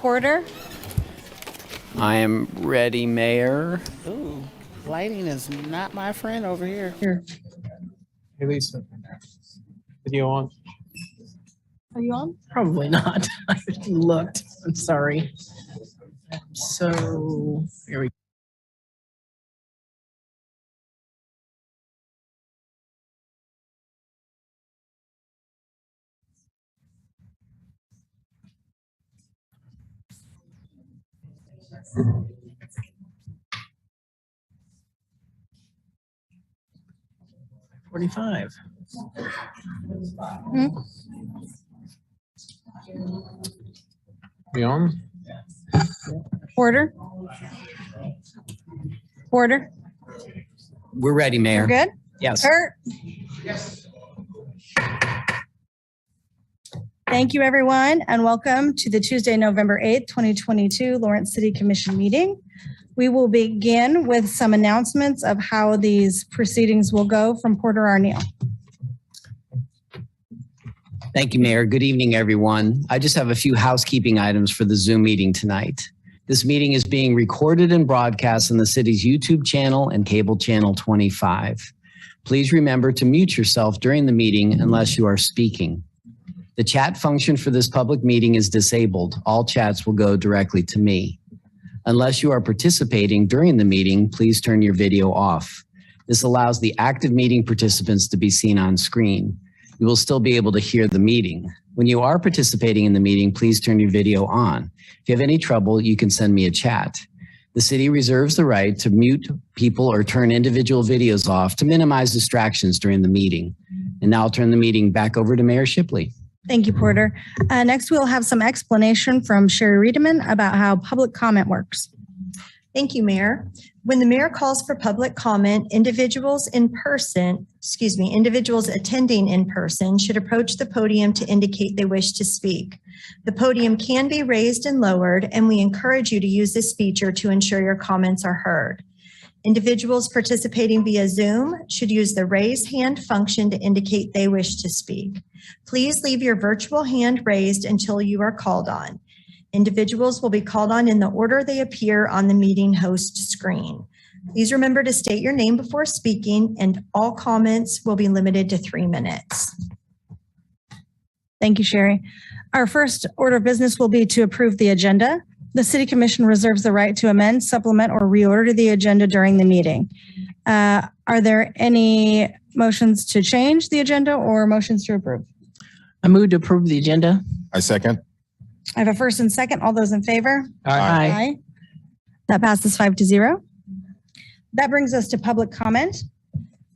Porter? I am ready, Mayor. Ooh, lighting is not my friend over here. Hey, Lisa. Video on? Are you on? Probably not. I haven't looked. I'm sorry. So here we go. $45. We on? Porter? Porter? We're ready, Mayor. We're good? Yes. Kurt? Thank you, everyone, and welcome to the Tuesday, November 8th, 2022 Lawrence City Commission meeting. We will begin with some announcements of how these proceedings will go from Porter Arneal. Thank you, Mayor. Good evening, everyone. I just have a few housekeeping items for the Zoom meeting tonight. This meeting is being recorded and broadcast on the city's YouTube channel and cable channel 25. Please remember to mute yourself during the meeting unless you are speaking. The chat function for this public meeting is disabled. All chats will go directly to me. Unless you are participating during the meeting, please turn your video off. This allows the active meeting participants to be seen on screen. You will still be able to hear the meeting. When you are participating in the meeting, please turn your video on. If you have any trouble, you can send me a chat. The city reserves the right to mute people or turn individual videos off to minimize distractions during the meeting. And now I'll turn the meeting back over to Mayor Shipley. Thank you, Porter. Next, we'll have some explanation from Sherry Riedemann about how public comment works. Thank you, Mayor. When the mayor calls for public comment, individuals attending in person should approach the podium to indicate they wish to speak. The podium can be raised and lowered, and we encourage you to use this feature to ensure your comments are heard. Individuals participating via Zoom should use the raise hand function to indicate they wish to speak. Please leave your virtual hand raised until you are called on. Individuals will be called on in the order they appear on the meeting host screen. Please remember to state your name before speaking, and all comments will be limited to 3 minutes. Thank you, Sherry. Our first order of business will be to approve the agenda. The City Commission reserves the right to amend, supplement, or reorder the agenda during the meeting. Are there any motions to change the agenda or motions to approve? I move to approve the agenda. I second. I have a first and second. All those in favor? Aye. That passes 5-0. That brings us to public comment.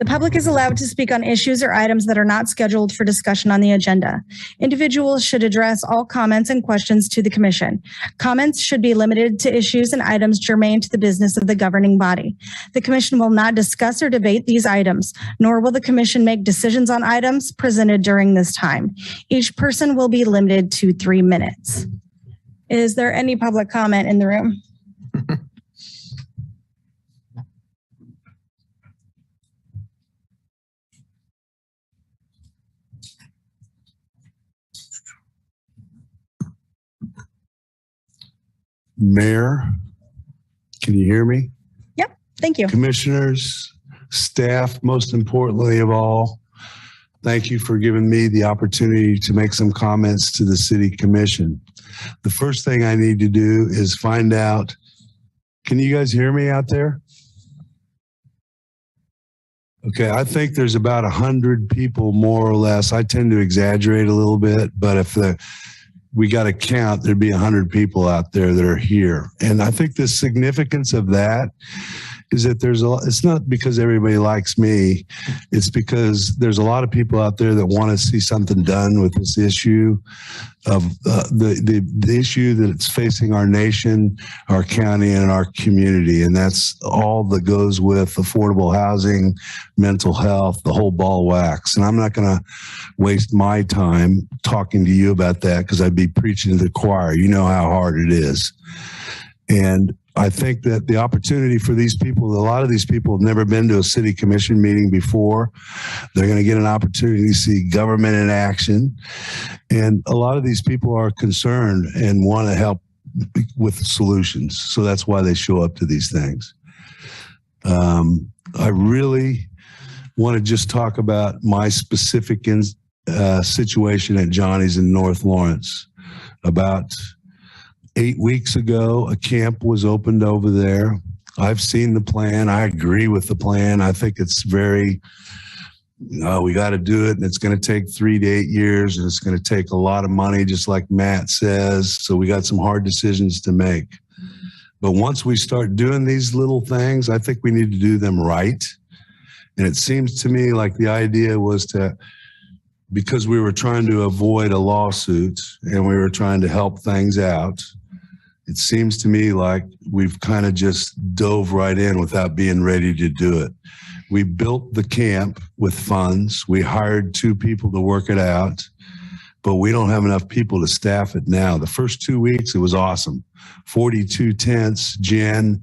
The public is allowed to speak on issues or items that are not scheduled for discussion on the agenda. Individuals should address all comments and questions to the commission. Comments should be limited to issues and items germane to the business of the governing body. The commission will not discuss or debate these items, nor will the commission make decisions on items presented during this time. Each person will be limited to 3 minutes. Is there any public comment in the room? Mayor, can you hear me? Yep, thank you. Commissioners, staff, most importantly of all, thank you for giving me the opportunity to make some comments to the City Commission. The first thing I need to do is find out, can you guys hear me out there? Okay, I think there's about 100 people more or less. I tend to exaggerate a little bit, but if we got to count, there'd be 100 people out there that are here. And I think the significance of that is that it's not because everybody likes me. It's because there's a lot of people out there that want to see something done with this issue of the issue that's facing our nation, our county, and our community. And that's all that goes with affordable housing, mental health, the whole ball of wax. And I'm not going to waste my time talking to you about that because I'd be preaching to the choir. You know how hard it is. And I think that the opportunity for these people, a lot of these people have never been to a city commission meeting before. They're going to get an opportunity to see government in action. And a lot of these people are concerned and want to help with solutions. So that's why they show up to these things. I really want to just talk about my specific situation at Johnny's in North Lawrence. About 8 weeks ago, a camp was opened over there. I've seen the plan. I agree with the plan. I think it's very, we got to do it, and it's going to take 3 to 8 years, and it's going to take a lot of money, just like Matt says. So we got some hard decisions to make. But once we start doing these little things, I think we need to do them right. And it seems to me like the idea was because we were trying to avoid a lawsuit and we were trying to help things out, it seems to me like we've kind of just dove right in without being ready to do it. We built the camp with funds. We hired 2 people to work it out, but we don't have enough people to staff it now. The first 2 weeks, it was awesome. 42 tents, Jen,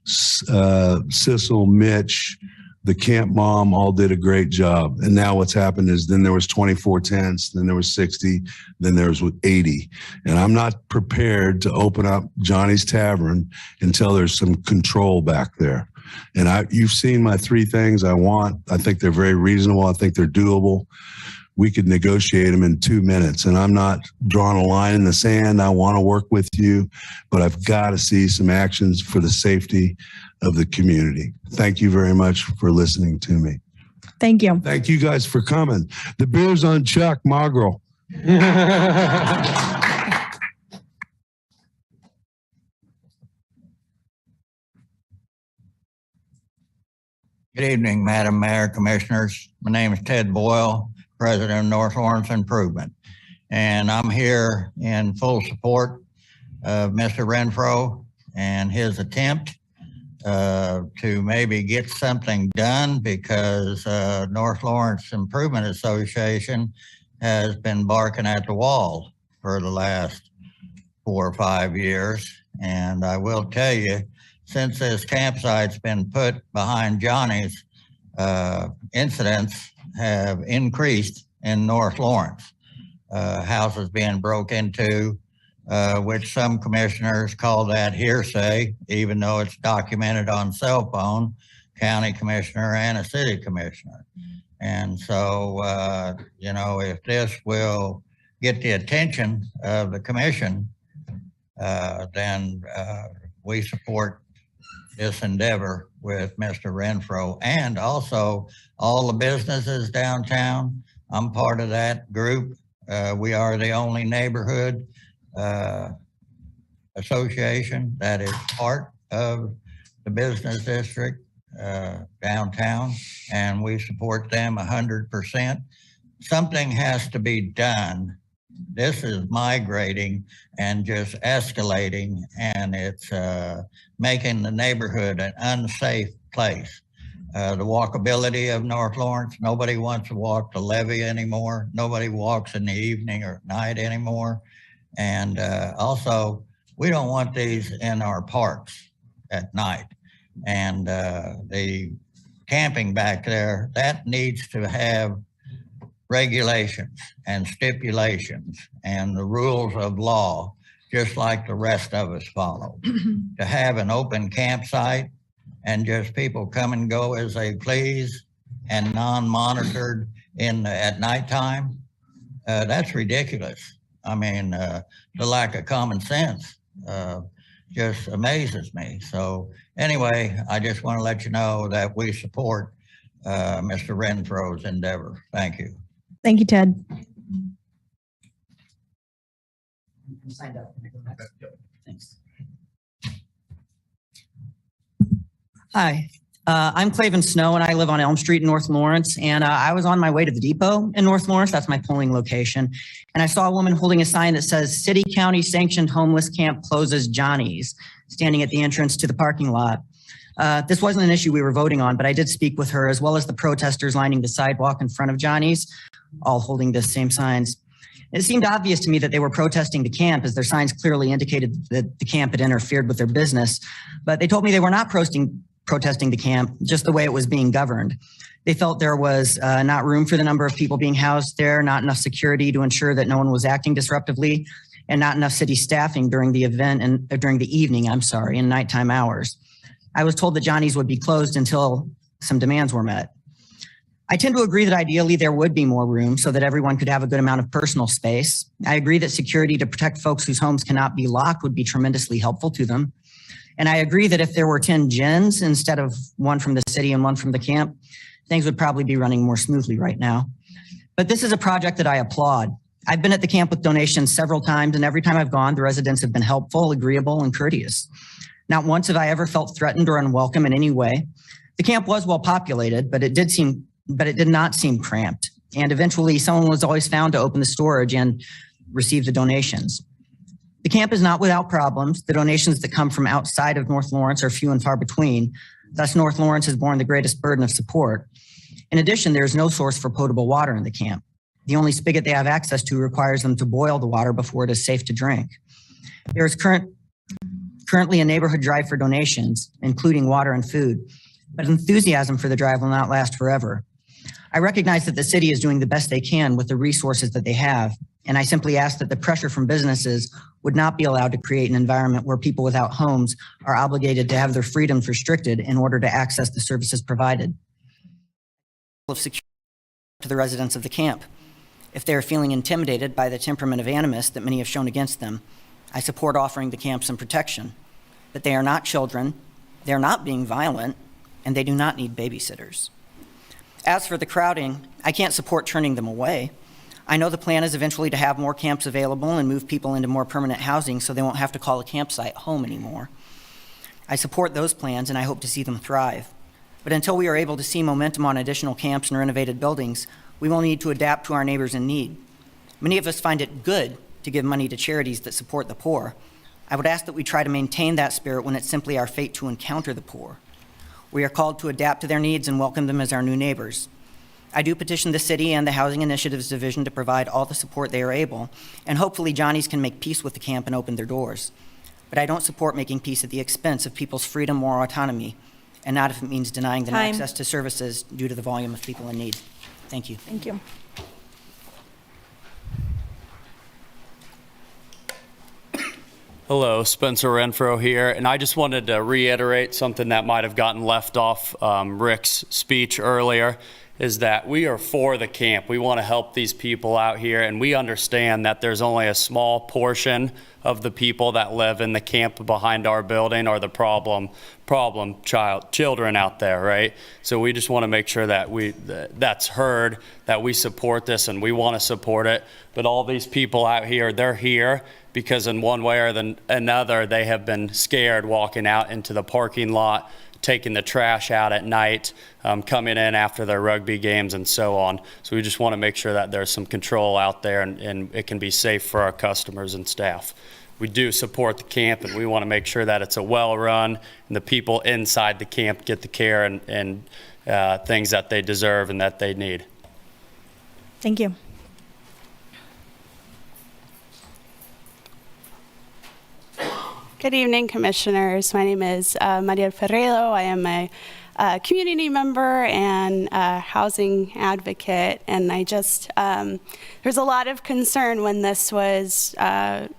Sissel, Mitch, the camp mom all did a great job. And now what's happened is then there was 24 tents, then there was 60, then there was 80. And I'm not prepared to open up Johnny's Tavern until there's some control back there. And you've seen my 3 things I want. I think they're very reasonable. I think they're doable. We could negotiate them in 2 minutes. And I'm not drawing a line in the sand. I want to work with you, but I've got to see some actions for the safety of the community. Thank you very much for listening to me. Thank you. Thank you guys for coming. The beer's on Chuck Magro. Good evening, Madam Mayor, Commissioners. My name is Ted Boyle, President of North Lawrence Improvement. And I'm here in full support of Mr. Renfro and his attempt to maybe get something done, because North Lawrence Improvement Association has been barking at the wall for the last 4 or 5 years. And I will tell you, since this campsite's been put behind Johnny's, incidents have increased in North Lawrence. Houses being broke into, which some commissioners call that hearsay, even though it's documented on cell phone, county commissioner and a city commissioner. And so, you know, if this will get the attention of the commission, then we support this endeavor with Mr. Renfro, and also all the businesses downtown. I'm part of that group. We are the only neighborhood association that is part of the business district downtown, and we support them 100%. Something has to be done. This is migrating and just escalating, and it's making the neighborhood an unsafe place. The walkability of North Lawrence, nobody wants to walk the levee anymore. Nobody walks in the evening or night anymore. And also, we don't want these in our parks at night. And the camping back there, that needs to have regulations and stipulations and the rules of law, just like the rest of us follow. To have an open campsite and just people come and go as they please and non-monitored at nighttime, that's ridiculous. I mean, the lack of common sense just amazes me. So anyway, I just want to let you know that we support Mr. Renfro's endeavor. Thank you. Thank you, Ted. Thanks. Hi, I'm Claven Snow, and I live on Elm Street in North Lawrence. And I was on my way to the depot in North Lawrence. That's my polling location. And I saw a woman holding a sign that says, "City County Sanctioned Homeless Camp Closes Johnny's," standing at the entrance to the parking lot. This wasn't an issue we were voting on, but I did speak with her, as well as the protesters lining the sidewalk in front of Johnny's, all holding the same signs. It seemed obvious to me that they were protesting the camp, as their signs clearly indicated that the camp had interfered with their business. But they told me they were not protesting the camp, just the way it was being governed. They felt there was not room for the number of people being housed there, not enough security to ensure that no one was acting disruptively, and not enough city staffing during the event and during the evening, and nighttime hours. I was told that Johnny's would be closed until some demands were met. I tend to agree that ideally there would be more room so that everyone could have a good amount of personal space. I agree that security to protect folks whose homes cannot be locked would be tremendously helpful to them. And I agree that if there were 10 gyms instead of one from the city and one from the camp, things would probably be running more smoothly right now. But this is a project that I applaud. I've been at the camp with donations several times, and every time I've gone, the residents have been helpful, agreeable, and courteous. Not once have I ever felt threatened or unwelcome in any way. The camp was well populated, but it did not seem cramped. And eventually someone was always found to open the storage and receive the donations. The camp is not without problems. The donations that come from outside of North Lawrence are few and far between. Thus, North Lawrence has borne the greatest burden of support. In addition, there is no source for potable water in the camp. The only spigot they have access to requires them to boil the water before it is safe to drink. There is currently a neighborhood drive for donations, including water and food, but enthusiasm for the drive will not last forever. I recognize that the city is doing the best they can with the resources that they have, and I simply ask that the pressure from businesses would not be allowed to create an environment where people without homes are obligated to have their freedoms restricted in order to access the services provided. Of security to the residents of the camp. If they are feeling intimidated by the temperament of animus that many have shown against them, I support offering the camp some protection. But they are not children, they are not being violent, and they do not need babysitters. As for the crowding, I can't support turning them away. I know the plan is eventually to have more camps available and move people into more permanent housing so they won't have to call a campsite home anymore. I support those plans and I hope to see them thrive. But until we are able to see momentum on additional camps and renovated buildings, we will need to adapt to our neighbors in need. Many of us find it good to give money to charities that support the poor. I would ask that we try to maintain that spirit when it's simply our fate to encounter the poor. We are called to adapt to their needs and welcome them as our new neighbors. I do petition the city and the Housing Initiatives Division to provide all the support they are able, and hopefully Johnny's can make peace with the camp and open their doors. But I don't support making peace at the expense of people's freedom or autonomy, and not if it means denying them access to services due to the volume of people in need. Thank you. Thank you. Hello, Spencer Renfro here, and I just wanted to reiterate something that might have gotten left off Rick's speech earlier, is that we are for the camp. We want to help these people out here, and we understand that there's only a small portion of the people that live in the camp behind our building are the problem children out there, right? So we just want to make sure that that's heard, that we support this and we want to support it. But all these people out here, they're here because in one way or another, they have been scared walking out into the parking lot, taking the trash out at night, coming in after their rugby games and so on. So we just want to make sure that there's some control out there and it can be safe for our customers and staff. We do support the camp and we want to make sure that it's a well-run and the people inside the camp get the care and things that they deserve and that they need. Thank you. Good evening, Commissioners. My name is Maria Ferrero. I am a community member and a housing advocate, and I just, there's a lot of concern when this was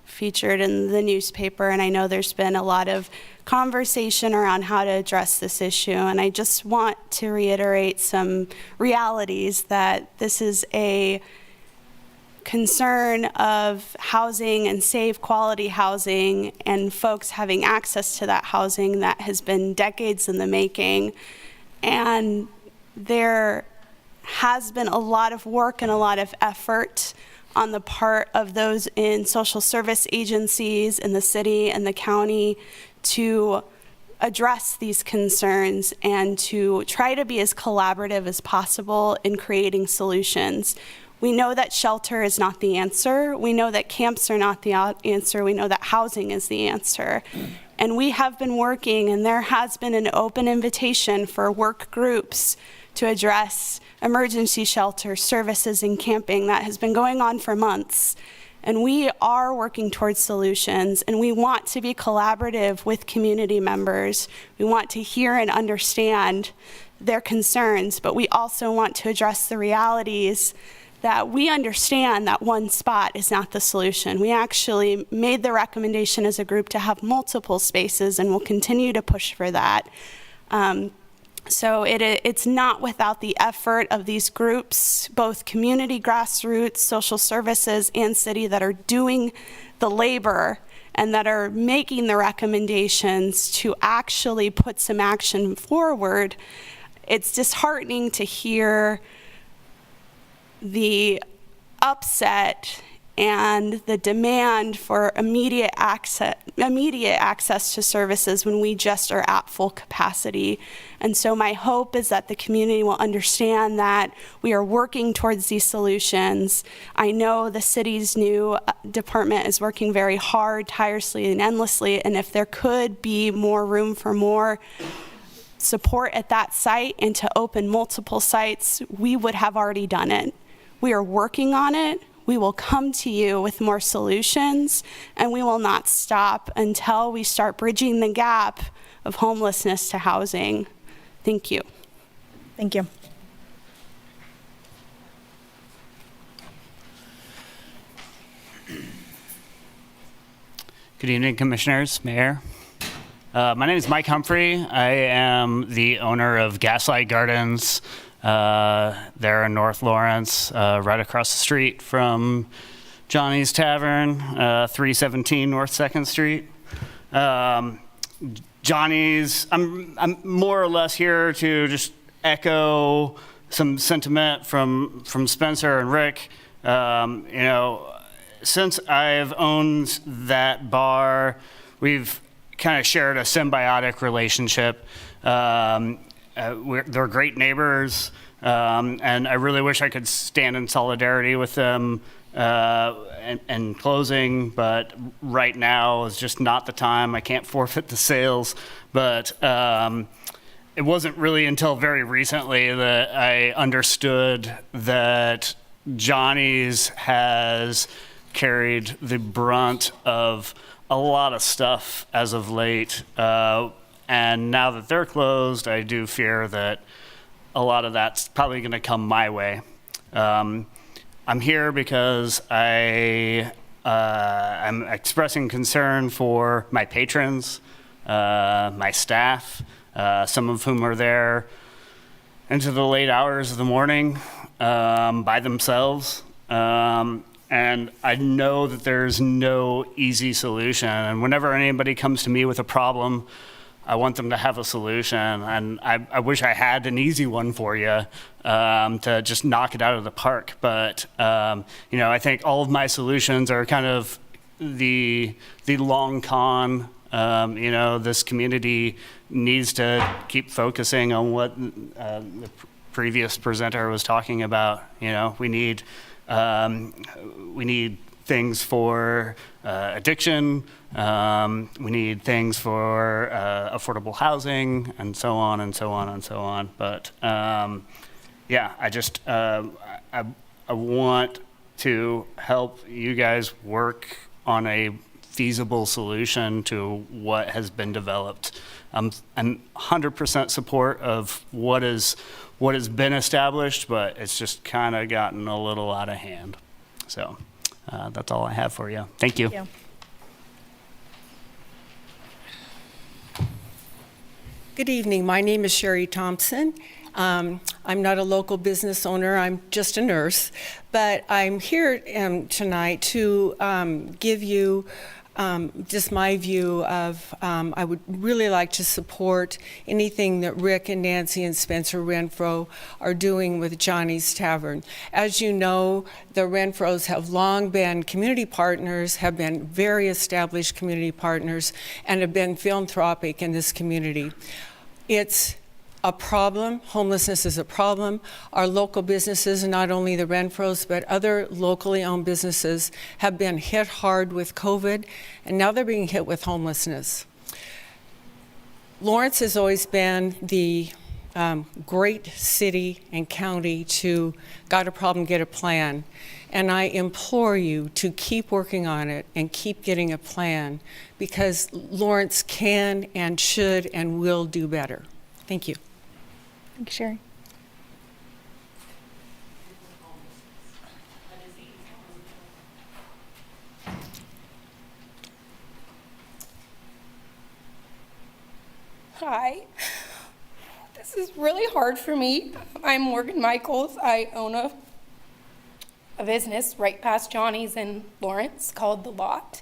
featured in the newspaper, and I know there's been a lot of conversation around how to address this issue, and I just want to reiterate some realities that this is a concern of housing and safe quality housing and folks having access to that housing that has been decades in the making. And there has been a lot of work and a lot of effort on the part of those in social service agencies in the city and the county to address these concerns and to try to be as collaborative as possible in creating solutions. We know that shelter is not the answer. We know that camps are not the answer. We know that housing is the answer. And we have been working, and there has been an open invitation for work groups to address emergency shelter services and camping that has been going on for months. And we are working towards solutions, and we want to be collaborative with community members. We want to hear and understand their concerns, but we also want to address the realities that we understand that one spot is not the solution. We actually made the recommendation as a group to have multiple spaces, and we'll continue to push for that. So it's not without the effort of these groups, both community, grassroots, social services, and city, that are doing the labor and that are making the recommendations to actually put some action forward. It's disheartening to hear the upset and the demand for immediate access to services when we just are at full capacity. And so my hope is that the community will understand that we are working towards these solutions. I know the city's new department is working very hard, tirelessly and endlessly, and if there could be more room for more support at that site and to open multiple sites, we would have already done it. We are working on it. We will come to you with more solutions, and we will not stop until we start bridging the gap of homelessness to housing. Thank you. Thank you. Good evening, Commissioners, Mayor. My name is Mike Humphrey. I am the owner of Gaslight Gardens there in North Lawrence, right across the street from Johnny's Tavern, 317 North 2nd Street. Johnny's, I'm more or less here to just echo some sentiment from Spencer and Rick. You know, since I've owned that bar, we've kind of shared a symbiotic relationship. They're great neighbors, and I really wish I could stand in solidarity with them and closing, but right now is just not the time. I can't forfeit the sales, but it wasn't really until very recently that I understood that Johnny's has carried the brunt of a lot of stuff as of late. And now that they're closed, I do fear that a lot of that's probably going to come my way. I'm here because I'm expressing concern for my patrons, my staff, some of whom are there into the late hours of the morning by themselves. And I know that there's no easy solution. And whenever anybody comes to me with a problem, I want them to have a solution. And I wish I had an easy one for you to just knock it out of the park. But, you know, I think all of my solutions are kind of the long con. You know, this community needs to keep focusing on what the previous presenter was talking about. You know, we need things for addiction. We need things for affordable housing, and so on and so on and so on. But yeah, I just I want to help you guys work on a feasible solution to what has been developed. I'm 100% support of what has been established, but it's just kind of gotten a little out of hand. So that's all I have for you. Thank you. Thank you. Good evening. My name is Sherry Thompson. I'm not a local business owner. I'm just a nurse. But I'm here tonight to give you just my view of, I would really like to support anything that Rick and Nancy and Spencer Renfro are doing with Johnny's Tavern. As you know, the Renfros have long been community partners, have been very established community partners, and have been philanthropic in this community. It's a problem. Homelessness is a problem. Our local businesses, not only the Renfros, but other locally owned businesses, have been hit hard with COVID, and now they're being hit with homelessness. Lawrence has always been the great city and county to got a problem, get a plan. And I implore you to keep working on it and keep getting a plan, because Lawrence can and should and will do better. Thank you. Thank you, Sherry. This is really hard for me. I'm Morgan Michaels. I own a business right past Johnny's in Lawrence called The Lot.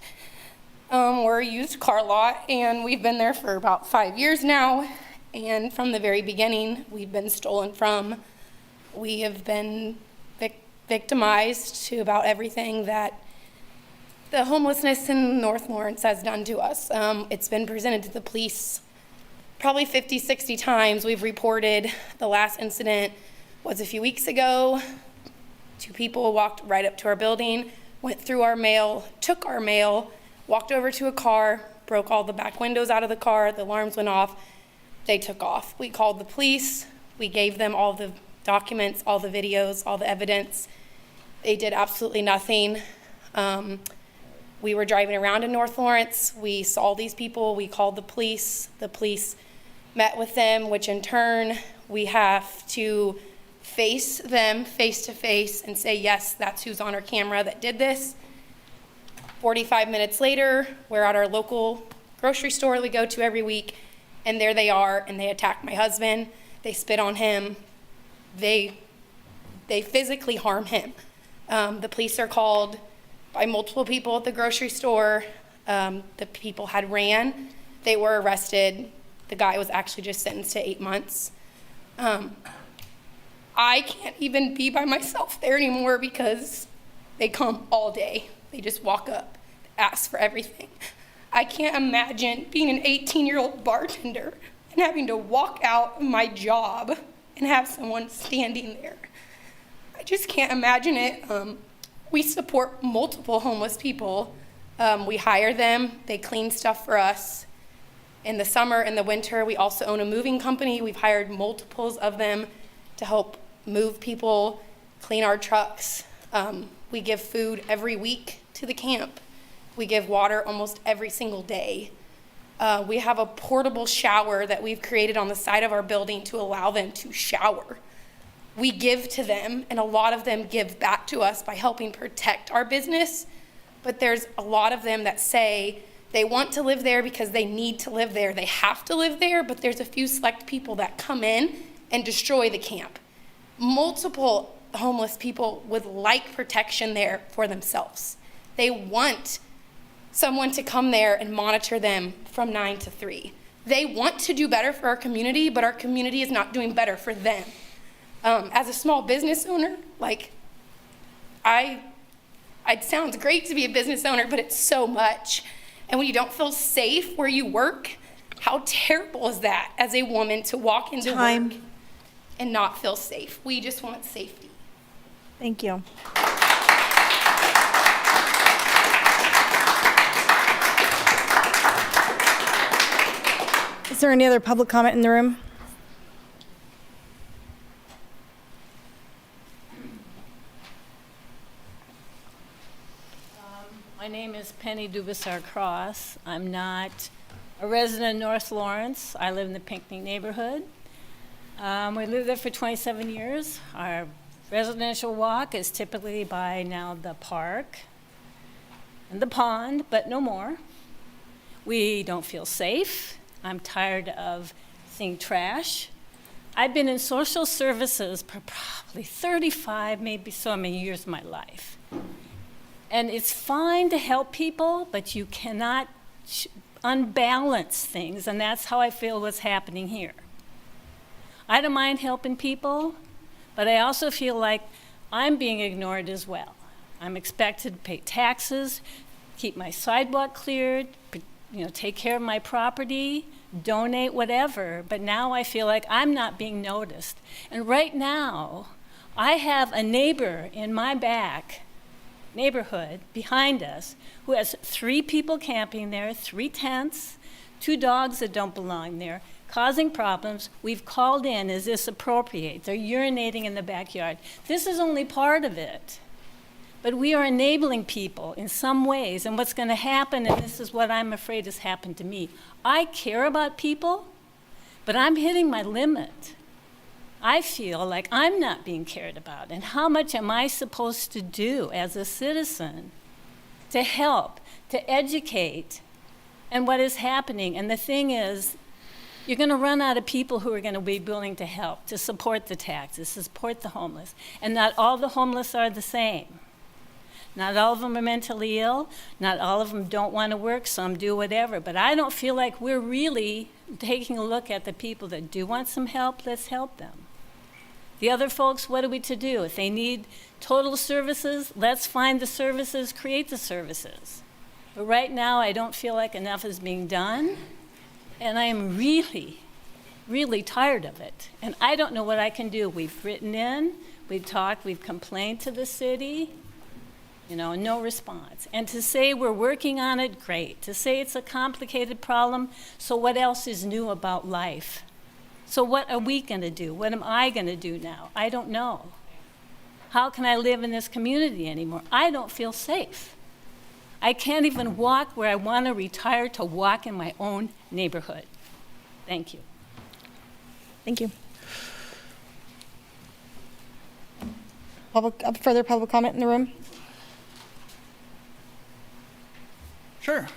We're a used car lot, and we've been there for about 5 years now. And from the very beginning, we've been stolen from. We have been victimized to about everything that the homelessness in North Lawrence has done to us. It's been presented to the police probably 50, 60 times. We've reported. The last incident was a few weeks ago. 2 people walked right up to our building, went through our mail, took our mail, walked over to a car, broke all the back windows out of the car, the alarms went off, they took off. We called the police, we gave them all the documents, all the videos, all the evidence. They did absolutely nothing. We were driving around in North Lawrence, we saw these people, we called the police met with them, which in turn, we have to face them face to face and say, yes, that's who's on our camera that did this. 45 minutes later, we're at our local grocery store we go to every week, and there they are, and they attack my husband. They spit on him. They physically harm him. The police are called by multiple people at the grocery store. The people had ran. They were arrested. The guy was actually just sentenced to 8 months. I can't even be by myself there anymore because they come all day. They just walk up, ask for everything. I can't imagine being an 18-year-old bartender and having to walk out of my job and have someone standing there. I just can't imagine it. We support multiple homeless people. We hire them, they clean stuff for us. In the summer and the winter, we also own a moving company. We've hired multiples of them to help move people, clean our trucks. We give food every week to the camp. We give water almost every single day. We have a portable shower that we've created on the side of our building to allow them to shower. We give to them, and a lot of them give back to us by helping protect our business. But there's a lot of them that say they want to live there because they need to live there. They have to live there, but there's a few select people that come in and destroy the camp. Multiple homeless people would like protection there for themselves. They want someone to come there and monitor them from 9 to 3. They want to do better for our community, but our community is not doing better for them. As a small business owner, it sounds great to be a business owner, but it's so much. And when you don't feel safe where you work, how terrible is that as a woman to walk into work and not feel safe? We just want safety. Thank you. Is there any other public comment in the room? My name is Penny Dubasar-Cross. I'm not a resident of North Lawrence. I live in the Pinckney neighborhood. We lived there for 27 years. Our residential walk is typically by now the park and the pond, but no more. We don't feel safe. I'm tired of seeing trash. I've been in social services for probably 35, maybe so many years of my life. And it's fine to help people, but you cannot unbalance things, and that's how I feel what's happening here. I don't mind helping people, but I also feel like I'm being ignored as well. I'm expected to pay taxes, keep my sidewalk cleared, take care of my property, donate, whatever, but now I feel like I'm not being noticed. And right now, I have a neighbor in my back neighborhood behind us who has 3 people camping there, 3 tents, 2 dogs that don't belong there, causing problems. We've called in, is this appropriate? They're urinating in the backyard. This is only part of it. But we are enabling people in some ways, and what's going to happen, and this is what I'm afraid has happened to me. I care about people, but I'm hitting my limit. I feel like I'm not being cared about, and how much am I supposed to do as a citizen to help, to educate, and what is happening? And the thing is, you're going to run out of people who are going to be willing to help, to support the taxes, to support the homeless. And not all the homeless are the same. Not all of them are mentally ill. Not all of them don't want to work. Some do whatever. But I don't feel like we're really taking a look at the people that do want some help. Let's help them. The other folks, what are we to do? If they need total services, let's find the services, create the services. But right now, I don't feel like enough is being done. And I am really, really tired of it. And I don't know what I can do. We've written in, we've talked, we've complained to the city, no response. And to say we're working on it, great. To say it's a complicated problem, so what else is new about life? So what are we going to do? What am I going to do now? I don't know. How can I live in this community anymore? I don't feel safe. I can't even walk where I want to retire to walk in my own neighborhood. Thank you. Thank you. Further public comment in the room? Sure.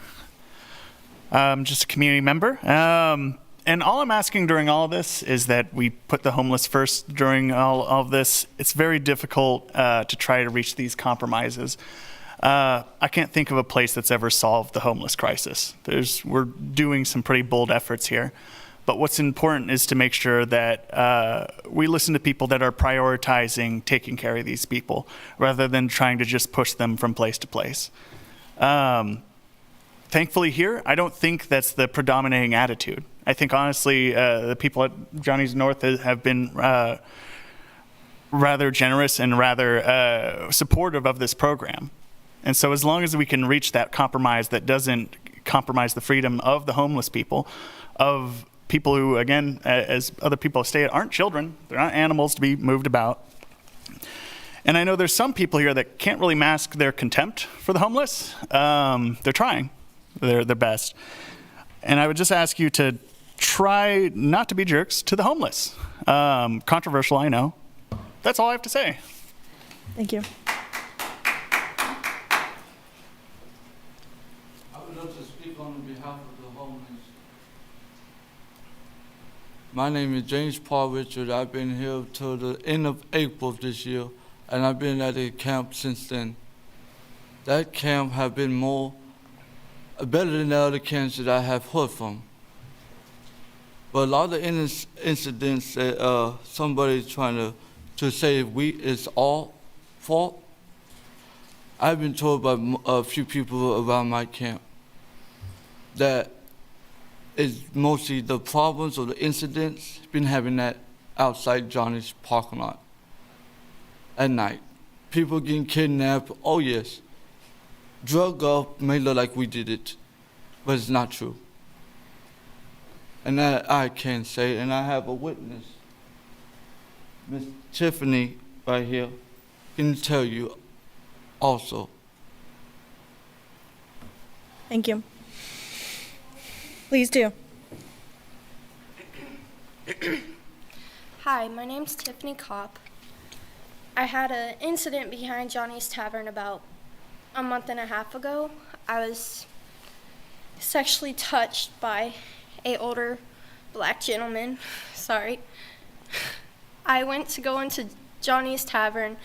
Just a community member. And all I'm asking during all of this is that we put the homeless first during all of this. It's very difficult to try to reach these compromises. I can't think of a place that's ever solved the homeless crisis. We're doing some pretty bold efforts here. But what's important is to make sure that we listen to people that are prioritizing taking care of these people rather than trying to just push them from place to place. Thankfully here, I don't think that's the predominating attitude. I think honestly, the people at Johnny's North have been rather generous and rather supportive of this program. And so as long as we can reach that compromise that doesn't compromise the freedom of the homeless people, of people who, again, as other people have stated, aren't children, they're not animals to be moved about. And I know there's some people here that can't really mask their contempt for the homeless. They're trying their best. And I would just ask you to try not to be jerks to the homeless. Controversial, I know. That's all I have to say. Thank you. I would love to speak on behalf of the homeless. My name is James Paul Richard. I've been here till the end of April this year, and I've been at the camp since then. That camp have been better than the other camps that I have heard from. But a lot of the incidents that somebody's trying to say it's all fault, I've been told by a few people around my camp that it's mostly the problems or the incidents been having that outside Johnny's parking lot at night. People getting kidnapped, oh yes. Drug up may look like we did it, but it's not true. And that I can say, and I have a witness, Miss Tiffany right here, can tell you also. Thank you. Please do. Hi, my name's Tiffany Kopp. I had an incident behind Johnny's Tavern about a month and a half ago. I was sexually touched by an older black gentleman. Sorry. I went to go into Johnny's Tavern.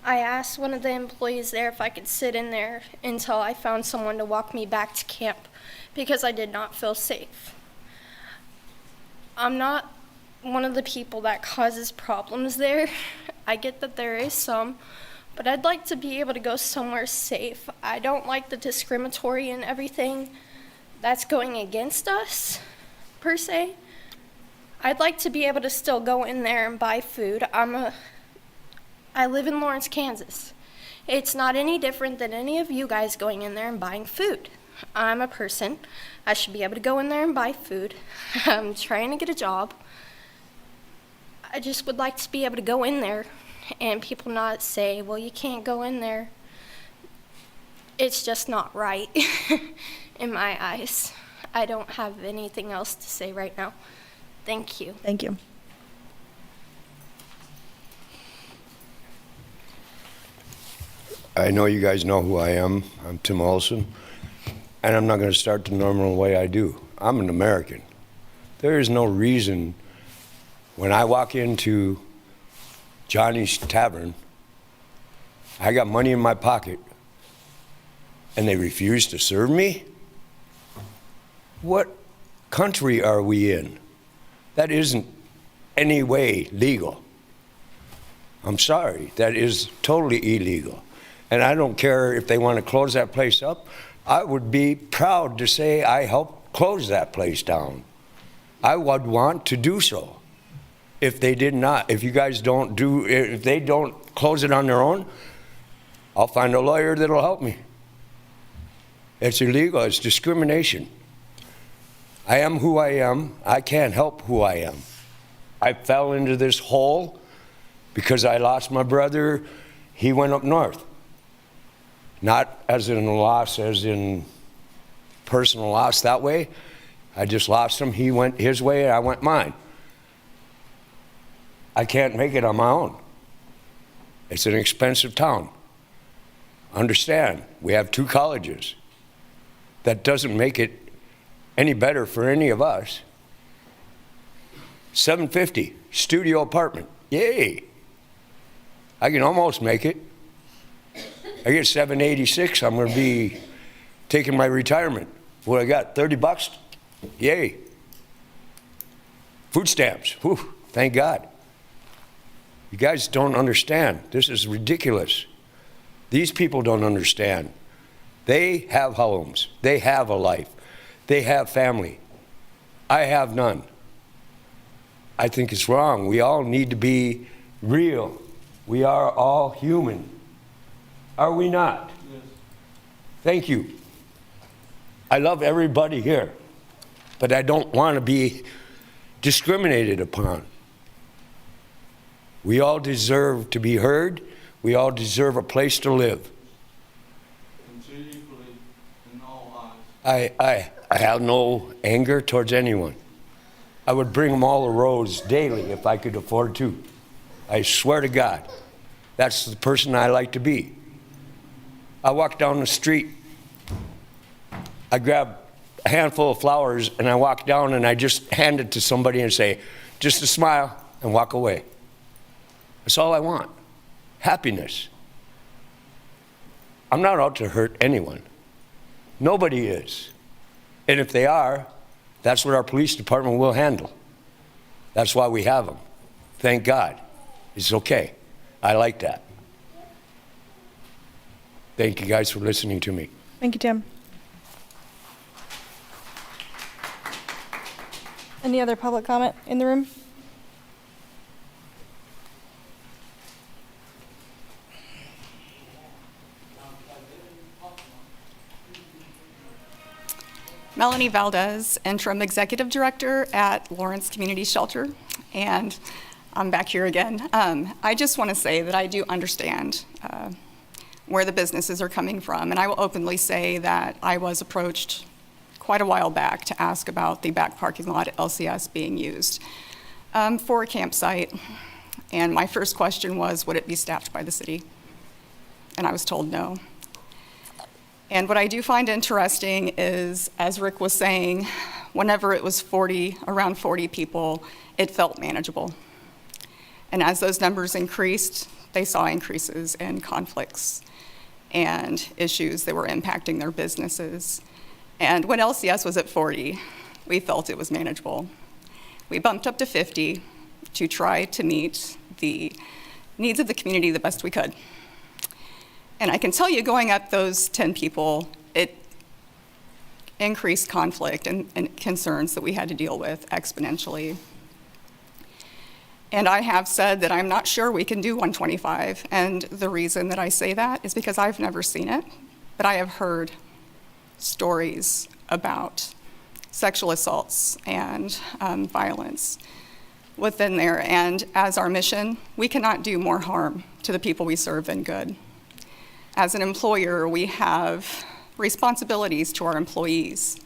I asked one of the employees there if I could sit in there until I found someone to walk me back to camp because I did not feel safe. I'm not one of the people that causes problems there. I get that there is some, but I'd like to be able to go somewhere safe. I don't like the discriminatory and everything that's going against us, per se. I'd like to be able to still go in there and buy food. I live in Lawrence, Kansas. It's not any different than any of you guys going in there and buying food. I'm a person. I should be able to go in there and buy food. I'm trying to get a job. I just would like to be able to go in there and people not say, well, you can't go in there. It's just not right in my eyes. I don't have anything else to say right now. Thank you. Thank you. I know you guys know who I am. I'm Tim Olson, and I'm not going to start the normal way I do. I'm an American. There is no reason when I walk into Johnny's Tavern, I got money in my pocket, and they refuse to serve me? What country are we in? That isn't any way legal. I'm sorry, that is totally illegal. And I don't care if they want to close that place up. I would be proud to say I helped close that place down. I would want to do so. If they did not, if you guys don't do, if they don't close it on their own, I'll find a lawyer that'll help me. It's illegal, it's discrimination. I am who I am, I can't help who I am. I fell into this hole because I lost my brother, he went up north. Not as in a loss, as in personal loss that way. I just lost him, he went his way, I went mine. I can't make it on my own. It's an expensive town. Understand, we have 2 colleges. That doesn't make it any better for any of us. $750, studio apartment, yay. I can almost make it. I get $786, I'm gonna be taking my retirement. What I got, 30 bucks? Yay. Food stamps, whew, thank God. You guys don't understand. This is ridiculous. These people don't understand. They have homes. They have a life. They have family. I have none. I think it's wrong. We all need to be real. We are all human. Are we not? Yes. Thank you. I love everybody here, but I don't want to be discriminated upon. We all deserve to be heard. We all deserve a place to live. I have no anger towards anyone. I would bring them all a rose daily if I could afford to. I swear to God, that's the person I like to be. I walk down the street, I grab a handful of flowers and I walk down and I just hand it to somebody and say, just a smile, and walk away. That's all I want, happiness. I'm not out to hurt anyone. Nobody is. And if they are, that's what our police department will handle. That's why we have them. Thank God. It's okay. I like that. Thank you guys for listening to me. Thank you, Tim. Any other public comment in the room? Melanie Valdez, Interim Executive Director at Lawrence Community Shelter, and I'm back here again. I just want to say that I do understand where the businesses are coming from, and I will openly say that I was approached quite a while back to ask about the back parking lot at LCS being used for a campsite, and my first question was, would it be staffed by the city? And I was told no. And what I do find interesting is, as Rick was saying, whenever it was around 40 people, it felt manageable. And as those numbers increased, they saw increases in conflicts and issues that were impacting their businesses. And when LCS was at 40, we felt it was manageable. We bumped up to 50 to try to meet the needs of the community the best we could. And I can tell you, going up those 10 people, it increased conflict and concerns that we had to deal with exponentially. And I have said that I'm not sure we can do 125. And the reason that I say that is because I've never seen it, but I have heard stories about sexual assaults and violence within there. And as our mission, we cannot do more harm to the people we serve than good. As an employer, we have responsibilities to our employees,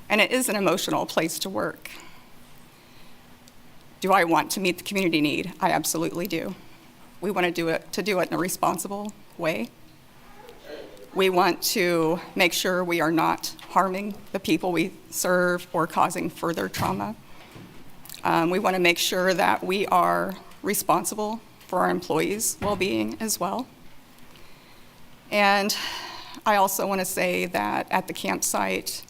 and it is an emotional place to work. Do I want to meet the community need? I absolutely do. We want to do it in a responsible way. We want to make sure we are not harming the people we serve or causing further trauma. We want to make sure that we are responsible for our employees' well-being as well. And I also want to say that at the campsite,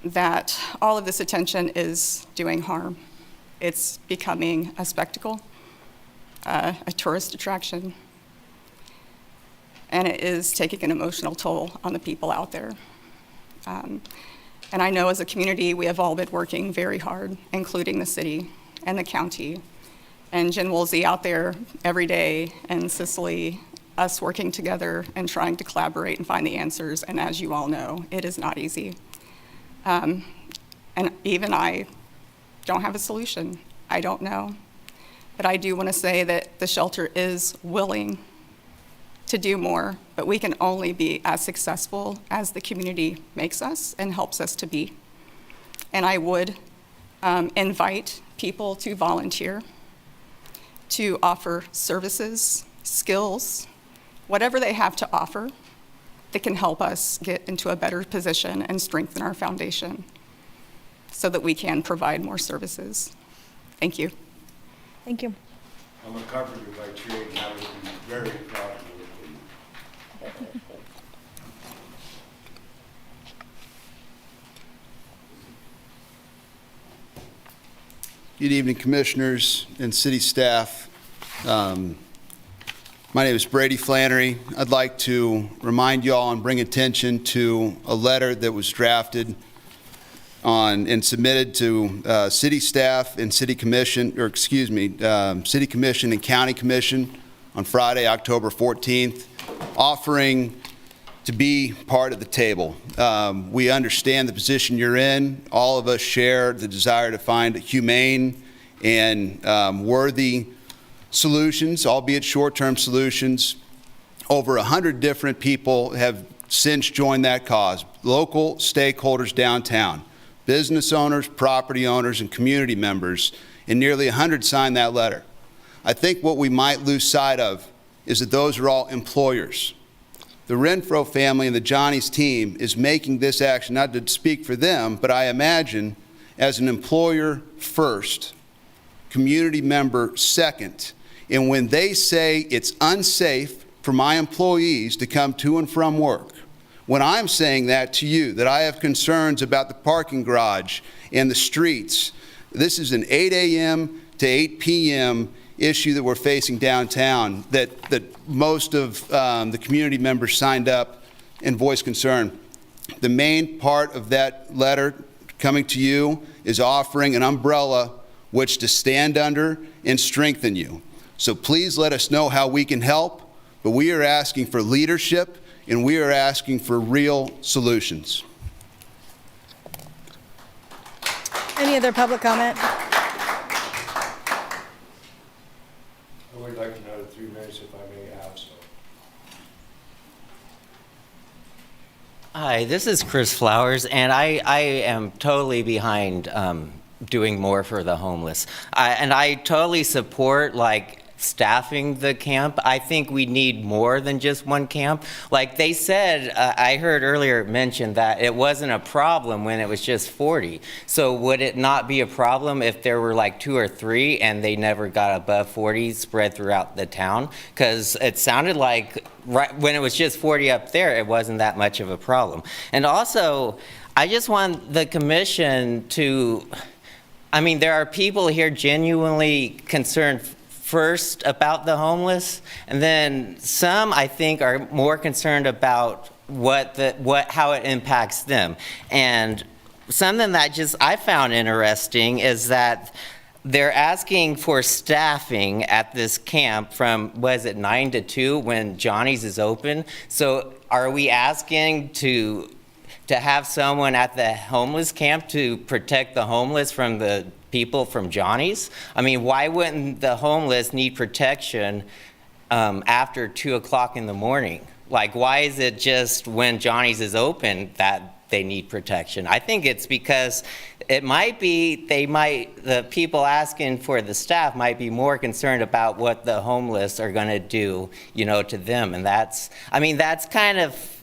that all of this attention is doing harm. It's becoming a spectacle, a tourist attraction, and it is taking an emotional toll on the people out there. And I know as a community, we have all been working very hard, including the city and the county, and Jen Woolsey out there every day, and Cicely, us working together and trying to collaborate and find the answers. And as you all know, it is not easy. And even I don't have a solution. I don't know. But I do want to say that the shelter is willing to do more, but we can only be as successful as the community makes us and helps us to be. And I would invite people to volunteer, to offer services, skills, whatever they have to offer that can help us get into a better position and strengthen our foundation so that we can provide more services. Thank you. Thank you. I'm a carpenter by trade, and I would be very proud of you. Good evening, commissioners and city staff. My name is Brady Flannery. I'd like to remind you all and bring attention to a letter that was drafted on and submitted to city staff and city commission, or excuse me, city commission and county commission on Friday, October 14th, offering to be part of the table. We understand the position you're in. All of us share the desire to find humane and worthy solutions, albeit short-term solutions. Over 100 different people have since joined that cause. Local stakeholders downtown, business owners, property owners, and community members, and nearly 100 signed that letter. I think what we might lose sight of is that those are all employers. The Renfro family and the Johnny's team is making this action, not to speak for them, but I imagine as an employer first, community member second. And when they say it's unsafe for my employees to come to and from work, when I'm saying that to you, that I have concerns about the parking garage and the streets, this is an 8 a.m. to 8 p.m. issue that we're facing downtown that most of the community members signed up and voiced concern. The main part of that letter coming to you is offering an umbrella which to stand under and strengthen you. So please let us know how we can help, but we are asking for leadership and we are asking for real solutions. Any other public comment? I would like another 3 minutes if I may have so. Hi, this is Chris Flowers, and I am totally behind doing more for the homeless. I totally support staffing the camp. I think we need more than just one camp. Like they said, I heard earlier mentioned that it wasn't a problem when it was just 40. So would it not be a problem if there were like 2 or 3 and they never got above 40 spread throughout the town? Because it sounded like right when it was just 40 up there, it wasn't that much of a problem. And also, I just want the commission to, there are people here genuinely concerned first about the homeless, and then some I think are more concerned about how it impacts them. And something that I found interesting is that they're asking for staffing at this camp from 9 to 2 when Johnny's is open. So are we asking to have someone at the homeless camp to protect the homeless from the people from Johnny's? Why wouldn't the homeless need protection after 2 o'clock in the morning? Why is it just when Johnny's is open that they need protection? I think it's because it might be, the people asking for the staff might be more concerned about what the homeless are gonna do, to them. And that's kind of,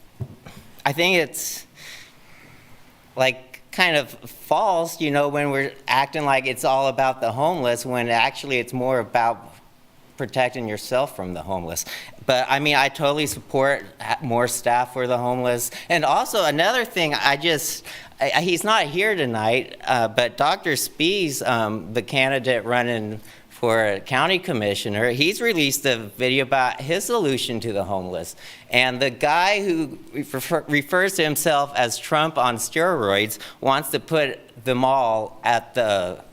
I think it's kind of false, when we're acting like it's all about the homeless, when actually it's more about protecting yourself from the homeless. But I mean, I totally support more staff for the homeless. And also another thing, he's not here tonight, but Dr. Spees, the candidate running for county commissioner, he's released a video about his solution to the homeless. And the guy who refers to himself as Trump on steroids wants to put them all at the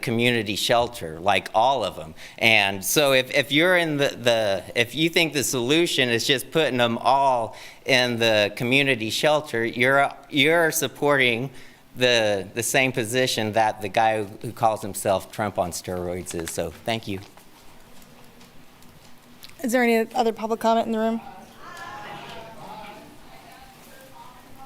community shelter, like all of them. And so if you're in if you think the solution is just putting them all in the community shelter, you're supporting the same position that the guy who calls himself Trump on steroids is. So thank you. Is there any other public comment in the room?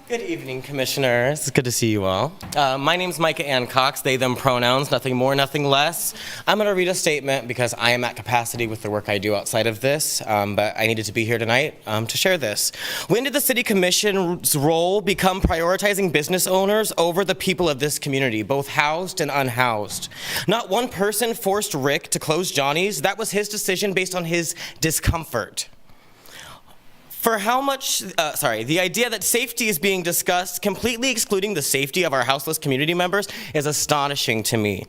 Good evening, commissioners. It's good to see you all. My name's Micah Ann Cox, they, them pronouns, nothing more, nothing less. I'm going to read a statement because I am at capacity with the work I do outside of this, but I needed to be here tonight to share this. When did the City Commission's role become prioritizing business owners over the people of this community, both housed and unhoused? Not one person forced Rick to close Johnny's. That was his decision based on his discomfort. For how much, the idea that safety is being discussed, completely excluding the safety of our houseless community members, is astonishing to me.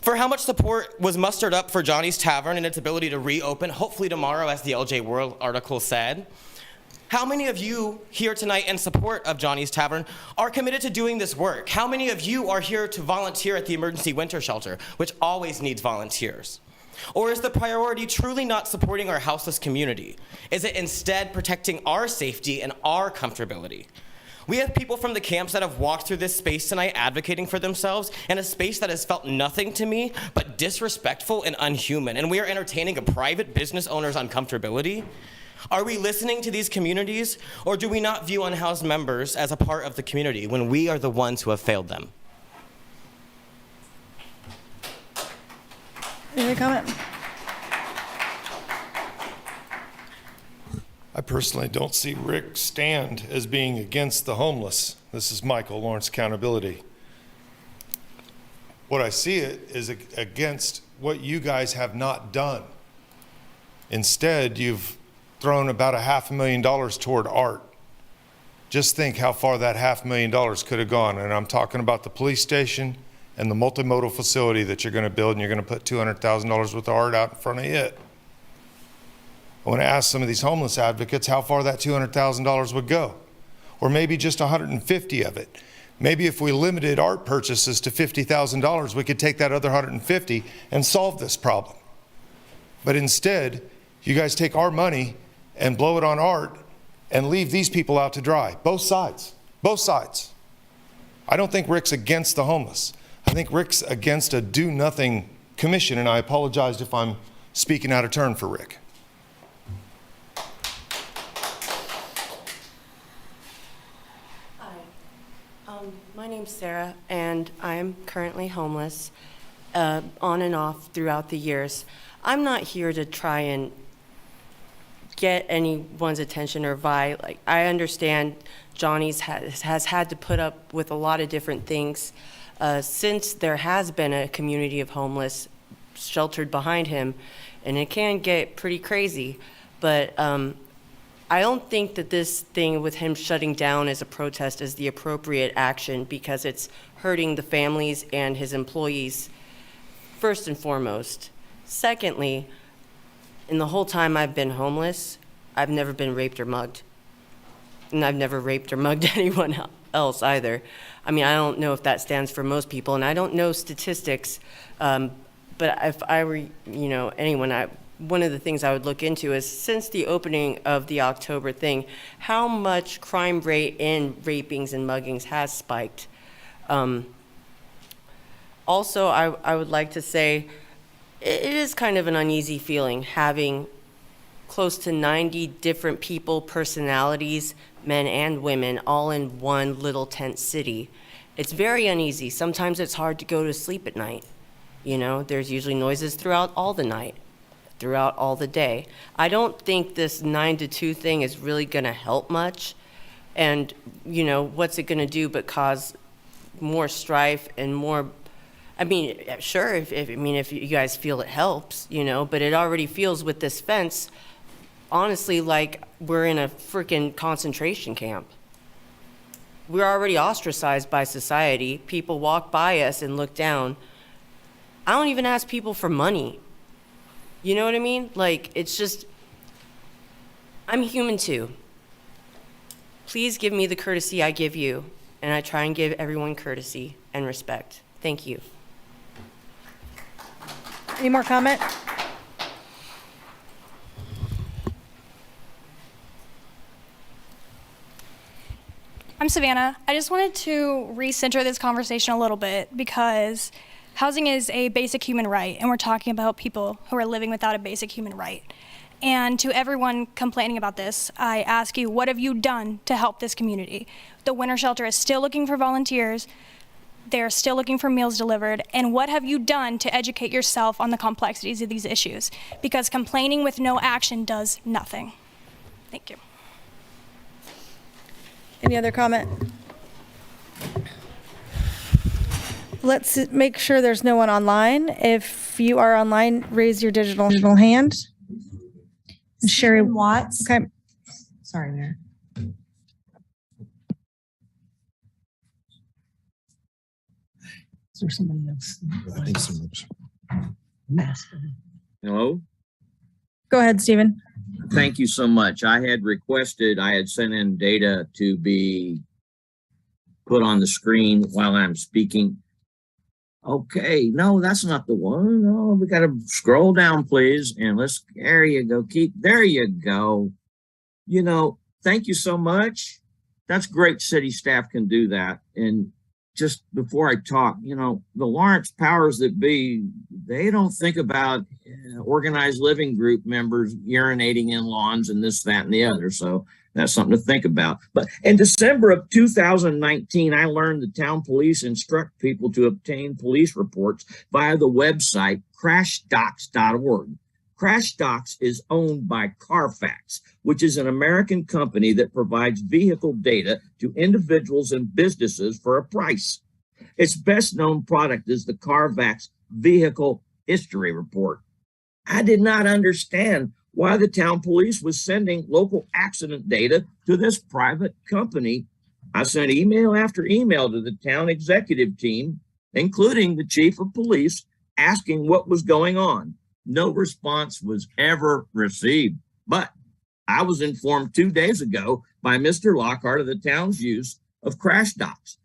For how much support was mustered up for Johnny's Tavern and its ability to reopen, hopefully tomorrow, as the LJ World article said. How many of you here tonight in support of Johnny's Tavern are committed to doing this work? How many of you are here to volunteer at the emergency winter shelter, which always needs volunteers? Or is the priority truly not supporting our houseless community? Is it instead protecting our safety and our comfortability? We have people from the camps that have walked through this space tonight advocating for themselves in a space that has felt nothing to me but disrespectful and unhuman, and we are entertaining a private business owner's uncomfortability? Are we listening to these communities, or do we not view unhoused members as a part of the community when we are the ones who have failed them? Any other comment? I personally don't see Rick's stand as being against the homeless. This is Michael, Lawrence Accountability. What I see it is against what you guys have not done. Instead, you've thrown about $500,000 toward art. Just think how far that $500,000 could have gone. And I'm talking about the police station and the multimodal facility that you're going to build, and you're going to put $200,000 worth of art out in front of it. I want to ask some of these homeless advocates how far that $200,000 would go, or maybe just 150 of it. Maybe if we limited art purchases to $50,000, we could take that other 150 and solve this problem. But instead, you guys take our money and blow it on art and leave these people out to dry. Both sides. Both sides. I don't think Rick's against the homeless. I think Rick's against a do-nothing commission, and I apologize if I'm speaking out of turn for Rick. Hi, my name's Sarah, and I'm currently homeless, on and off throughout the years. I'm not here to try and get anyone's attention or vie. Like, I understand Johnny's has had to put up with a lot of different things since there has been a community of homeless sheltered behind him, and it can get pretty crazy. But I don't think that this thing with him shutting down as a protest is the appropriate action, because it's hurting the families and his employees first and foremost. Secondly, in the whole time I've been homeless, I've never been raped or mugged. And I've never raped or mugged anyone else either. I mean, I don't know if that stands for most people, and I don't know statistics, but if I were, anyone, one of the things I would look into is, since the opening of the October thing, how much crime rate in rapings and muggings has spiked. Also, I would like to say, it is kind of an uneasy feeling having close to 90 different people, personalities, men and women, all in one little tent city. It's very uneasy. Sometimes it's hard to go to sleep at night. There's usually noises throughout all the night, throughout all the day. I don't think this 9 to 2 thing is really gonna help much, And, you know, what's it going to do but cause more strife and more, I mean, sure, if you guys feel it helps, you know, but it already feels with this fence, honestly, like we're in a freaking concentration camp. We're already ostracized by society. People walk by us and look down. I don't even ask people for money. You know what I mean? Like, it's just, I'm human too. Please give me the courtesy I give you, and I try and give everyone courtesy and respect. Thank you. Any more comment? I'm Savannah. I just wanted to recenter this conversation a little bit because housing is a basic human right, and we're talking about people who are living without a basic human right. And to everyone complaining about this, I ask you, what have you done to help this community? The winter shelter is still looking for volunteers. They're still looking for meals delivered. And what have you done to educate yourself on the complexities of these issues? Because complaining with no action does nothing. Thank you. Any other comment? Let's make sure there's no one online. If you are online, raise your digital hand. Sherry Watts. Okay. Sorry, Mayor. Is there somebody else? I think so. Hello? Go ahead, Stephen. Thank you so much. I had sent in data to be put on the screen while I'm speaking. Okay, no, that's not the one. No, we got to scroll down, please. And there you go. There you go. You know, thank you so much. That's great. City staff can do that. And just before I talk, you know, the Lawrence powers that be, they don't think about organized living group members urinating in lawns and this, that, and the other. So that's something to think about. But in December of 2019, I learned the town police instruct people to obtain police reports via the website crashdocs.org. CrashDocs is owned by Carfax, which is an American company that provides vehicle data to individuals and businesses for a price. Its best known product is the Carfax Vehicle History Report. I did not understand why the town police was sending local accident data to this private company. I sent email after email to the town executive team, including the chief of police, asking what was going on. No response was ever received. But I was informed 2 days ago by Mr. Lockhart of the town's use of CrashDocs.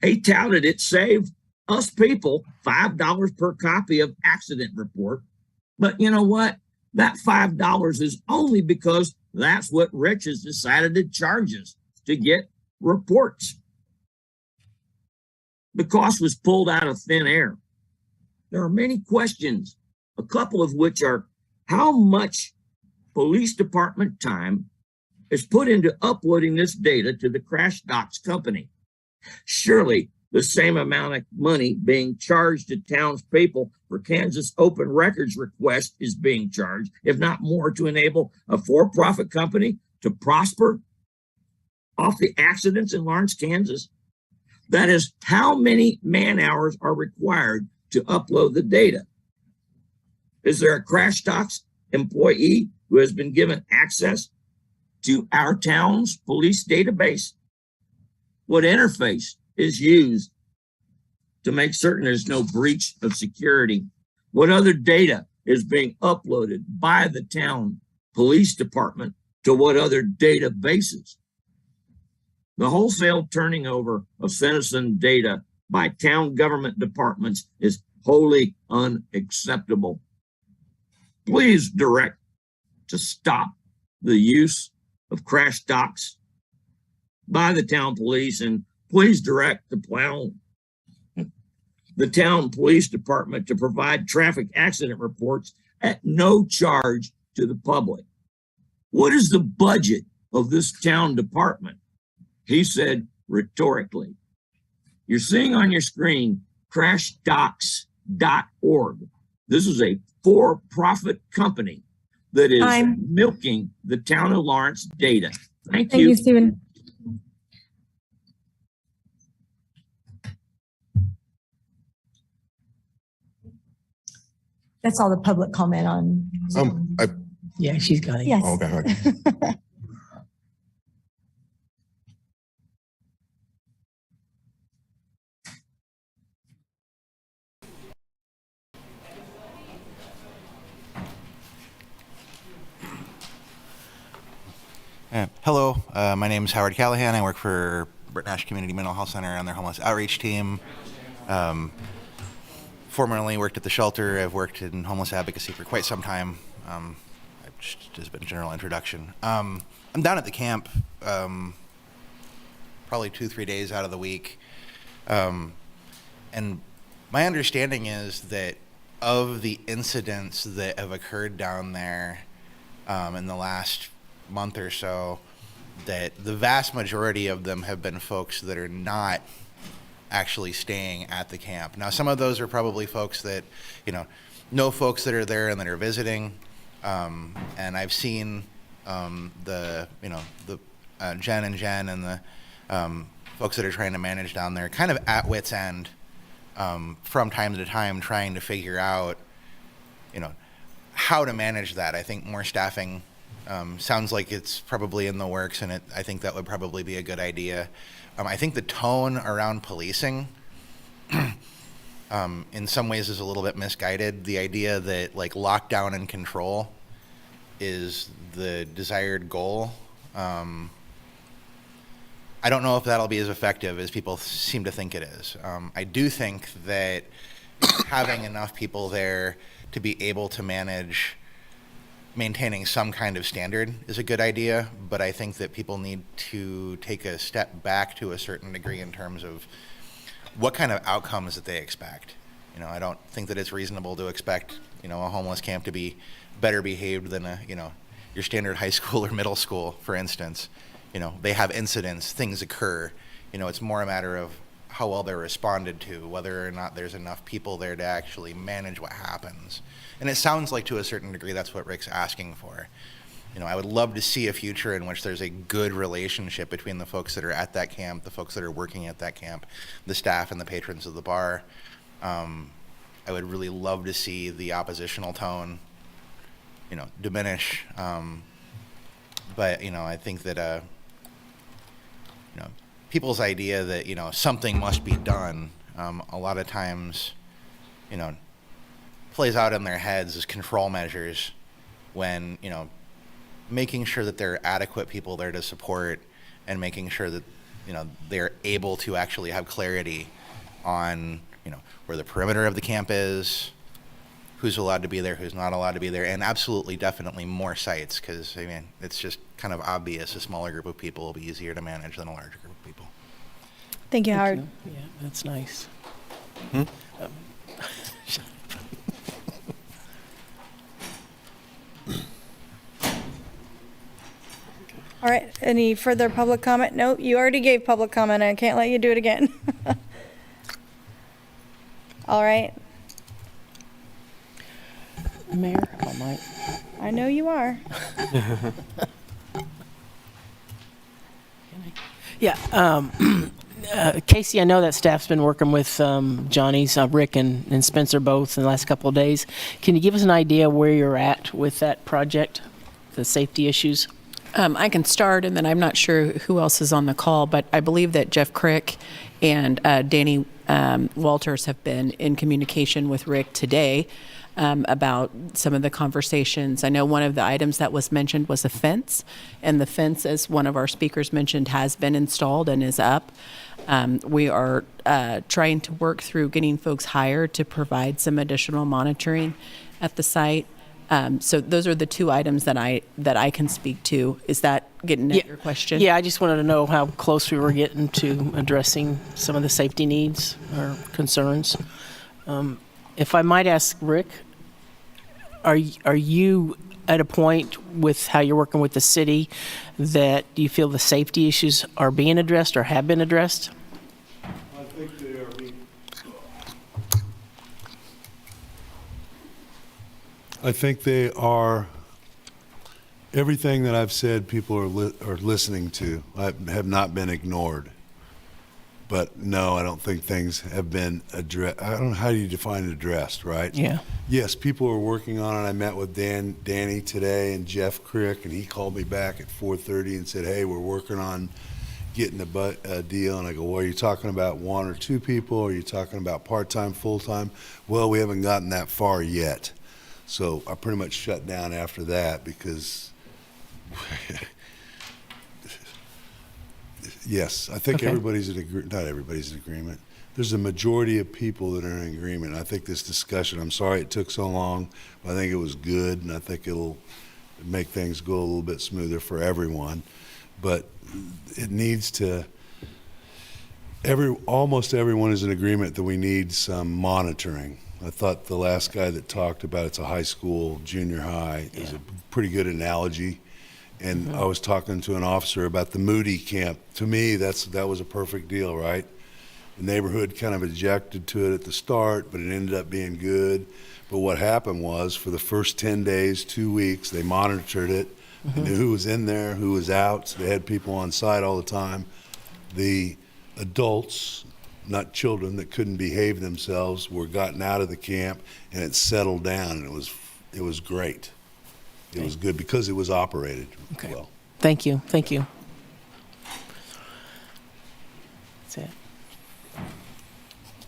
He touted it saved us people $5 per copy of accident report. But you know what? That $5 is only because that's what Rich has decided to charge us to get reports. The cost was pulled out of thin air. There are many questions, a couple of which are how much police department time is put into uploading this data to the CrashDocs company. Surely the same amount of money being charged to townspeople for Kansas open records request is being charged, if not more, to enable a for-profit company to prosper off the accidents in Lawrence, Kansas. That is, how many man hours are required to upload the data? Is there a CrashDocs employee who has been given access to our town's police database? What interface is used to make certain there's no breach of security? What other data is being uploaded by the town police department to what other databases? The wholesale turning over of citizen data by town government departments is wholly unacceptable. Please direct to stop the use of CrashDocs by the town police, and please direct the town police department to provide traffic accident reports at no charge to the public. What is the budget of this town department? He said rhetorically. You're seeing on your screen crashdocs.org. This is a for-profit company that is milking the town of Lawrence data. Thank you. Thank you, Stephen. That's all the public comment on. Yeah, she's got it. Yes. Oh, okay. All right. Hello, my name is Howard Callahan. I work for Britt Nash Community Mental Health Center on their homeless outreach team. Formerly worked at the shelter. I've worked in homeless advocacy for quite some time. Just been a general introduction. I'm down at the camp probably 2-3 days out of the week. And my understanding is that of the incidents that have occurred down there in the last month or so, that the vast majority of them have been folks that are not actually staying at the camp. Now, some of those are probably folks that, know folks that are there and that are visiting. And I've seen the Jen and the folks that are trying to manage down there kind of at wit's end from time to time, trying to figure out, how to manage that. I think more staffing sounds like it's probably in the works, and I think that would probably be a good idea. I think the tone around policing in some ways is a little bit misguided. The idea that like lockdown and control is the desired goal. I don't know if that'll be as effective as people seem to think it is. I do think that having enough people there to be able to manage maintaining some kind of standard is a good idea, but I think that people need to take a step back to a certain degree in terms of what kind of outcomes that they expect. I don't think that it's reasonable to expect, a homeless camp to be better behaved than your standard high school or middle school, for instance. They have incidents, things occur. It's more a matter of how well they're responded to, whether or not there's enough people there to actually manage what happens. And it sounds like to a certain degree that's what Rick's asking for. I would love to see a future in which there's a good relationship between the folks that are at that camp, the folks that are working at that camp, the staff and the patrons of the bar. I would really love to see the oppositional tone, diminish. But, I think that, people's idea that, something must be done, a lot of times, plays out in their heads as control measures when, making sure that there are adequate people there to support and making sure that, they're able to actually have clarity on, where the perimeter of the camp is, who's allowed to be there, who's not allowed to be there, and absolutely, definitely more sites, because, it's just kind of obvious a smaller group of people will be easier to manage than a larger group of people. Thank you, Howard. Yeah, that's nice. All right, any further public comment? No, you already gave public comment. I can't let you do it again. All right. Mayor, I know you are. Yeah, Casey, I know that staff's been working with Johnny's, Rick and Spencer both in the last couple of days. Can you give us an idea where you're at with that project, the safety issues? I can start, and then I'm not sure who else is on the call, but I believe that Jeff Crick and Danny Walters have been in communication with Rick today about some of the conversations. I know one of the items that was mentioned was a fence, and the fence, as one of our speakers mentioned, has been installed and is up. We are trying to work through getting folks hired to provide some additional monitoring at the site. So those are the two items that I can speak to. Is that getting at your question? Yeah, I just wanted to know how close we were getting to addressing some of the safety needs or concerns. If I might ask Rick, are you at a point with how you're working with the city that you feel the safety issues are being addressed or have been addressed? I think they are being. I think they are. Everything that I've said, people are listening to. I have not been ignored. But no, I don't think things have been addressed. I don't know, how do you define addressed, right? Yeah. Yes, people are working on it. I met with Danny today and Jeff Crick, and he called me back at 4:30 and said, hey, we're working on getting a deal. And I go, well, are you talking about 1 or 2 people? Are you talking about part-time, full-time? Well, we haven't gotten that far yet. So I pretty much shut down after that because yes, I think Okay. everybody's in agreement. Not everybody's in agreement. There's a majority of people that are in agreement. I think this discussion, I'm sorry it took so long, but I think it was good, and I think it'll make things go a little bit smoother for everyone. But it needs to, almost everyone is in agreement that we need some monitoring. I thought the last guy that talked about it's a high school, junior high, is a pretty good analogy. And I was talking to an officer about the Moody camp. To me, that was a perfect deal, right? The neighborhood kind of objected to it at the start, but it ended up being good. But what happened was, for the first 10 days, 2 weeks, they monitored it. They knew who was in there, who was out. They had people on site all the time. The adults, not children, that couldn't behave themselves were gotten out of the camp, and it settled down, and it was great. It was good because it was operated well. Thank you. Thank you. That's it.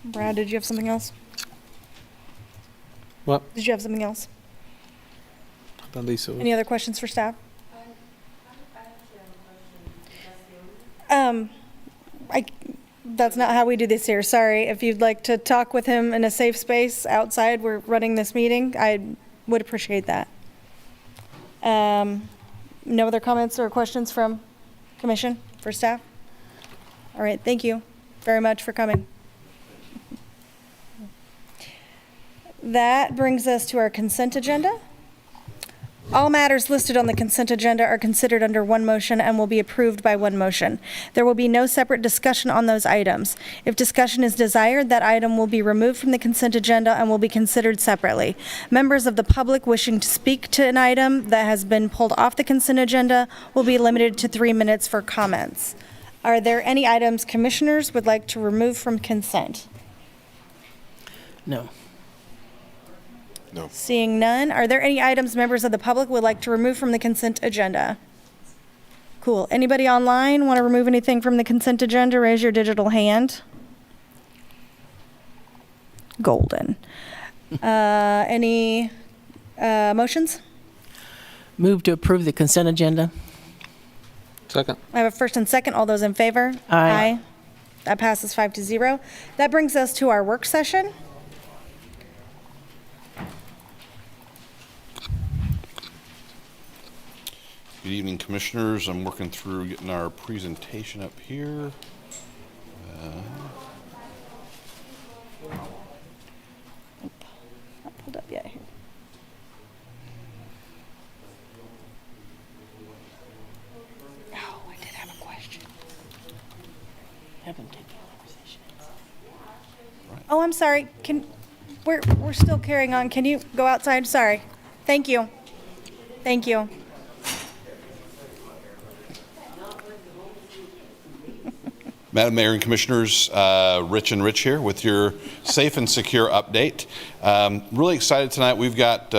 Brad, did you have something else? What? Did you have something else? Don't think so. Any other questions for staff? That's not how we do this here. Sorry. If you'd like to talk with him in a safe space outside, we're running this meeting. I would appreciate that. No other comments or questions from commission for staff? All right. Thank you very much for coming. That brings us to our consent agenda. All matters listed on the consent agenda are considered under one motion and will be approved by one motion. There will be no separate discussion on those items. If discussion is desired, that item will be removed from the consent agenda and will be considered separately. Members of the public wishing to speak to an item that has been pulled off the consent agenda will be limited to 3 minutes for comments. Are there any items commissioners would like to remove from consent? No. No. Seeing none, are there any items members of the public would like to remove from the consent agenda? Cool. Anybody online want to remove anything from the consent agenda? Raise your digital hand. Golden. Any motions? Move to approve the consent agenda. Second. I have a first and second. All those in favor? Aye. That passes 5-0. That brings us to our work session. Good evening, commissioners. I'm working through getting our presentation up here. Not pulled up yet here. Oh, I did have a question. Haven't taken conversation. Oh, I'm sorry. We're still carrying on. Can you go outside? Sorry. Thank you. Thank you. Madam Mayor and Commissioners, Rich and Rich here with your safe and secure update. Really excited tonight. We've got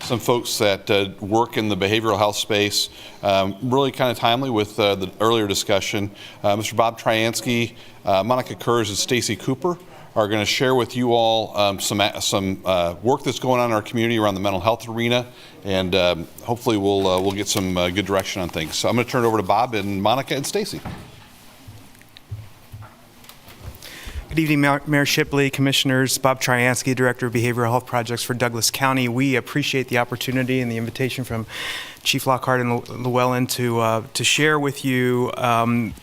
some folks that work in the behavioral health space, really kind of timely with the earlier discussion. Mr. Bob Tryansky, Monica Kurz, and Stacy Cooper are going to share with you all some work that's going on in our community around the mental health arena, and hopefully we'll get some good direction on things. So I'm going to turn it over to Bob and Monica and Stacy. Good evening, Mayor Shipley, Commissioners. Bob Tryansky, Director of Behavioral Health Projects for Douglas County. We appreciate the opportunity and the invitation from Chief Lockhart and Llewellyn to share with you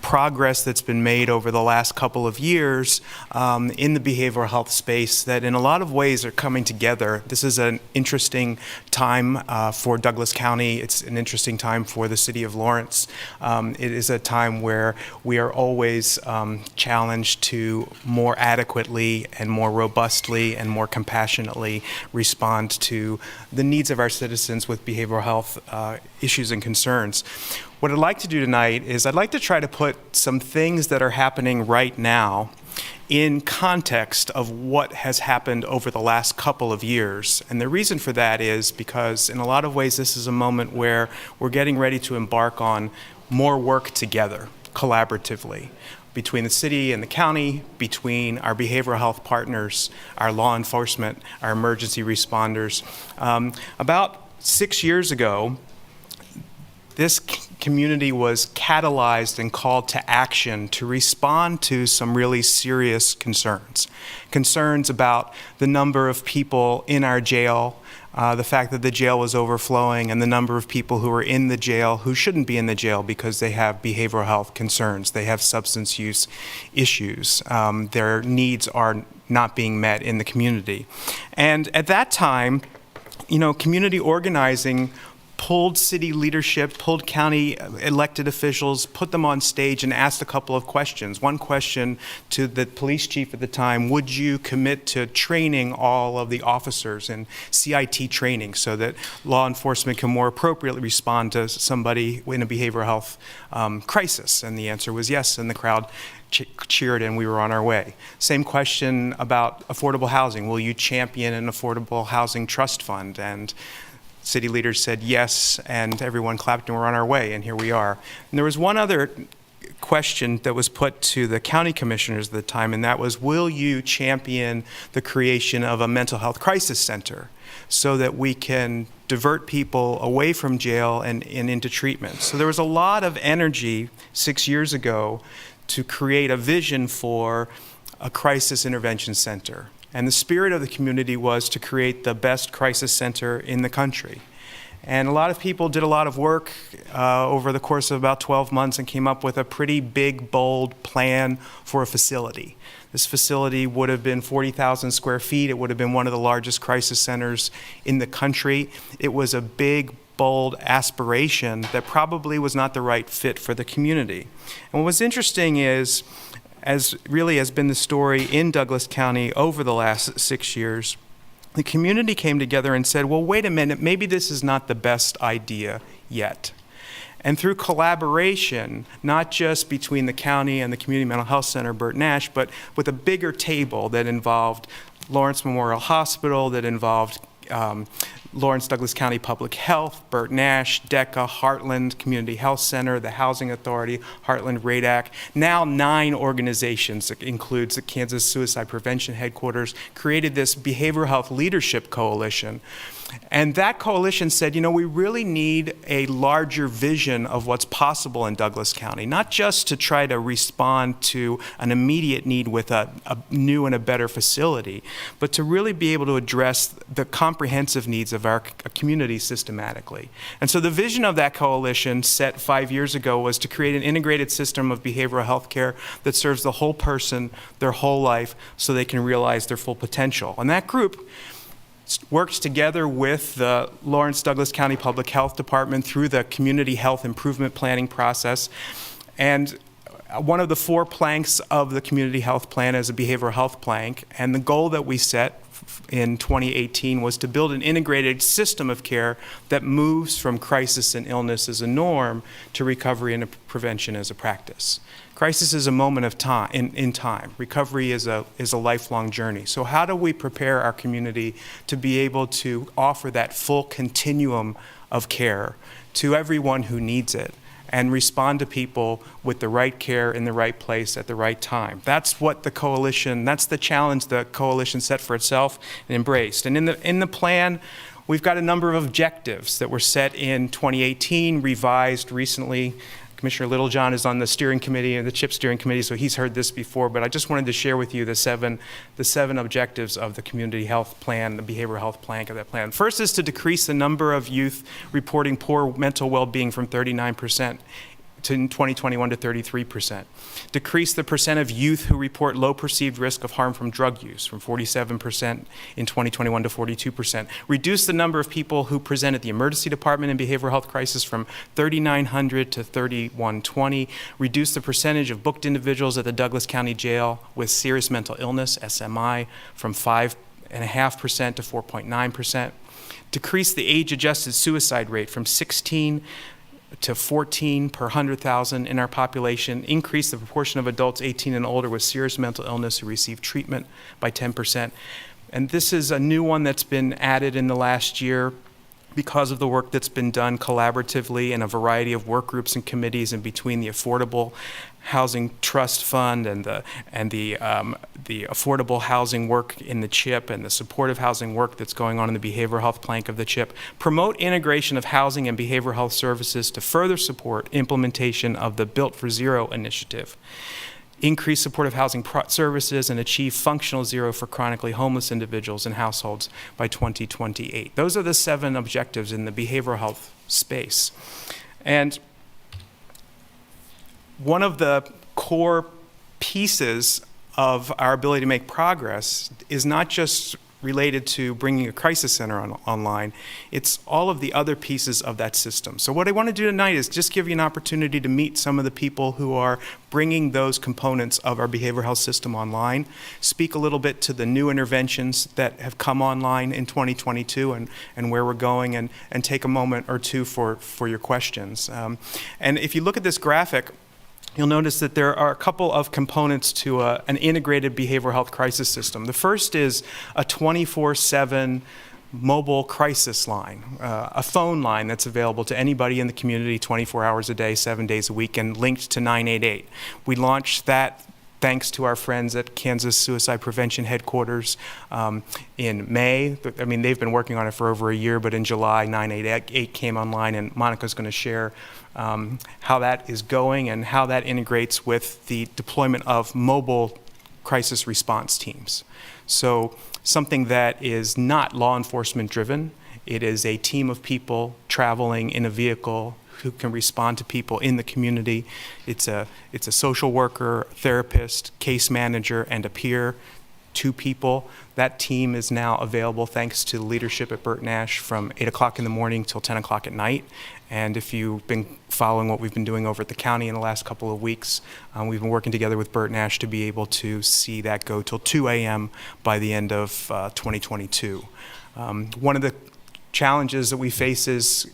progress that's been made over the last couple of years in the behavioral health space that in a lot of ways are coming together. This is an interesting time for Douglas County. It's an interesting time for the city of Lawrence. It is a time where we are always challenged to more adequately and more robustly and more compassionately respond to the needs of our citizens with behavioral health issues and concerns. What I'd like to do tonight is I'd like to try to put some things that are happening right now in context of what has happened over the last couple of years. And the reason for that is because in a lot of ways this is a moment where we're getting ready to embark on more work together, collaboratively, between the city and the county, between our behavioral health partners, our law enforcement, our emergency responders. About 6 years ago, this community was catalyzed and called to action to respond to some really serious concerns. Concerns about the number of people in our jail, the fact that the jail was overflowing, and the number of people who are in the jail who shouldn't be in the jail because they have behavioral health concerns, they have substance use issues, their needs are not being met in the community. And at that time, community organizing pulled city leadership, pulled county elected officials, put them on stage and asked a couple of questions. One question to the police chief at the time: would you commit to training all of the officers in CIT training so that law enforcement can more appropriately respond to somebody in a behavioral health crisis? And the answer was yes, and the crowd cheered and we were on our way. Same question about affordable housing. Will you champion an affordable housing trust fund? And city leaders said yes, and everyone clapped and we're on our way, and here we are. And there was one other question that was put to the county commissioners at the time, and that was, will you champion the creation of a mental health crisis center so that we can divert people away from jail and into treatment? So there was a lot of energy 6 years ago to create a vision for a crisis intervention center. And the spirit of the community was to create the best crisis center in the country. And a lot of people did a lot of work over the course of about 12 months and came up with a pretty big, bold plan for a facility. This facility would have been 40,000 square feet. It would have been one of the largest crisis centers in the country. It was a big, bold aspiration that probably was not the right fit for the community. And what was interesting is, as really has been the story in Douglas County over the last 6 years, the community came together and said, well, wait a minute, maybe this is not the best idea yet. And through collaboration, not just between the county and the Community Mental Health Center, Burt Nash, but with a bigger table that involved Lawrence Memorial Hospital, that involved Lawrence Douglas County Public Health, Burt Nash, DECA, Heartland Community Health Center, the Housing Authority, Heartland RADAC. Now 9 organizations, that includes the Kansas Suicide Prevention Headquarters, created this behavioral health leadership coalition. And that coalition said, we really need a larger vision of what's possible in Douglas County, not just to try to respond to an immediate need with a new and a better facility, but to really be able to address the comprehensive needs of our community systematically. And so the vision of that coalition set 5 years ago was to create an integrated system of behavioral health care that serves the whole person, their whole life, so they can realize their full potential. And that group worked together with the Lawrence Douglas County Public Health Department through the Community Health Improvement Planning process. And one of the 4 planks of the Community Health Plan is a behavioral health plank. And the goal that we set in 2018 was to build an integrated system of care that moves from crisis and illness as a norm to recovery and prevention as a practice. Crisis is a moment of time, in time. Recovery is a lifelong journey. So how do we prepare our community to be able to offer that full continuum of care to everyone who needs it and respond to people with the right care in the right place at the right time? That's what that's the challenge the coalition set for itself and embraced. And in the plan, we've got a number of objectives that were set in 2018, revised recently. Commissioner Littlejohn is on the steering committee and the CHIP steering committee, so he's heard this before, but I just wanted to share with you the seven objectives of the community health plan, the behavioral health plank of that plan. First is to decrease the number of youth reporting poor mental well-being from 39% in 2021 to 33%. Decrease the percent of youth who report low perceived risk of harm from drug use from 47% in 2021 to 42%. Reduce the number of people who present at the emergency department in behavioral health crisis from 3,900 to 3,120. Reduce the percentage of booked individuals at the Douglas County Jail with serious mental illness, SMI, from 5.5% to 4.9%. decrease the age-adjusted suicide rate from 16 to 14 per 100,000 in our population, increase the proportion of adults 18 and older with serious mental illness who receive treatment by 10%. And this is a new one that's been added in the last year because of the work that's been done collaboratively in a variety of work groups and committees and between the Affordable Housing Trust Fund and the affordable housing work in the CHIP and the supportive housing work that's going on in the behavioral health plank of the CHIP. Promote integration of housing and behavioral health services to further support implementation of the Built for Zero initiative. Increase supportive housing services and achieve functional zero for chronically homeless individuals and households by 2028. Those are the 7 objectives in the behavioral health space. And one of the core pieces of our ability to make progress is not just related to bringing a crisis center online, it's all of the other pieces of that system. So what I want to do tonight is just give you an opportunity to meet some of the people who are bringing those components of our behavioral health system online, speak a little bit to the new interventions that have come online in 2022 and where we're going, and take a moment or two for your questions. And if you look at this graphic, you'll notice that there are a couple of components to an integrated behavioral health crisis system. The first is a 24/7 mobile crisis line, a phone line that's available to anybody in the community 24 hours a day, 7 days a week, and linked to 988. We launched that thanks to our friends at Kansas Suicide Prevention Headquarters in May. I mean, they've been working on it for over a year, but in July, 988 came online, and Monica's going to share how that is going and how that integrates with the deployment of mobile crisis response teams. So something that is not law enforcement driven. It is a team of people traveling in a vehicle who can respond to people in the community. It's a social worker, therapist, case manager, and a peer, 2 people. That team is now available thanks to leadership at Burt Nash from 8 o'clock in the morning till 10 o'clock at night. And if you've been following what we've been doing over at the county in the last couple of weeks, we've been working together with Burt Nash to be able to see that go till 2 a.m. by the end of 2022. One of the challenges that we face is,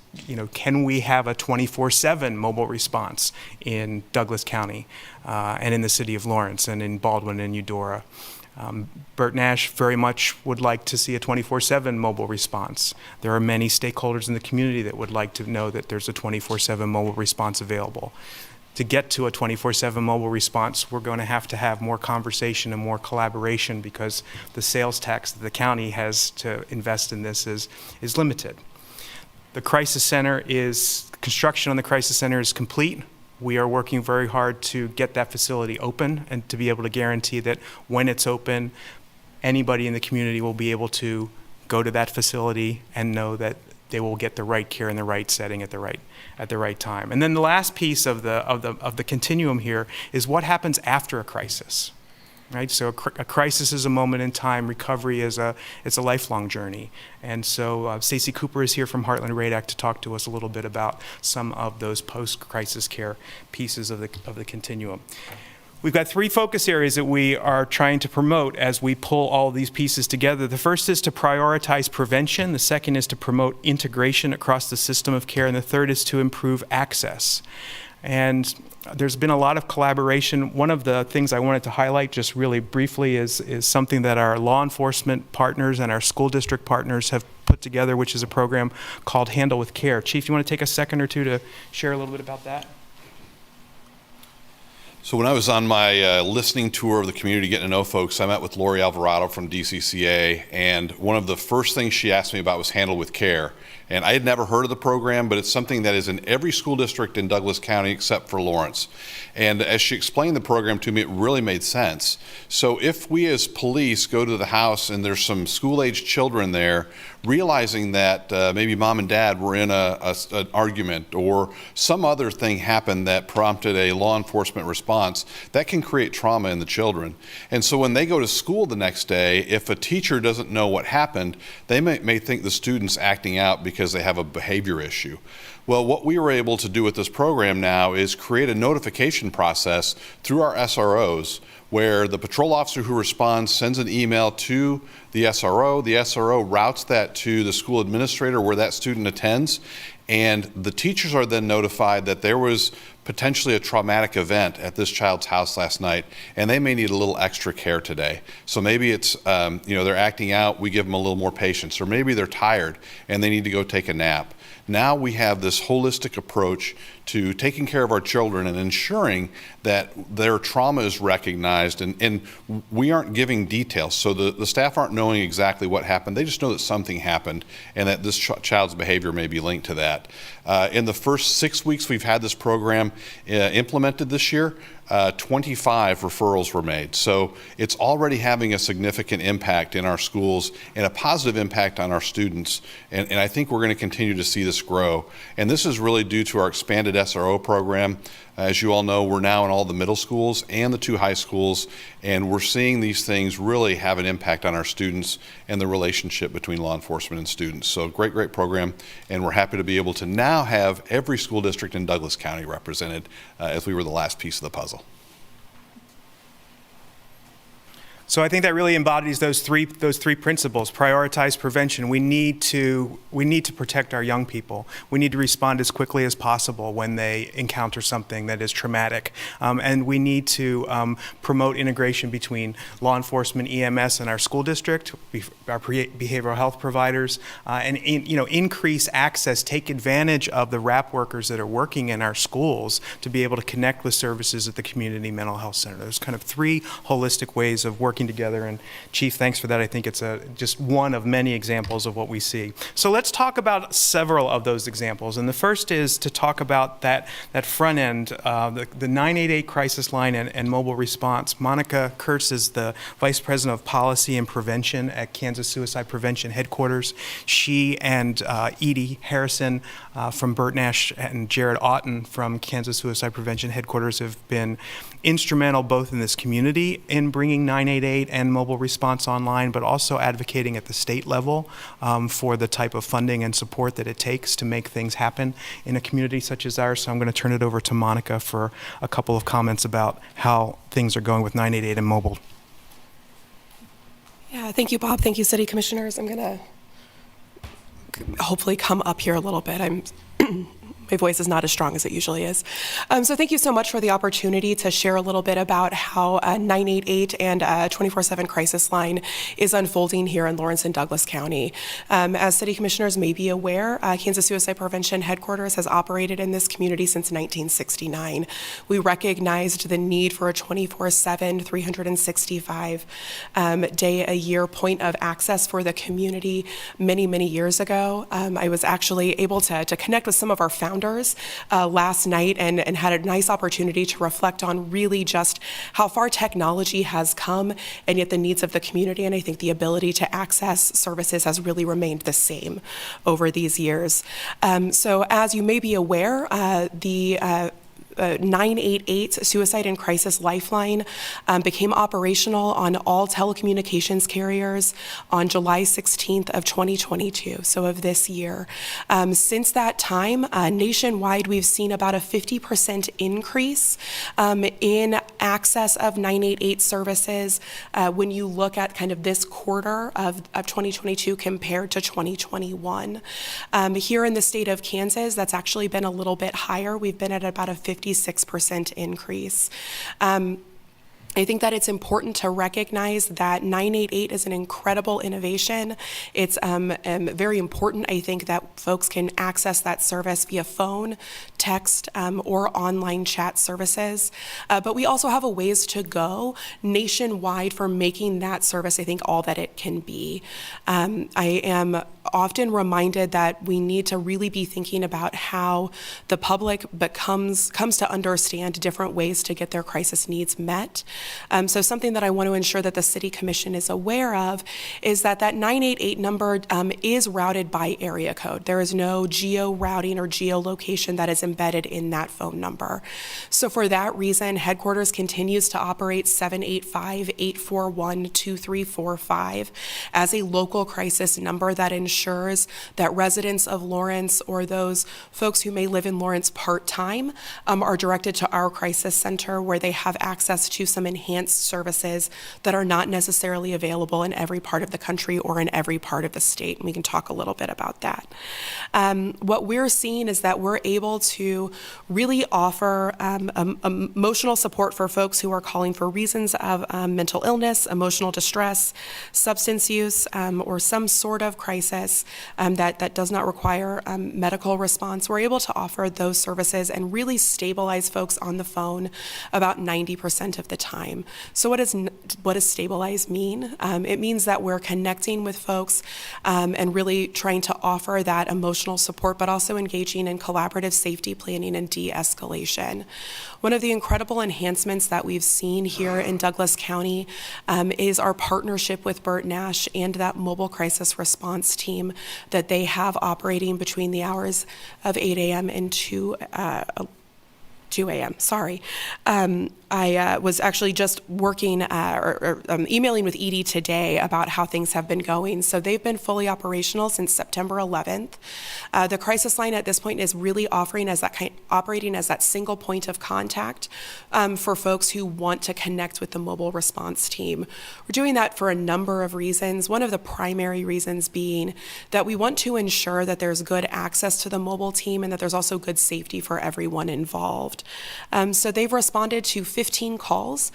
can we have a 24/7 mobile response in Douglas County and in the city of Lawrence and in Baldwin and Eudora? Burt Nash very much would like to see a 24/7 mobile response. There are many stakeholders in the community that would like to know that there's a 24/7 mobile response available. To get to a 24/7 mobile response, we're going to have more conversation and more collaboration because the sales tax that the county has to invest in this is limited. The crisis center construction on the crisis center is complete. We are working very hard to get that facility open and to be able to guarantee that when it's open, anybody in the community will be able to go to that facility and know that they will get the right care in the right setting at the right time. And then the last piece of the continuum here is what happens after a crisis. Right? So a crisis is a moment in time. Recovery is it's a lifelong journey. And so Stacey Cooper is here from Heartland Radac to talk to us a little bit about some of those post-crisis care pieces of the continuum. We've got 3 focus areas that we are trying to promote as we pull all these pieces together. The first is to prioritize prevention. The second is to promote integration across the system of care. And the third is to improve access. And there's been a lot of collaboration. One of the things I wanted to highlight just really briefly is something that our law enforcement partners and our school district partners have put together, which is a program called Handle with Care. Chief, you want to take a second or two to share a little bit about that? So when I was on my listening tour of the community, getting to know folks, I met with Lori Alvarado from DCCA, and one of the first things she asked me about was Handle with Care. And I had never heard of the program, but it's something that is in every school district in Douglas County except for Lawrence. And as she explained the program to me, it really made sense. So if we as police go to the house and there's some school-aged children there, realizing that maybe mom and dad were in an argument or some other thing happened that prompted a law enforcement response, that can create trauma in the children. And so when they go to school the next day, if a teacher doesn't know what happened, they may think the student's acting out because they have a behavior issue. Well, what we were able to do with this program now is create a notification process through our SROs where the patrol officer who responds sends an email to the SRO routes that to the school administrator where that student attends, and the teachers are then notified that there was potentially a traumatic event at this child's house last night, and they may need a little extra care today. So maybe it's, they're acting out, we give them a little more patience, or maybe they're tired and they need to go take a nap. Now we have this holistic approach to taking care of our children and ensuring that their trauma is recognized, and we aren't giving details. So the staff aren't knowing exactly what happened. They just know that something happened and that this child's behavior may be linked to that. In the first 6 weeks we've had this program implemented this year, 25 referrals were made. So it's already having a significant impact in our schools and a positive impact on our students. And I think we're going to continue to see this grow. And this is really due to our expanded SRO program. As you all know, we're now in all the middle schools and the 2 high schools, and we're seeing these things really have an impact on our students and the relationship between law enforcement and students. So great program, and we're happy to be able to now have every school district in Douglas County represented as we were the last piece of the puzzle. So I think that really embodies those three principles. Prioritize prevention. We need to protect our young people. We need to respond as quickly as possible when they encounter something that is traumatic. And we need to promote integration between law enforcement, EMS, and our school district, our behavioral health providers, and increase access, take advantage of the RAP workers that are working in our schools to be able to connect with services at the community mental health center. There's kind of 3 holistic ways of working together, and Chief, thanks for that. I think it's just one of many examples of what we see. So let's talk about several of those examples, and the first is to talk about that front end, the 988 crisis line and mobile response. Monica Kurtz is the Vice President of Policy and Prevention at Kansas Suicide Prevention Headquarters. She and Edie Harrison from Burt Nash and Jared Otten from Kansas Suicide Prevention Headquarters have been instrumental both in this community in bringing 988 and mobile response online, but also advocating at the state level for the type of funding and support that it takes to make things happen in a community such as ours. So I'm going to turn it over to Monica for a couple of comments about how things are going with 988 and mobile. Yeah, thank you, Bob. Thank you, City Commissioners. I'm going to hopefully come up here a little bit. My voice is not as strong as it usually is. So thank you so much for the opportunity to share a little bit about how 988 and 24/7 crisis line is unfolding here in Lawrence and Douglas County. As City Commissioners may be aware, Kansas Suicide Prevention Headquarters has operated in this community since 1969. We recognized the need for a 24/7, 365 day a year point of access for the community many years ago. I was actually able to connect with some of our founders last night and had a nice opportunity to reflect on really just how far technology has come and yet the needs of the community, and I think the ability to access services has really remained the same over these years. So as you may be aware, the 988 Suicide and Crisis Lifeline became operational on all telecommunications carriers on July 16th of 2022, so of this year. Since that time, nationwide, we've seen about a 50% increase in access of 988 services when you look at kind of this quarter of 2022 compared to 2021. Here in the state of Kansas, that's actually been a little bit higher. We've been at about a 56% increase. I think that it's important to recognize that 988 is an incredible innovation. It's very important, I think, that folks can access that service via phone, text, or online chat services. But we also have a ways to go nationwide for making that service, I think, all that it can be. I am often reminded that we need to really be thinking about how the public comes to understand different ways to get their crisis needs met. So something that I want to ensure that the City Commission is aware of is that 988 number is routed by area code. There is no geo-routing or geolocation that is embedded in that phone number. So for that reason, headquarters continues to operate 785-841-2345 as a local crisis number that ensures ensures that residents of Lawrence or those folks who may live in Lawrence part-time are directed to our crisis center, where they have access to some enhanced services that are not necessarily available in every part of the country or in every part of the state. And we can talk a little bit about that. What we're seeing is that we're able to really offer emotional support for folks who are calling for reasons of mental illness, emotional distress, substance use, or some sort of crisis that does not require medical response. We're able to offer those services and really stabilize folks on the phone about 90% of the time. So what does stabilize mean? It means that we're connecting with folks and really trying to offer that emotional support, but also engaging in collaborative safety planning and de-escalation. One of the incredible enhancements that we've seen here in Douglas County is our partnership with Burt Nash and that mobile crisis response team that they have operating between the hours of 8 a.m. and 2 a.m. Sorry. I was actually just working or emailing with Edie today about how things have been going. So they've been fully operational since September 11th. The crisis line at this point is really operating as that single point of contact for folks who want to connect with the mobile response team. We're doing that for a number of reasons. One of the primary reasons being that we want to ensure that there's good access to the mobile team and that there's also good safety for everyone involved. So they've responded to 15 calls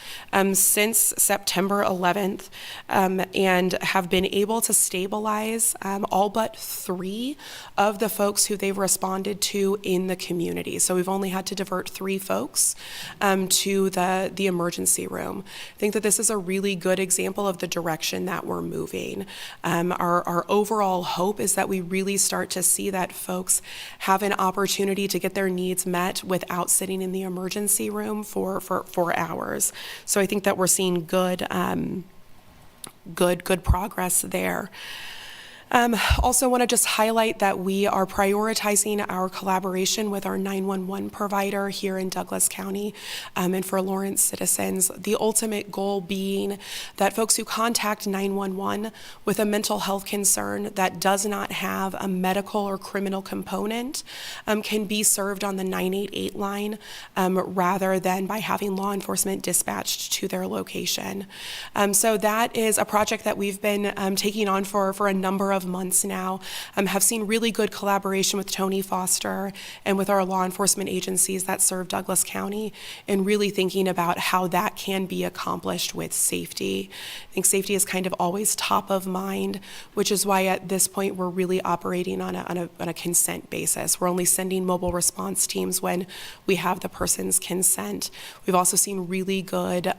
since September 11th and have been able to stabilize all but 3 of the folks who they've responded to in the community. So we've only had to divert 3 folks to the emergency room. I think that this is a really good example of the direction that we're moving. Our overall hope is that we really start to see that folks have an opportunity to get their needs met without sitting in the emergency room for hours. So I think that we're seeing good progress there. Also want to just highlight that we are prioritizing our collaboration with our 911 provider here in Douglas County and for Lawrence citizens. The ultimate goal being that folks who contact 911 with a mental health concern that does not have a medical or criminal component can be served on the 988 line rather than by having law enforcement dispatched to their location. So that is a project that we've been taking on for a number of months now, have seen really good collaboration with Tony Foster and with our law enforcement agencies that serve Douglas County, and really thinking about how that can be accomplished with safety. I think safety is kind of always top of mind, which is why at this point we're really operating on a consent basis. We're only sending mobile response teams when we have the person's consent. We've also seen really good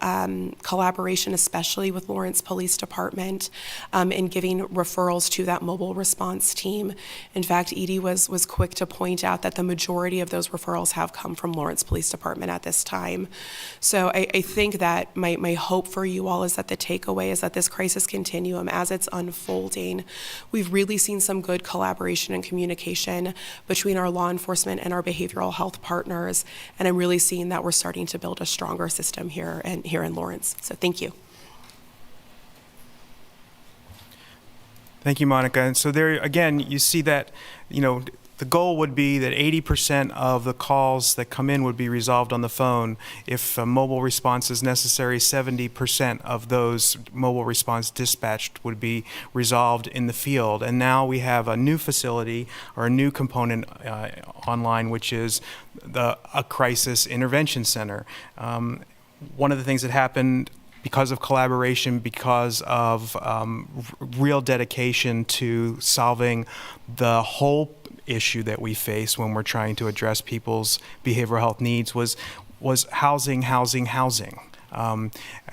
collaboration, especially with Lawrence Police Department, in giving referrals to that mobile response team. In fact, Edie was quick to point out that the majority of those referrals have come from Lawrence Police Department at this time. So I think that my hope for you all is that the takeaway is that this crisis continuum, as it's unfolding, we've really seen some good collaboration and communication between our law enforcement and our behavioral health partners, and I'm really seeing that we're starting to build a stronger system here in Lawrence. So thank you. Thank you, Monica. And so there, again, you see that, the goal would be that 80% of the calls that come in would be resolved on the phone. If a mobile response is necessary, 70% of those mobile response dispatched would be resolved in the field. And now we have a new facility or a new component online, which is a crisis intervention center. One of the things that happened because of collaboration, because of real dedication to solving the whole issue that we face when we're trying to address people's behavioral health needs was housing.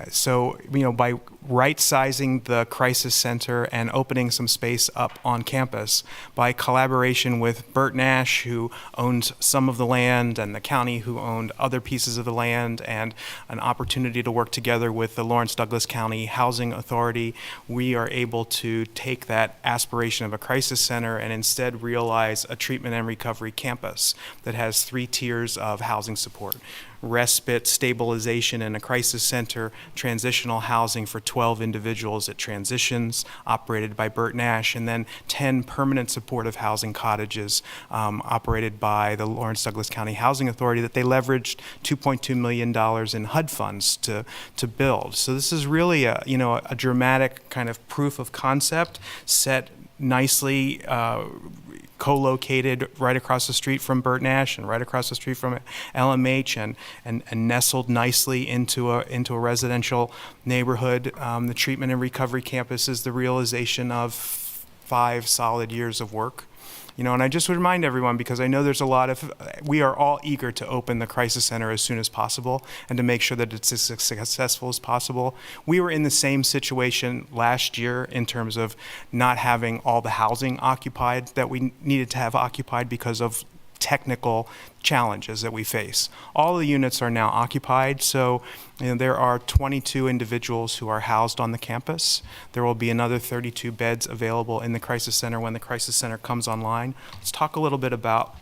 So, by right-sizing the crisis center and opening some space up on campus, by collaboration with Burt Nash, who owns some of the land, and the county, who owned other pieces of the land, and an opportunity to work together with the Lawrence Douglas County Housing Authority, we are able to take that aspiration of a crisis center and instead realize a treatment and recovery campus that has 3 tiers of housing support: respite, stabilization, and a crisis Crisis Center transitional housing for 12 individuals at transitions operated by Bert Nash, and then 10 permanent supportive housing cottages operated by the Lawrence Douglas County Housing Authority that they leveraged $2.2 million in HUD funds to build. So this is really a dramatic kind of proof of concept set nicely co-located right across the street from Bert Nash and right across the street from LMH and nestled nicely into a residential neighborhood. The treatment and recovery campus is the realization of 5 solid years of work. And I just would remind everyone, because I know there's we are all eager to open the crisis center as soon as possible and to make sure that it's as successful as possible. We were in the same situation last year in terms of not having all the housing occupied that we needed to have occupied because of technical challenges that we face. All the units are now occupied, so there are 22 individuals who are housed on the campus. There will be another 32 beds available in the crisis center when the crisis center comes online. Let's talk a little bit about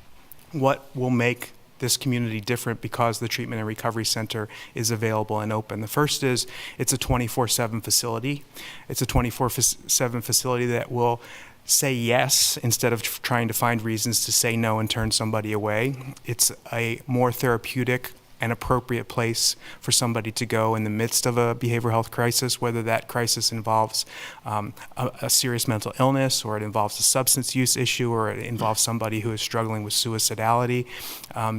what will make this community different because the treatment and recovery center is available and open. The first is it's a 24/7 facility. It's a 24/7 facility that will say yes instead of trying to find reasons to say no and turn somebody away. It's a more therapeutic and appropriate place for somebody to go in the midst of a behavioral health crisis, whether that crisis involves a serious mental illness, or it involves a substance use issue, or it involves somebody who is struggling with suicidality.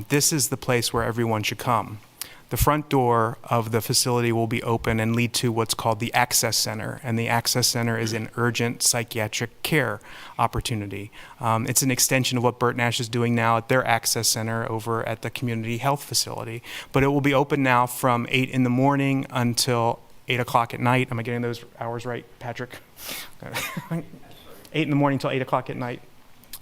This is the place where everyone should come. The front door of the facility will be open and lead to what's called the Access Center, and the Access Center is an urgent psychiatric care opportunity. It's an extension of what Bert Nash is doing now at their Access Center over at the community health facility. But it will be open now from 8 in the morning until 8 o'clock at night. Am I getting those hours right, Patrick? 8 in the morning till 8 o'clock at night.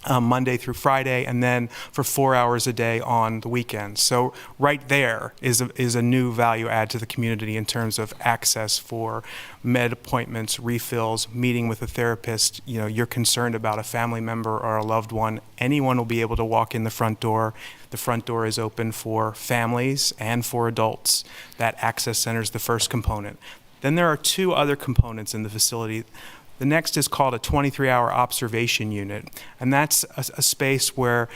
Monday through Friday, and then for 4 hours a day on the weekends. So right there is a new value add to the community in terms of access for med appointments, refills, meeting with a therapist. You're concerned about a family member or a loved one. Anyone will be able to walk in the front door. The front door is open for families and for adults. That access center is the first component. Then there are 2 other components in the facility. The next is called a 23-hour observation unit, and that's a space where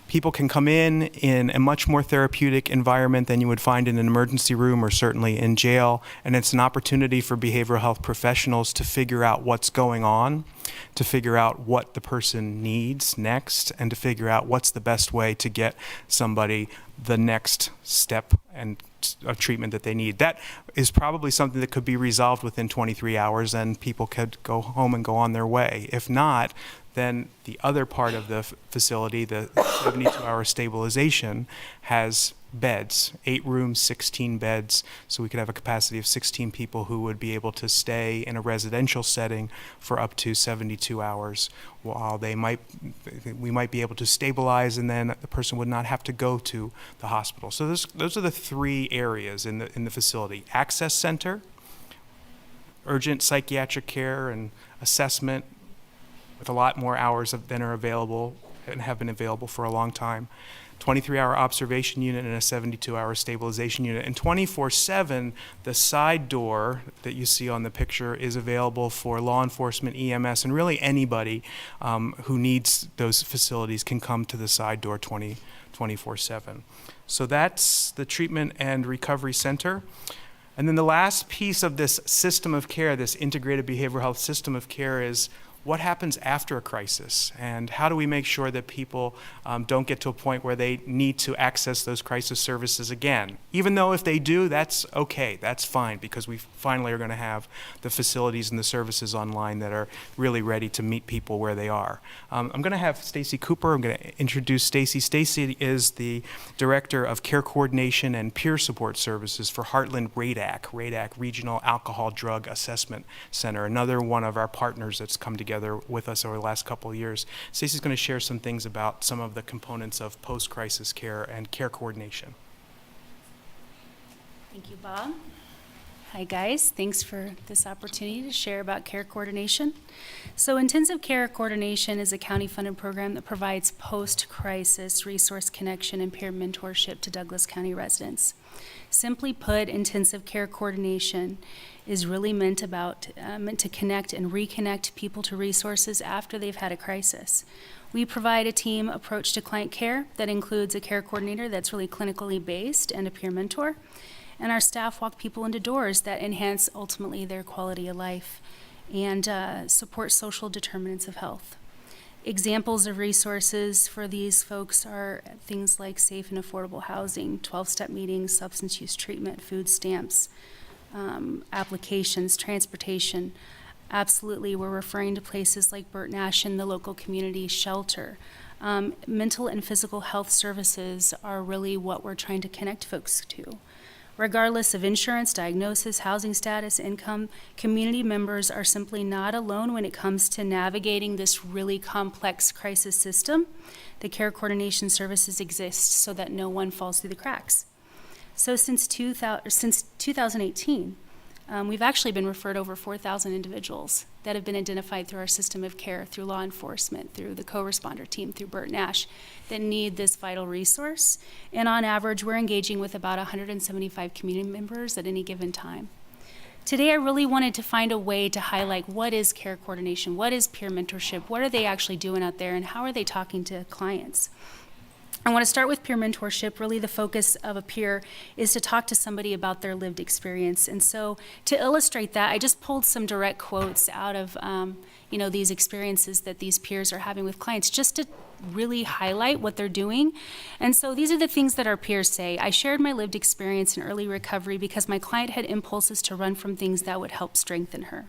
people can come in a much more therapeutic environment than you would find in an emergency room or certainly in jail, and it's an opportunity for behavioral health professionals to figure out what's going on, to figure out what the person needs next, and to figure out what's the best way to get somebody the next step and of treatment that they need. That is probably something that could be resolved within 23 hours and people could go home and go on their way. If not, then the other part of the facility, the 72-hour stabilization, has beds, 8 rooms, 16 beds, so we could have a capacity of 16 people who would be able to stay in a residential setting for up to 72 hours while we might be able to stabilize, and then the person would not have to go to the hospital. So those are the 3 areas in the facility: access center, urgent psychiatric care and assessment with a lot more hours than are available and have been available for a long time, 23-hour observation unit and a 72-hour stabilization unit. And 24/7, the side door that you see on the picture is available for law enforcement, EMS, and really anybody who needs those facilities can come to the side door 24/7. So that's the treatment and recovery center. And then the last piece of this system of care, this integrated behavioral health system of care, is what happens after a crisis, and how do we make sure that people don't get to a point where they need to access those crisis services again? Even though if they do, that's okay, that's fine, because we finally are going to have the facilities and the services online that are really ready to meet people where they are. I'm going to have Stacy Cooper. I'm going to introduce Stacy. Stacy is the Director of Care Coordination and Peer Support Services for Heartland RADAC, Regional Alcohol Drug Assessment Center, another one of our partners that's come together with us over the last couple of years. Stacey's going to share some things about some of the components of post-crisis care and care coordination. Thank you, Bob. Hi guys, thanks for this opportunity to share about care coordination. So intensive care coordination is a county-funded program that provides post-crisis resource connection and peer mentorship to Douglas County residents. Simply put, intensive care coordination is really meant to connect and reconnect people to resources after they've had a crisis. We provide a team approach to client care that includes a care coordinator that's really clinically based and a peer mentor. And our staff walk people into doors that enhance ultimately their quality of life and support social determinants of health. Examples of resources for these folks are things like safe and affordable housing, 12-step meetings, substance use treatment, food stamps, applications, transportation. Absolutely, we're referring to places like Burt Nash and the local community shelter. Mental and physical health services are really what we're trying to connect folks to. Regardless of insurance, diagnosis, housing status, income, community members are simply not alone when it comes to navigating this really complex crisis system. The care coordination services exist so that no one falls through the cracks. So since 2018, we've actually been referred over 4,000 individuals that have been identified through our system of care, through law enforcement, through the co-responder team, through Burt Nash, that need this vital resource. And on average, we're engaging with about 175 community members at any given time. Today, I really wanted to find a way to highlight what is care coordination, what is peer mentorship, what are they actually doing out there, and how are they talking to clients. I want to start with peer mentorship. Really, the focus of a peer is to talk to somebody about their lived experience. And so to illustrate that, I just pulled some direct quotes out of these experiences that these peers are having with clients, just to really highlight what they're doing. And so these are the things that our peers say. I shared my lived experience in early recovery because my client had impulses to run from things that would help strengthen her.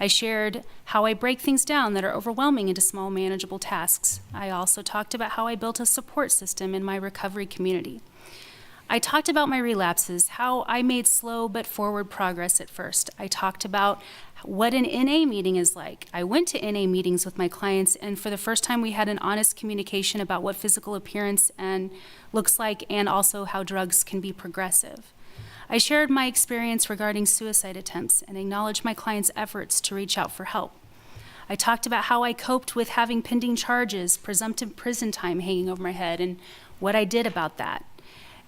I shared how I break things down that are overwhelming into small, manageable tasks. I also talked about how I built a support system in my recovery community. I talked about my relapses, how I made slow but forward progress at first. I talked about what an NA meeting is like. I went to NA meetings with my clients, and for the first time we had an honest communication about what physical appearance looks like, and also how drugs can be progressive. I shared my experience regarding suicide attempts and acknowledged my clients' efforts to reach out for help. I talked about how I coped with having pending charges, presumptive prison time hanging over my head, and what I did about that.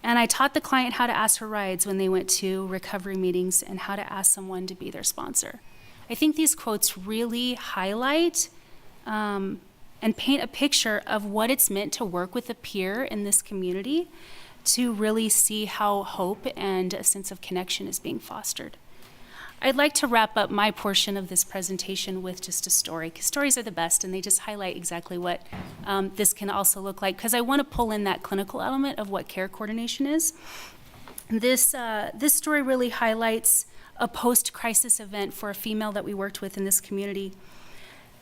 And I taught the client how to ask for rides when they went to recovery meetings and how to ask someone to be their sponsor. I think these quotes really highlight and paint a picture of what it's meant to work with a peer in this community, to really see how hope and a sense of connection is being fostered. I'd like to wrap up my portion of this presentation with just a story, because stories are the best, and they just highlight exactly what this can also look like, because I want to pull in that clinical element of what care coordination is. This story really highlights a post-crisis event for a female that we worked with in this community.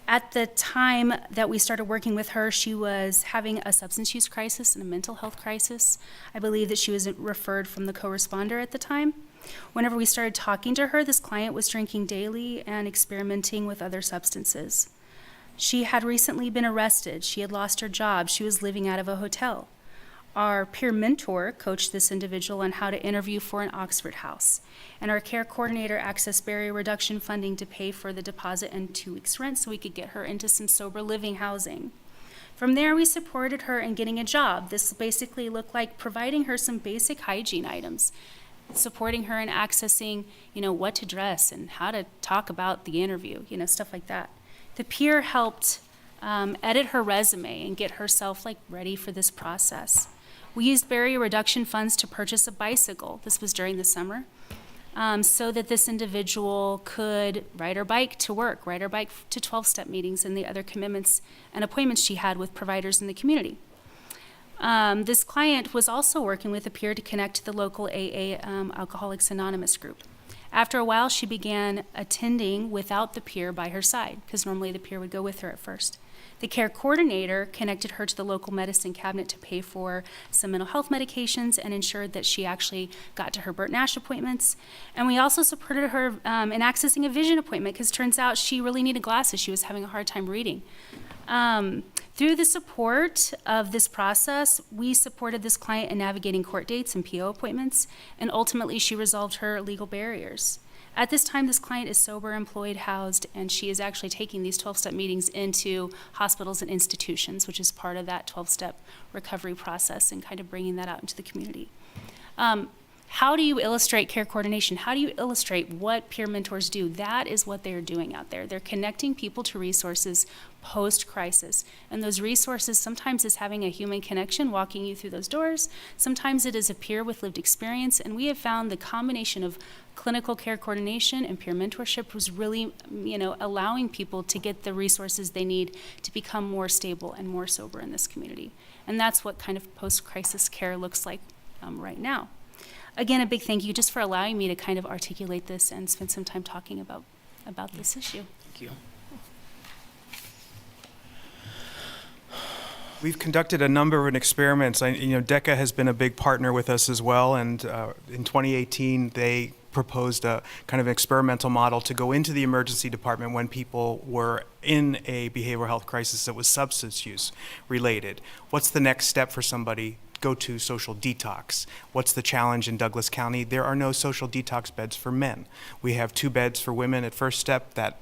At the time that we started working with her, she was having a substance use crisis and a mental health crisis. I believe that she was referred from the co-responder at the time. Whenever we started talking to her, this client was drinking daily and experimenting with other substances. She had recently been arrested. She had lost her job. She was living out of a hotel. Our peer mentor coached this individual on how to interview for an Oxford house. And our care coordinator accessed barrier reduction funding to pay for the deposit and 2 weeks' rent so we could get her into some sober living housing. From there, we supported her in getting a job. This basically looked like providing her some basic hygiene items, supporting her in accessing, what to dress and how to talk about the interview, stuff like that. The peer helped edit her resume and get herself ready for this process. We used barrier reduction funds to purchase a bicycle. This was during the summer, so that this individual could ride her bike to work, ride her bike to 12-step meetings and the other commitments and appointments she had with providers in the community. This client was also working with a peer to connect to the local AA Alcoholics Anonymous group. After a while, she began attending without the peer by her side, because normally the peer would go with her at first. The care coordinator connected her to the local medicine cabinet to pay for some mental health medications and ensured that she actually got to her Burt Nash appointments. And we also supported her in accessing a vision appointment, because it turns out she really needed glasses. She was having a hard time reading. Through the support of this process, we supported this client in navigating court dates and PO appointments, and ultimately she resolved her legal barriers. At this time, this client is sober, employed, housed, and she is actually taking these 12-step meetings into hospitals and institutions, which is part of that 12-step recovery process and kind of bringing that out into the community. How do you illustrate care coordination? How do you illustrate what peer mentors do? That is what they're doing out there. They're connecting people to resources post-crisis. And those resources sometimes is having a human connection walking you through those doors. Sometimes it is a peer with lived experience. And we have found the combination of clinical care coordination and peer mentorship was really, allowing people to get the resources they need to become more stable and more sober in this community. And that's what kind of post-crisis care looks like right now. Again, a big thank you just for allowing me to kind of articulate this and spend some time talking about this issue. Thank you. We've conducted a number of experiments. DECA has been a big partner with us as well, and in 2018, they proposed a kind of experimental model to go into the emergency department when people were in a behavioral health crisis that was substance use related. What's the next step for somebody? Go to social detox. What's the challenge in Douglas County? There are no social detox beds for men. We have 2 beds for women at First Step that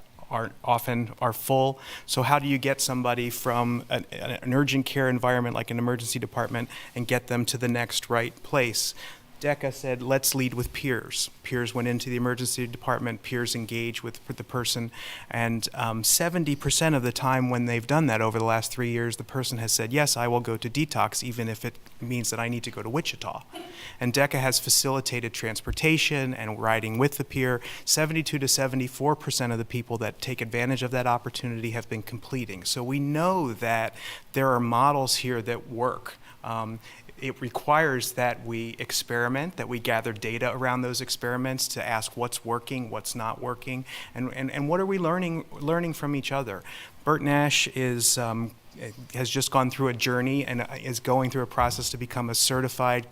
often are full. So how do you get somebody from an urgent care environment like an emergency department and get them to the next right place? DECA said, let's lead with peers. Peers went into the emergency department, peers engage with the person, and 70% of the time when they've done that over the last 3 years, the person has said, yes, I will go to detox, even if it means that I need to go to Wichita. And DECA has facilitated transportation and riding with the peer. 72 to 74% of the people that take advantage of that opportunity have been completing. So we know that there are models here that work. It requires that we experiment, that we gather data around those experiments to ask what's working, what's not working, and what are we learning from each other. Burt Nash has just gone through a journey and is going through a process to become a certified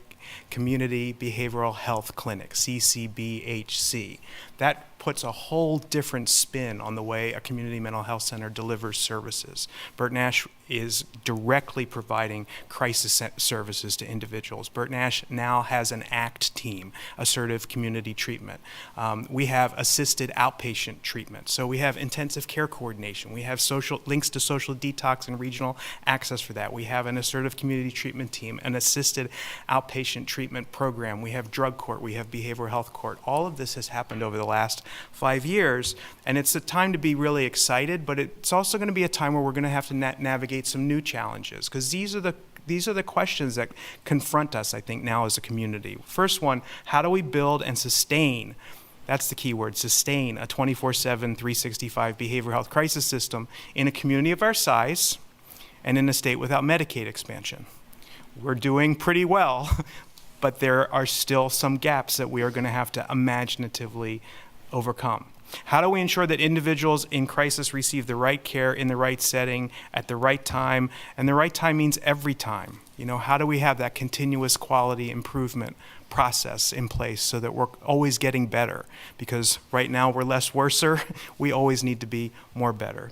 Community Behavioral Health Clinic, CCBHC. That puts a whole different spin on the way a community mental health center delivers services. Burt Nash is directly providing crisis services to individuals. Burt Nash now has an ACT team, assertive community treatment. We have assisted outpatient treatment. So we have intensive care coordination. We have links to social detox and regional access for that. We have an assertive community treatment team, an assisted outpatient treatment program. We have drug court. We have behavioral health court. All of this has happened over the last 5 years, and it's a time to be really excited, but it's also going to be a time where we're going to have to navigate some new challenges, because these are the questions that confront us, I think, now as a community. First one, how do we build and sustain, that's the key word, sustain a 24/7, 365 behavioral health crisis system in a community of our size and in a state without Medicaid expansion? We're doing pretty well, but there are still some gaps that we are going to have to imaginatively overcome. How do we ensure that individuals in crisis receive the right care in the right setting at the right time? And the right time means every time. How do we have that continuous quality improvement process in place so that we're always getting better? Because right now we're less worser. We always need to be more better.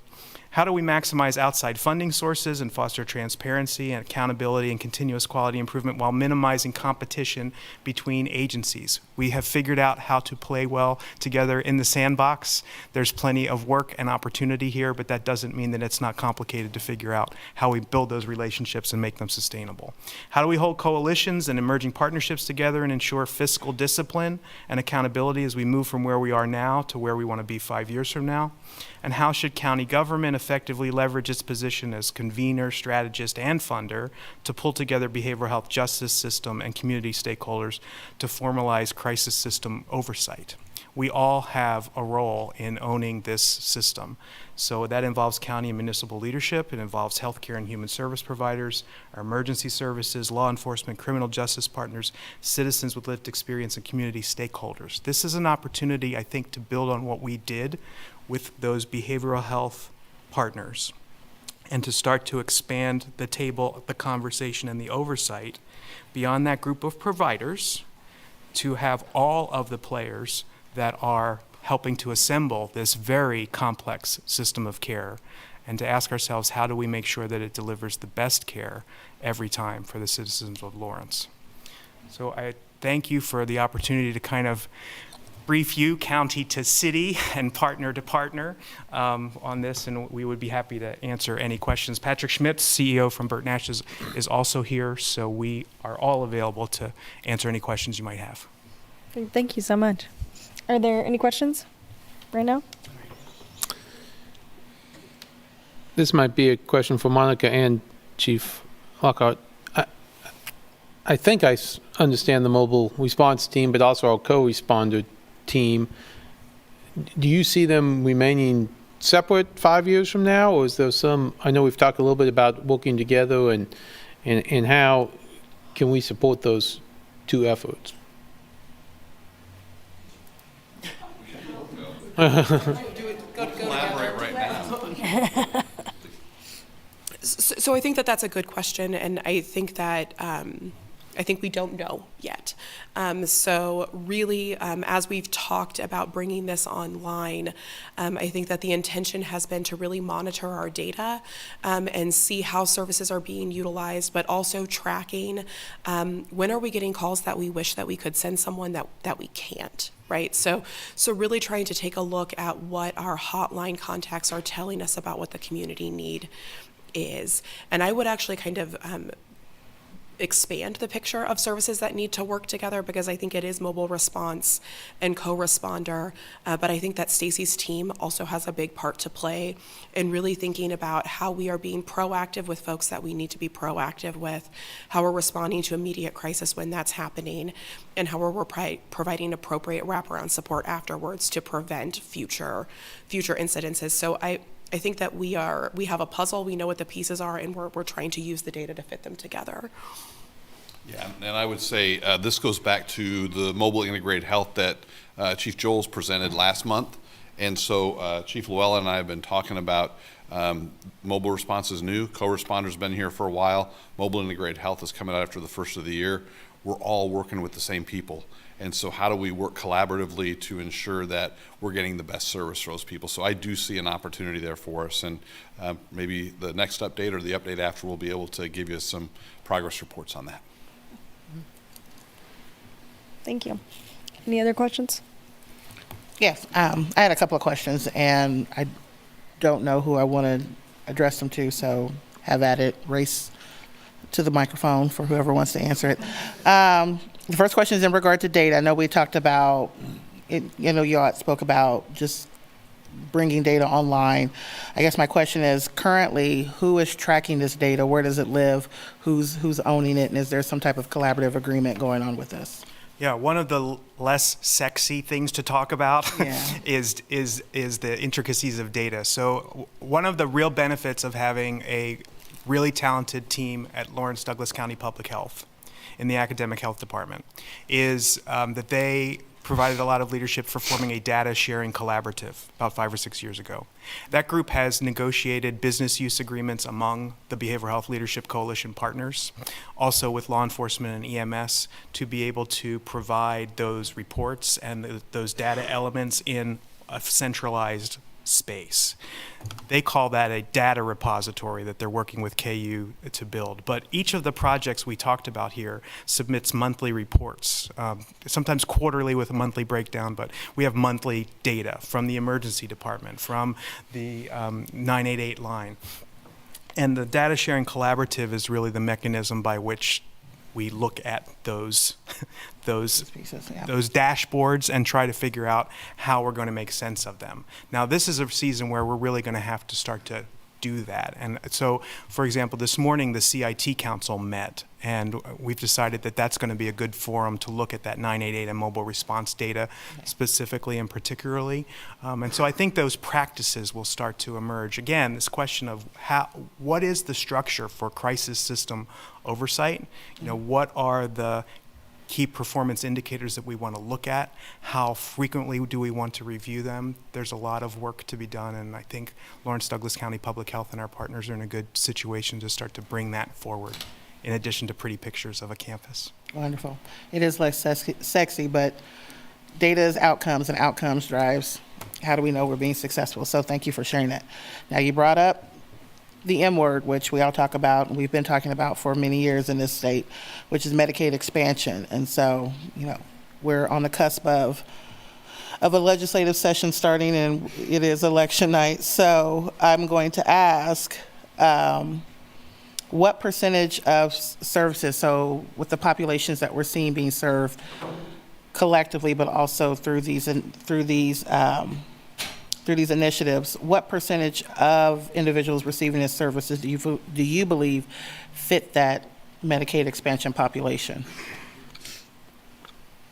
How do we maximize outside funding sources and foster transparency and accountability and continuous quality improvement while minimizing competition between agencies? We have figured out how to play well together in the sandbox. There's plenty of work and opportunity here, but that doesn't mean that it's not complicated to figure out how we build those relationships and make them sustainable. How do we hold coalitions and emerging partnerships together and ensure fiscal discipline and accountability as we move from where we are now to where we want to be 5 years from now? And how should county government effectively leverage its position as convener, strategist, and funder to pull together behavioral health justice system and community stakeholders to formalize crisis system oversight? We all have a role in owning this system. So that involves county and municipal leadership. It involves healthcare and human service providers, our emergency services, law enforcement, criminal justice partners, citizens with lived experience, and community stakeholders. This is an opportunity, I think, to build on what we did with those behavioral health partners and to start to expand the table, the conversation, and the oversight beyond that group of providers to have all of the players that are helping to assemble this very complex system of care and to ask ourselves, how do we make sure that it delivers the best care every time for the citizens of Lawrence? So I thank you for the opportunity to kind of brief you county to city and partner to partner on this, and we would be happy to answer any questions. Patrick Schmitz, CEO from Burt Nash, is also here, so we are all available to answer any questions you might have. Thank you so much. Are there any questions right now? This might be a question for Monica and Chief Lockhart. I think I understand the mobile response team, but also our co-responder team. Do you see them remaining separate 5 years from now, or is there some, I know we've talked a little bit about working together and how can we support those two efforts? Collaborate right now. So I think that that's a good question, and I think that I think we don't know yet. So really, as we've talked about bringing this online, I think that the intention has been to really monitor our data and see how services are being utilized, but also tracking when are we getting calls that we wish that we could send someone that we can't. Right, so really trying to take a look at what our hotline contacts are telling us about what the community need is. And I would actually kind of expand the picture of services that need to work together, because I think it is mobile response and co-responder, but I think that Stacy's team also has a big part to play in really thinking about how we are being proactive with folks that we need to be proactive with, how we're responding to immediate crisis when that's happening, and how we're providing appropriate wraparound support afterwards to prevent future incidences. So I think that we have a puzzle, we know what the pieces are, and we're trying to use the data to fit them together. Yeah, and I would say this goes back to the mobile integrated health that Chief Joels presented last month. And so Chief Llewellyn and I have been talking about mobile response is new. Co-responder's been here for a while. Mobile integrated health is coming out after the first of the year. We're all working with the same people. And so how do we work collaboratively to ensure that we're getting the best service for those people? So I do see an opportunity there for us, and maybe the next update or the update after we'll be able to give you some progress reports on that. Thank you. Any other questions? Yes, I had a couple of questions, and I don't know who I want to address them to, so have at it. Race to the microphone for whoever wants to answer it. The first question is in regard to data. I know we talked about, you all spoke about just bringing data online. I guess my question is, currently, who is tracking this data? Where does it live? Who's owning it? And is there some type of collaborative agreement going on with this? Yeah, one of the less sexy things to talk about is the intricacies of data. So one of the real benefits of having a really talented team at Lawrence Douglas County Public Health in the academic health department is that they provided a lot of leadership for forming a data sharing collaborative about 5 or 6 years ago. That group has negotiated business use agreements among the Behavioral Health Leadership Coalition partners, also with law enforcement and EMS, to be able to provide those reports and those data elements in a centralized space. They call that a data repository that they're working with KU to build. But each of the projects we talked about here submits monthly reports, sometimes quarterly with a monthly breakdown, but we have monthly data from the emergency department, from the 988 line. And the data sharing collaborative is really the mechanism by which we look at those dashboards and try to figure out how we're going to make sense of them. Now, this is a season where we're really going to have to start to do that. And so, for example, this morning the CIT Council met, and we've decided that that's going to be a good forum to look at that 988 and mobile response data specifically and particularly. And so I think those practices will start to emerge. Again, this question of what is the structure for crisis system oversight? What are the key performance indicators that we want to look at? How frequently do we want to review them? There's a lot of work to be done, and I think Lawrence Douglas County Public Health and our partners are in a good situation to start to bring that forward, in addition to pretty pictures of a campus. Wonderful. It is less sexy, but data is outcomes, and outcomes drives how do we know we're being successful. So thank you for sharing that. Now, you brought up the M word, which we all talk about, and we've been talking about for many years in this state, which is Medicaid expansion. And so, we're on the cusp of a legislative session starting, and it is election night. So I'm going to ask, what percentage of services, so with the populations that we're seeing being served collectively, but also through these initiatives, what percentage of individuals receiving these services do you believe fit that Medicaid expansion population?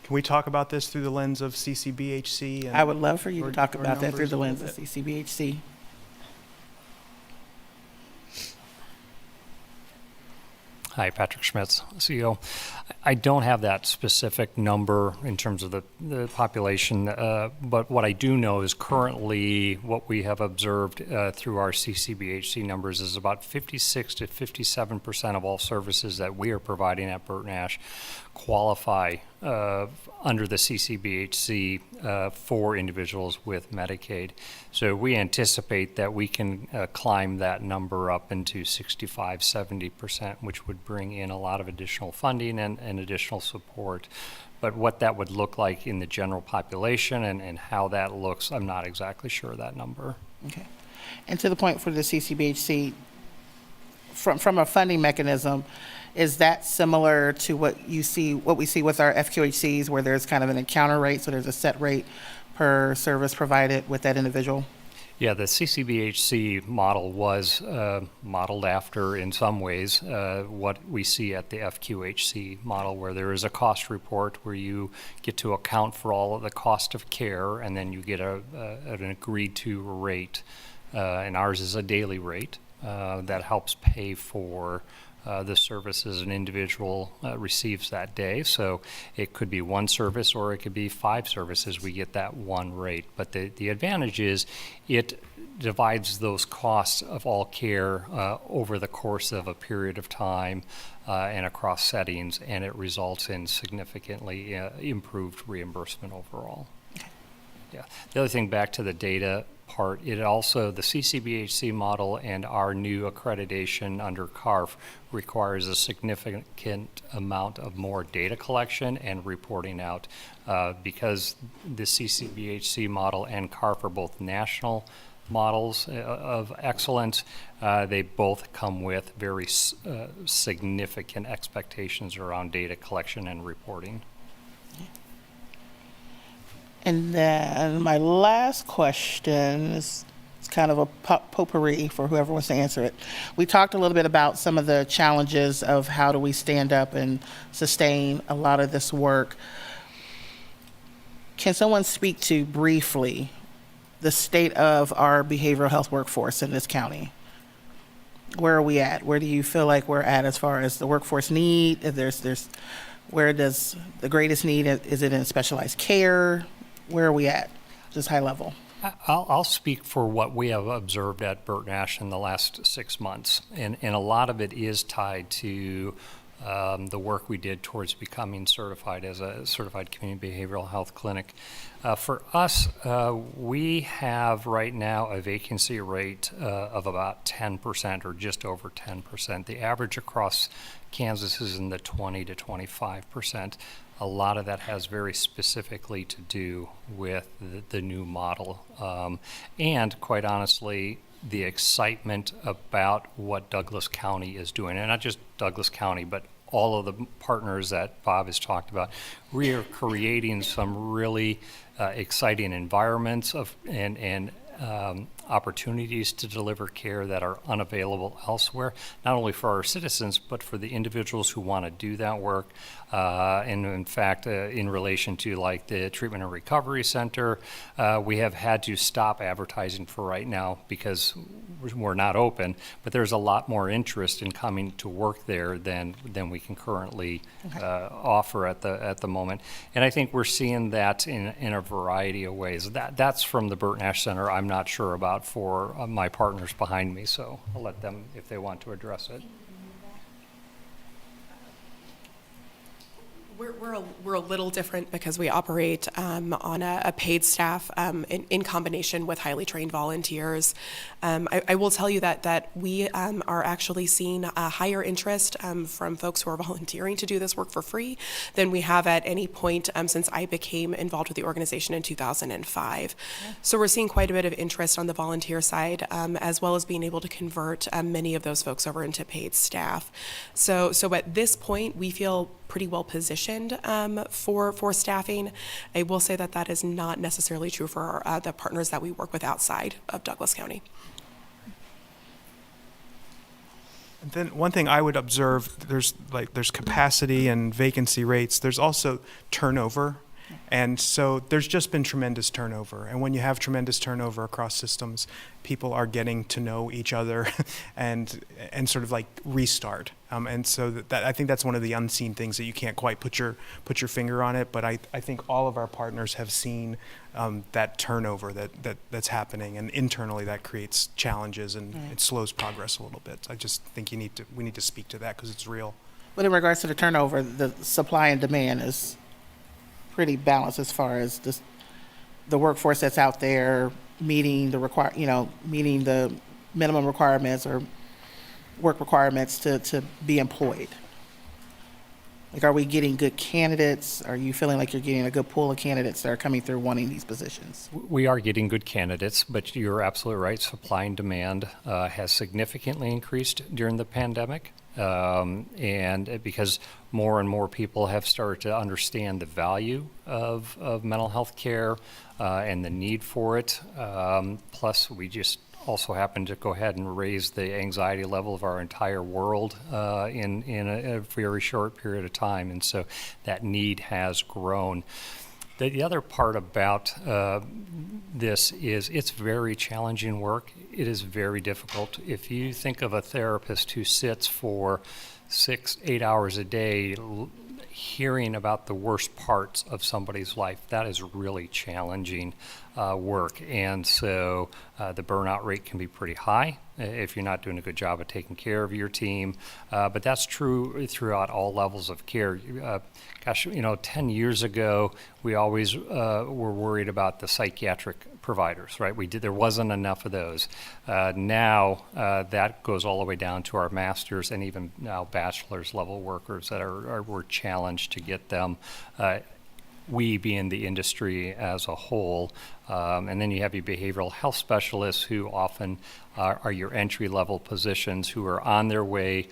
Can we talk about this through the lens of CCBHC? I would love for you to talk about that through the lens of CCBHC. Hi, Patrick Schmitz, CEO. I don't have that specific number in terms of the population, but what I do know is currently what we have observed through our CCBHC numbers is about 56 to 57% of all services that we are providing at Burt Nash qualify under the CCBHC for individuals with Medicaid. So we anticipate that we can climb that number up into 65, 70%, which would bring in a lot of additional funding and additional support. But what that would look like in the general population and how that looks, I'm not exactly sure of that number. Okay. And to the point for the CCBHC, from a funding mechanism, is that similar to what we see with our FQHCs, where there's kind of an encounter rate, so there's a set rate per service provided with that individual? Yeah, the CCBHC model was modeled after, in some ways, what we see at the FQHC model, where there is a cost report where you get to account for all of the cost of care, and then you get an agreed-to rate, and ours is a daily rate that helps pay for the services an individual receives that day. So it could be one service or it could be 5 services. We get that one rate. But the advantage is it divides those costs of all care over the course of a period of time and across settings, and it results in significantly improved reimbursement overall. Yeah. The other thing, back to the data part, it also, the CCBHC model and our new accreditation under CARF requires a significant amount of more data collection and reporting out because the CCBHC model and CARF are both national models of excellence. They both come with very significant expectations around data collection and reporting. And then my last question is kind of a potpourri for whoever wants to answer it. We talked a little bit about some of the challenges of how do we stand up and sustain a lot of this work. Can someone speak to briefly the state of our behavioral health workforce in this county? Where are we at? Where do you feel like we're at as far as the workforce need? Where does the greatest need, is it in specialized care? Where are we at, just high level? I'll speak for what we have observed at Burt Nash in the last 6 months, and a lot of it is tied to the work we did towards becoming certified as a certified community behavioral health clinic. For us, we have right now a vacancy rate of about 10% or just over 10%. The average across Kansas is in the 20 to 25%. A lot of that has very specifically to do with the new model. And quite honestly, the excitement about what Douglas County is doing, and not just Douglas County, but all of the partners that Bob has talked about. We are creating some really exciting environments and opportunities to deliver care that are unavailable elsewhere, not only for our citizens, but for the individuals who want to do that work. And in fact, in relation to like the Treatment and Recovery Center, we have had to stop advertising for right now because we're not open, but there's a lot more interest in coming to work there than we can currently offer at the moment. And I think we're seeing that in a variety of ways. That's from the Burt Nash Center. I'm not sure about for my partners behind me, so I'll let them if they want to address it. We're a little different because we operate on a paid staff in combination with highly trained volunteers. I will tell you that we are actually seeing a higher interest from folks who are volunteering to do this work for free than we have at any point since I became involved with the organization in 2005. Yeah. So we're seeing quite a bit of interest on the volunteer side, as well as being able to convert many of those folks over into paid staff. So at this point, we feel pretty well positioned for staffing. I will say that is not necessarily true for the partners that we work with outside of Douglas County. And then one thing I would observe, there's capacity and vacancy rates. There's also turnover. And so there's just been tremendous turnover. And when you have tremendous turnover across systems, people are getting to know each other and sort of like restart. And so that I think that's one of the unseen things that you can't quite put your finger on it. But I think all of our partners have seen that turnover that's happening, and internally that creates challenges and it slows progress a little bit. I just think we need to speak to that because it's real. But in regards to the turnover, the supply and demand is pretty balanced as far as the workforce that's out there meeting meeting the minimum requirements or work requirements to be employed. Like, are we getting good candidates? Are you feeling like you're getting a good pool of candidates that are coming through wanting these positions? We are getting good candidates, but you're absolutely right. Supply and demand has significantly increased during the pandemic. And because more and more people have started to understand the value of mental health care and the need for it. Plus, we just also happen to go ahead and raise the anxiety level of our entire world in a very short period of time. And so that need has grown. The other part about this is it's very challenging work. It is very difficult. If you think of a therapist who sits for 6-8 hours a day hearing about the worst parts of somebody's life, that is really challenging work. And so the burnout rate can be pretty high if you're not doing a good job of taking care of your team. But that's true throughout all levels of care. 10 years ago, we always were worried about the psychiatric providers, right? There wasn't enough of those. Now that goes all the way down to our masters and even now bachelor's level workers that we're challenged to get them. We being the industry as a whole. And then you have your behavioral health specialists who often are your entry-level positions who are on their way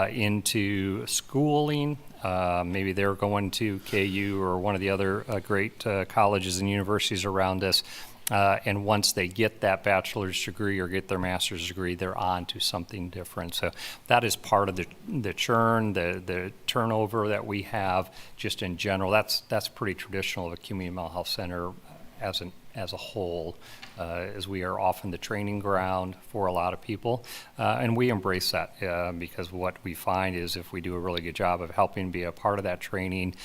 into schooling. Maybe they're going to KU or one of the other great colleges and universities around us. And once they get that bachelor's degree or get their master's degree, they're on to something different. So that is part of the churn, the turnover that we have just in general. That's pretty traditional of a community mental health center as a whole, as we are often the training ground for a lot of people. And we embrace that because what we find is if we do a really good job of helping be a part of that training,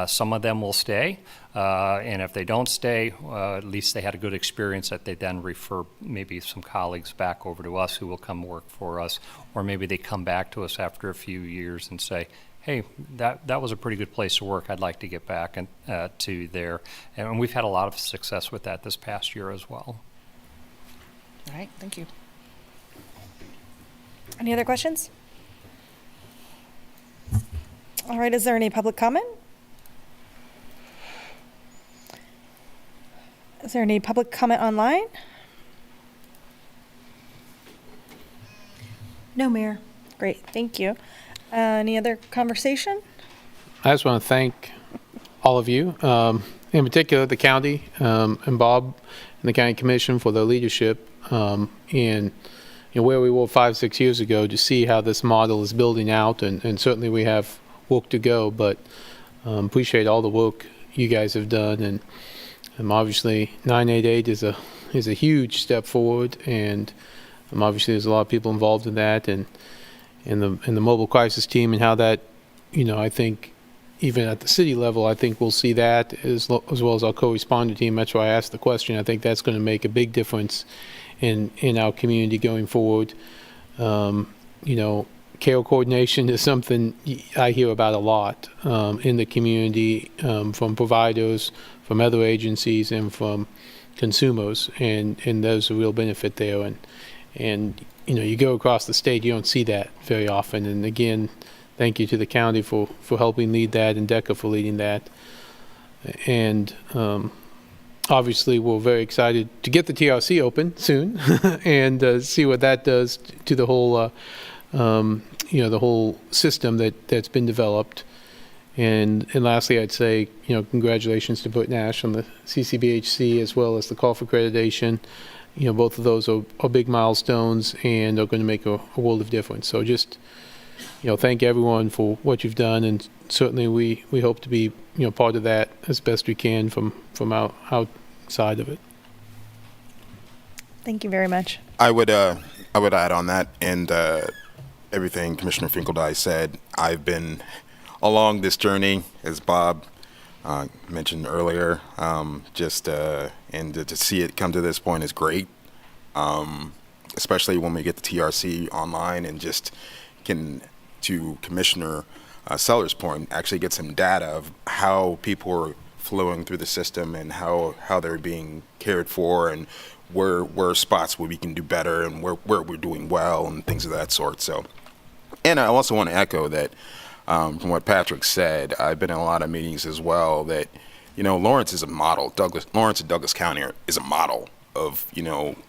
some of them will stay. And if they don't stay, at least they had a good experience that they then refer maybe some colleagues back over to us who will come work for us. Or maybe they come back to us after a few years and say, hey, that was a pretty good place to work. I'd like to get back to there. And we've had a lot of success with that this past year as well. All right, thank you. Any other questions? All right, is there any public comment? Is there any public comment online? No, Mayor. Great, thank you. Any other conversation? I just want to thank all of you, in particular the county and Bob and the County Commission for their leadership in where we were 5-6 years ago to see how this model is building out, and certainly we have work to go, but appreciate all the work you guys have done, and obviously 988 is a huge step forward, and obviously there's a lot of people involved in that, and the mobile crisis team and how that, I think even at the city level, I think we'll see that as well as our co-responder team. That's why I asked the question. I think that's going to make a big difference in our community going forward. care coordination is something I hear about a lot in the community from providers, from other agencies, and from consumers, and there's a real benefit there. And you go across the state, you don't see that very often. And again, thank you to the county for helping lead that, and DECA for leading that. And obviously, we're very excited to get the TRC open soon and see what that does to the whole, the whole system that's been developed. And lastly, I'd say, congratulations to Burt Nash on the CCBHC as well as the call for accreditation. Both of those are big milestones and are going to make a world of difference. So just, thank everyone for what you've done, and certainly we hope to be, part of that as best we can from outside of it. Thank you very much. I would add on that, and everything Commissioner Finkeldye said. I've been along this journey, as Bob mentioned earlier, and to see it come to this point is great, especially when we get the TRC online and just can, to Commissioner Seller's point, actually get some data of how people are flowing through the system and how they're being cared for, and where spots where we can do better and where we're doing well and things of that sort. So, and I also want to echo that from what Patrick said, I've been in a lot of meetings as well that, Lawrence is a model. Lawrence and Douglas County is a model of,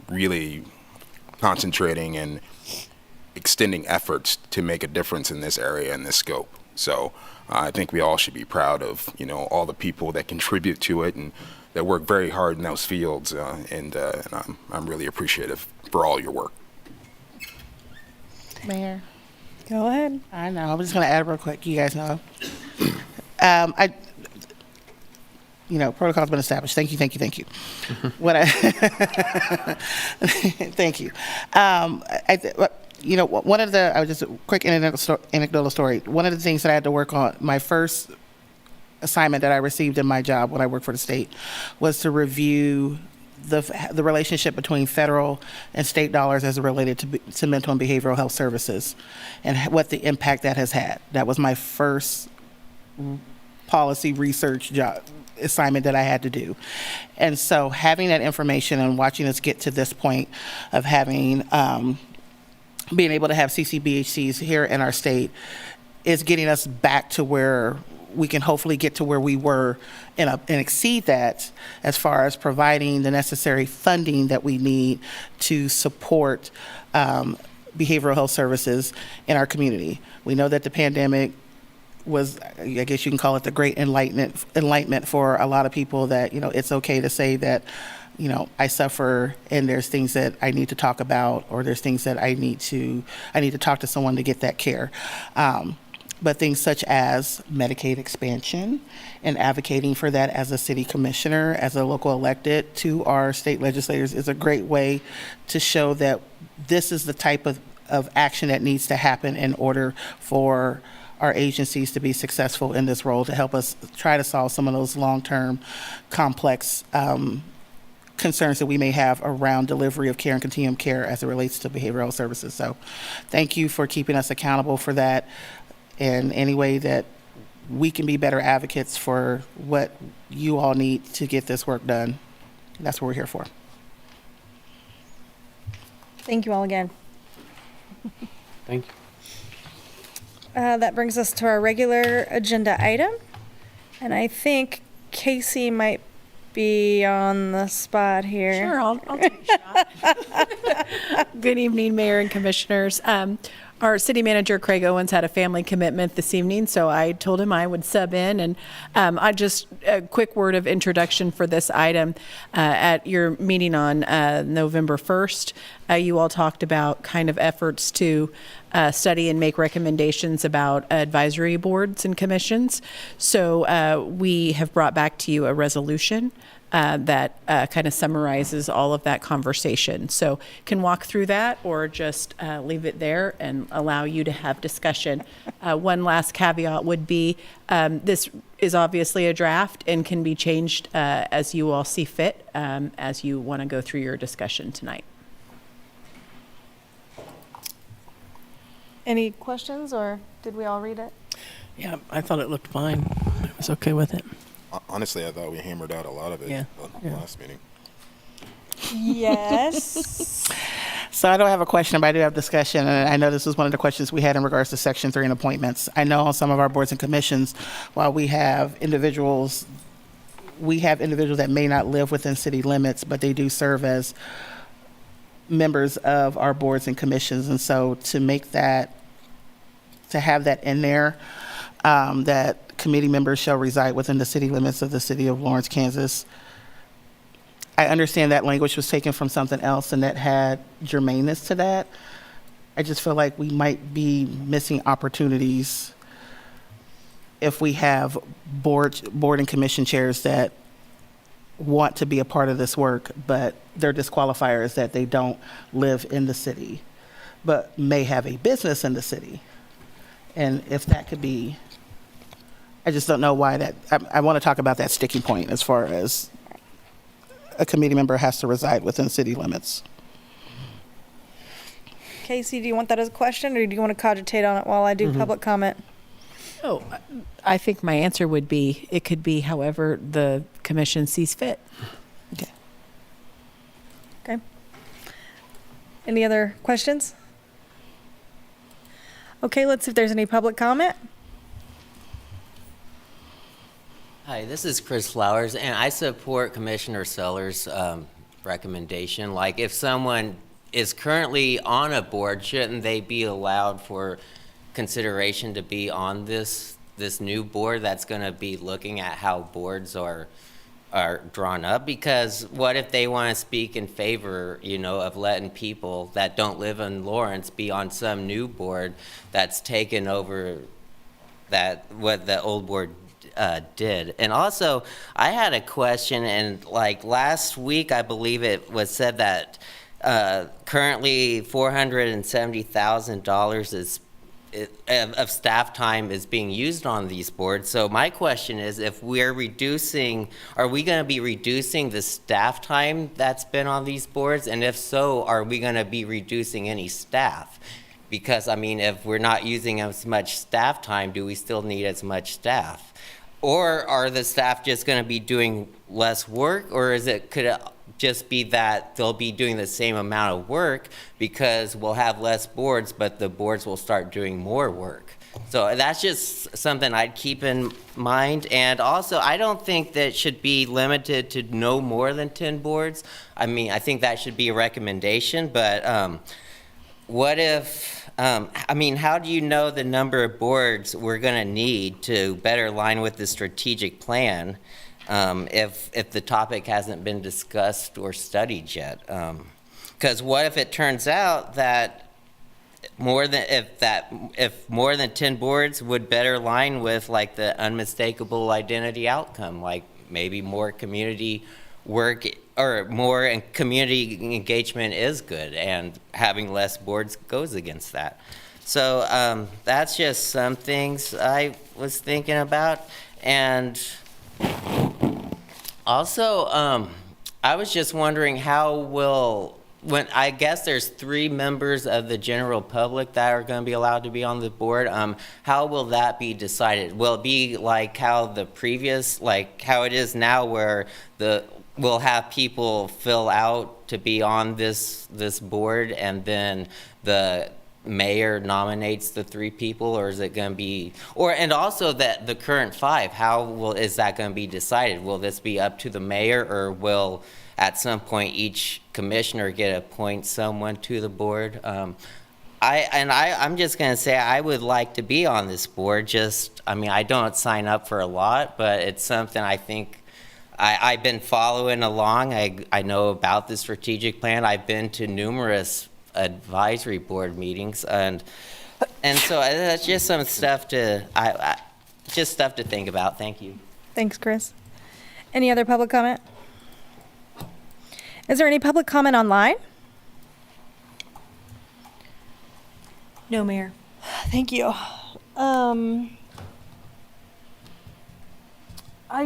really concentrating and extending efforts to make a difference in this area and this scope. So I think we all should be proud of, all the people that contribute to it and that work very hard in those fields. And I'm really appreciative for all your work. Mayor. Go ahead. I know. I'm just going to add real quick. You guys know. Protocol's been established. Thank you. Thank you. Thank you. One of the, I was just a quick anecdotal story. One of the things that I had to work on, my first assignment that I received in my job when I worked for the state, was to review the relationship between federal and state dollars as it related to mental and behavioral health services, and what the impact that has had. That was my first policy research job assignment that I had to do. And so having that information and watching us get to this point of having being able to have CCBHCs here in our state is getting us back to where we can hopefully get to where we were and exceed that, as far as providing the necessary funding that we need to support behavioral health services in our community. We know that the pandemic was, I guess you can call it the great enlightenment for a lot of people, that, it's okay to say that, I suffer and there's things that I need to talk about, or there's things that I need to talk to someone to get that care. But things such as Medicaid expansion and advocating for that as a city commissioner, as a local elected to our state legislators, is a great way to show that this is the type of action that needs to happen in order for our agencies to be successful in this role, to help us try to solve some of those long-term complex concerns that we may have around delivery of care and continuum care as it relates to behavioral services. So thank you for keeping us accountable for that, in any way that we can be better advocates for what you all need to get this work done. That's what we're here for. Thank you all again. Thank you. That brings us to our regular agenda item. And I think Casey might be on the spot here. Sure, I'll take a shot. Good evening, Mayor and Commissioners. Our city manager, Craig Owens, had a family commitment this evening, so I told him I would sub in. And I just, a quick word of introduction for this item. At your meeting on November 1st, you all talked about kind of efforts to study and make recommendations about advisory boards and commissions. So we have brought back to you a resolution that kind of summarizes all of that conversation. So can walk through that, or just leave it there and allow you to have discussion. One last caveat would be this is obviously a draft and can be changed as you all see fit as you want to go through your discussion tonight. Any questions, or did we all read it? Yeah, I thought it looked fine. I was okay with it. Honestly, I thought we hammered out a lot of it last meeting. Yes. So I don't have a question, but I do have discussion, and I know this was one of the questions we had in regards to Section 3 and appointments. I know on some of our boards and commissions, while we have individuals that may not live within city limits, but they do serve as members of our boards and commissions. And so to have that in there, that committee members shall reside within the city limits of the city of Lawrence, Kansas. I understand that language was taken from something else and that had germaneness to that. I just feel like we might be missing opportunities if we have board and commission chairs that want to be a part of this work, but their disqualifier is that they don't live in the city, but may have a business in the city. And if that could be, I just don't know why that, I want to talk about that sticking point as far as a committee member has to reside within city limits. Casey, do you want that as a question, or do you want to cogitate on it while I do public comment? Oh, I think my answer would be, it could be however the commission sees fit. Okay. Any other questions? Okay, let's see if there's any public comment. Hi, this is Chris Flowers, and I support Commissioner Sellers' recommendation. Like, if someone is currently on a board, shouldn't they be allowed for consideration to be on this new board that's going to be looking at how boards are drawn up? Because what if they want to speak in favor, of letting people that don't live in Lawrence be on some new board that's taken over what the old board did? And also, I had a question, and like last week, I believe it was said that currently $470,000 of staff time is being used on these boards. So my question is, if we're reducing, are we going to be reducing the staff time that's been on these boards? And if so, are we going to be reducing any staff? Because, if we're not using as much staff time, do we still need as much staff? Or are the staff just going to be doing less work, or could it just be that they'll be doing the same amount of work because we'll have less boards, but the boards will start doing more work? So that's just something I'd keep in mind. And also, I don't think that it should be limited to no more than 10 boards. I think that should be a recommendation, but what if, how do you know the number of boards we're going to need to better align with the strategic plan if the topic hasn't been discussed or studied yet? Because what if it turns out that if more than 10 boards would better align with like the unmistakable identity outcome, like maybe more community work or more community engagement is good, and having less boards goes against that. So that's just some things I was thinking about. And also, I was just wondering when I guess there's 3 members of the general public that are going to be allowed to be on the board, how will that be decided? Will it be like how it is now, where we'll have people fill out to be on this board, and then the mayor nominates the 3 people, or is it going to be, and also that the current 5, is that going to be decided? Will this be up to the mayor, or will at some point each commissioner appoint someone to the board? I'm just going to say I would like to be on this board. I don't sign up for a lot, but it's something I think I've been following along. I know about the strategic plan. I've been to numerous advisory board meetings, and so that's just some stuff to think about. Thank you. Thanks, Chris. Any other public comment? Is there any public comment online? No, Mayor. Thank you. I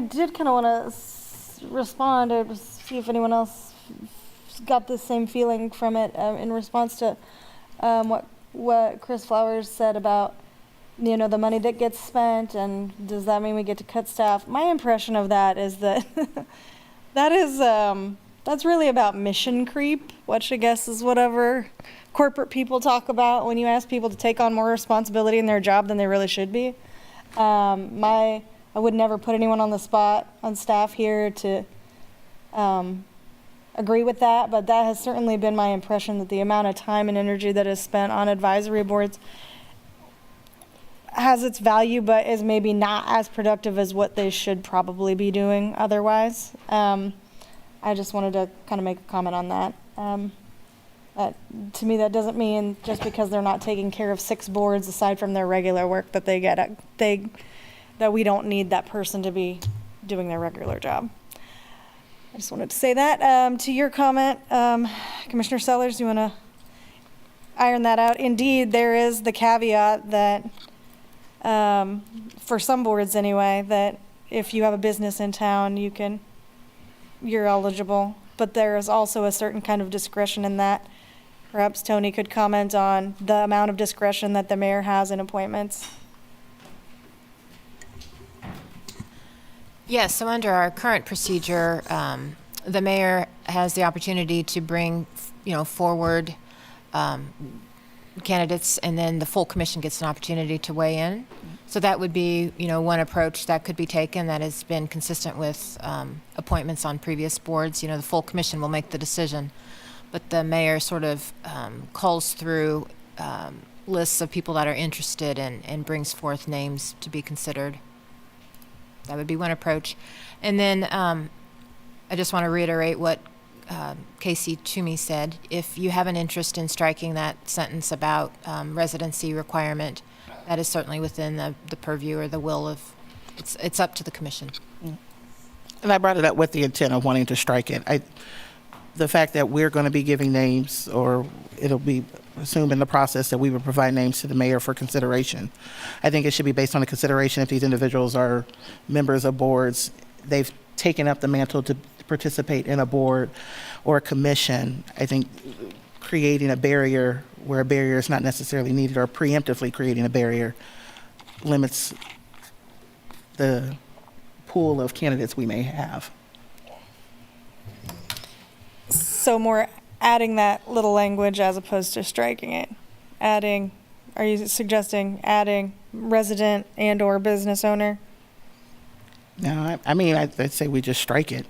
did kind of want to respond or see if anyone else got the same feeling from it in response to what what Chris Flowers said about, the money that gets spent, and does that mean we get to cut staff? My impression of that is that that's really about mission creep, which I guess is whatever corporate people talk about when you ask people to take on more responsibility in their job than they really should be. I would never put anyone on the spot on staff here to agree with that, but that has certainly been my impression, that the amount of time and energy that is spent on advisory boards has its value, but is maybe not as productive as what they should probably be doing otherwise. I just wanted to kind of make a comment on that. To me, that doesn't mean just because they're not taking care of 6 boards aside from their regular work that that we don't need that person to be doing their regular job. I just wanted to say that. To your comment, Commissioner Sellers, do you want to iron that out? Indeed, there is the caveat that, for some boards anyway, that if you have a business in town, you're eligible. But there is also a certain kind of discretion in that. Perhaps Tony could comment on the amount of discretion that the mayor has in appointments. Yes, so under our current procedure, the mayor has the opportunity to bring, forward candidates, and then the full commission gets an opportunity to weigh in. So that would be, one approach that could be taken that has been consistent with appointments on previous boards. The full commission will make the decision, but the mayor sort of calls through lists of people that are interested and brings forth names to be considered. That would be one approach. And then I just want to reiterate what Casey Toomey said. If you have an interest in striking that sentence about residency requirement, that is certainly within the purview or the will of, it's up to the commission. And I brought it up with the intent of wanting to strike it. The fact that we're going to be giving names, or it'll be assumed in the process that we would provide names to the mayor for consideration. I think it should be based on the consideration if these individuals are members of boards, they've taken up the mantle to participate in a board or a commission. I think creating a barrier where a barrier is not necessarily needed, or preemptively creating a barrier, limits the pool of candidates we may have. So more adding that little language as opposed to striking it. Are you suggesting adding resident and or business owner? No, I'd say we just strike it.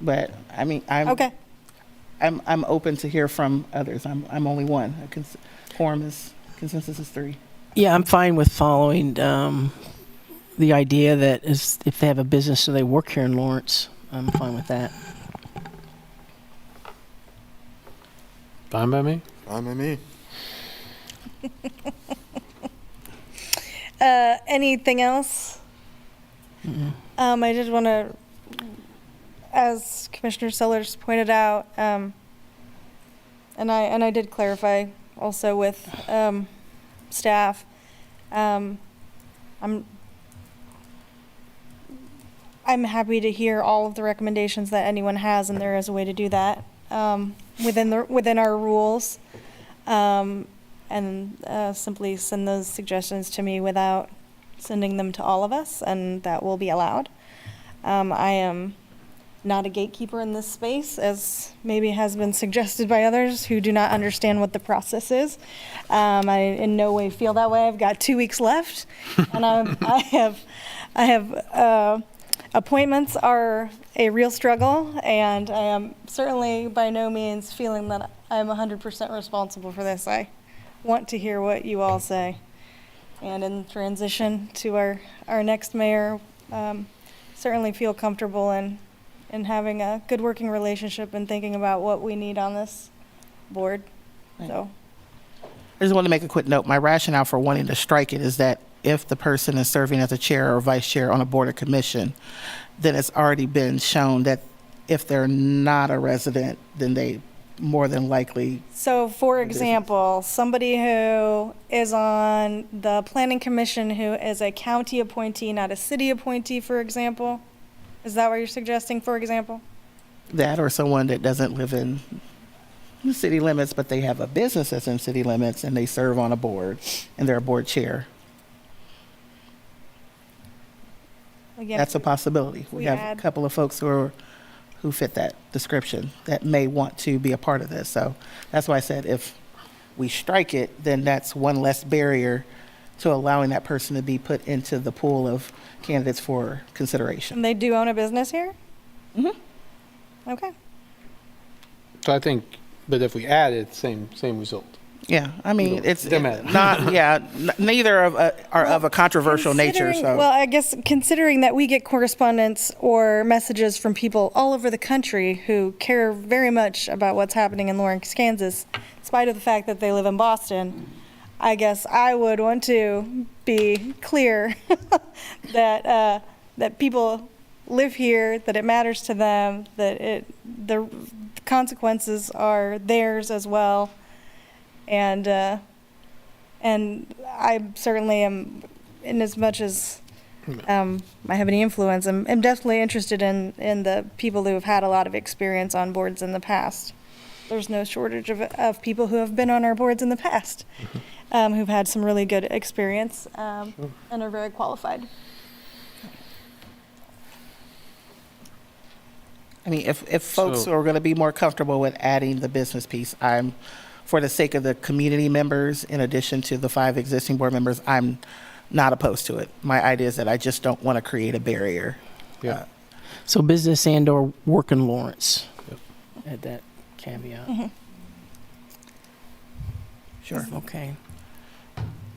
But okay. I'm open to hear from others. I'm only one. Consensus is 3. Yeah, I'm fine with following the idea that if they have a business or they work here in Lawrence, I'm fine with that. Fine by me. Fine by me. Anything else? I just want to, as Commissioner Sellers pointed out, and I did clarify also with staff. I'm happy to hear all of the recommendations that anyone has, and there is a way to do that within our rules, and simply send those suggestions to me without sending them to all of us, and that will be allowed. I am not a gatekeeper in this space, as maybe has been suggested by others who do not understand what the process is. I in no way feel that way. I've got 2 weeks left, and I have appointments are a real struggle, and I am certainly by no means feeling that I'm 100% responsible for this. I want to hear what you all say. And in transition to our next mayor, certainly feel comfortable in having a good working relationship and thinking about what we need on this board. Right. So I just want to make a quick note. My rationale for wanting to strike it is that if the person is serving as a chair or vice chair on a board or commission, then it's already been shown that if they're not a resident, then they more than likely. So, for example, somebody who is on the planning commission who is a county appointee, not a city appointee, for example, is that what you're suggesting, for example? That, or someone that doesn't live in the city limits, but they have a business that's in city limits and they serve on a board and they're a board chair. Again, That's a possibility. We have a couple of folks who fit that description that may want to be a part of this. So that's why I said if we strike it, then that's one less barrier to allowing that person to be put into the pool of candidates for consideration. And they do own a business here? Mm-hmm. Okay. So I think, but if we add it, same result. Yeah, I mean, it's Doesn't matter. not, neither are of a controversial nature, so. Well, I guess considering that we get correspondence or messages from people all over the country who care very much about what's happening in Lawrence, Kansas, in spite of the fact that they live in Boston, I guess I would want to be clear that that people live here, that it matters to them, that the consequences are theirs as well. And I certainly am, in as much as I have any influence, I'm definitely interested in the people who have had a lot of experience on boards in the past. There's no shortage of people who have been on our boards in the past, who've had some really good experience and are very qualified. I mean, if folks are going to be more comfortable with adding the business piece, for the sake of the community members, in addition to the 5 existing board members, I'm not opposed to it. My idea is that I just don't want to create a barrier. Yeah. So business and or work in Lawrence. Yep. Add that caveat. Mm-hmm. Sure. Okay.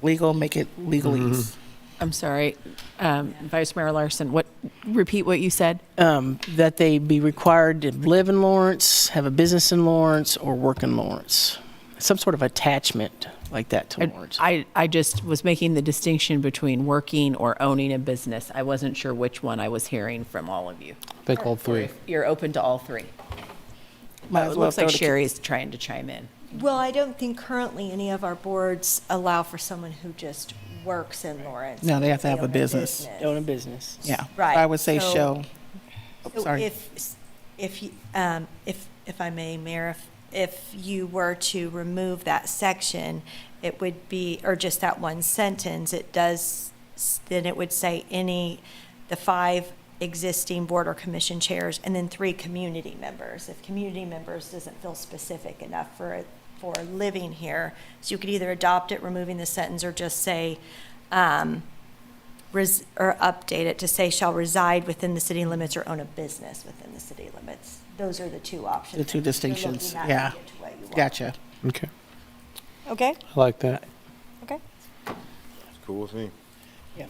Legal, make it legalese. I'm sorry, Vice Mayor Larson, repeat what you said? That they be required to live in Lawrence, have a business in Lawrence, or work in Lawrence. Some sort of attachment like that to Lawrence. I just was making the distinction between working or owning a business. I wasn't sure which one I was hearing from all of you. I think all 3. You're open to all 3. Might It as well looks like throw the- Sherry's trying to chime in. Well, I don't think currently any of our boards allow for someone who just works in Lawrence. No, they have to have own a business. Own a business. Yeah. Right. I would say So- show. So Sorry. if I may, Mayor, if you were to remove that section, it would be, or just that one sentence, then it would say the 5 existing board or commission chairs, and then 3 community members. If community members doesn't feel specific enough for living here, so you could either adopt it, removing the sentence, or just say, or update it to say shall reside within the city limits or own a business within the city limits. Those are the 2 options. The 2 distinctions, You're looking at yeah. to get to what you want. Gotcha. Okay. Okay? I like that. Okay. Cool with me. Yeah.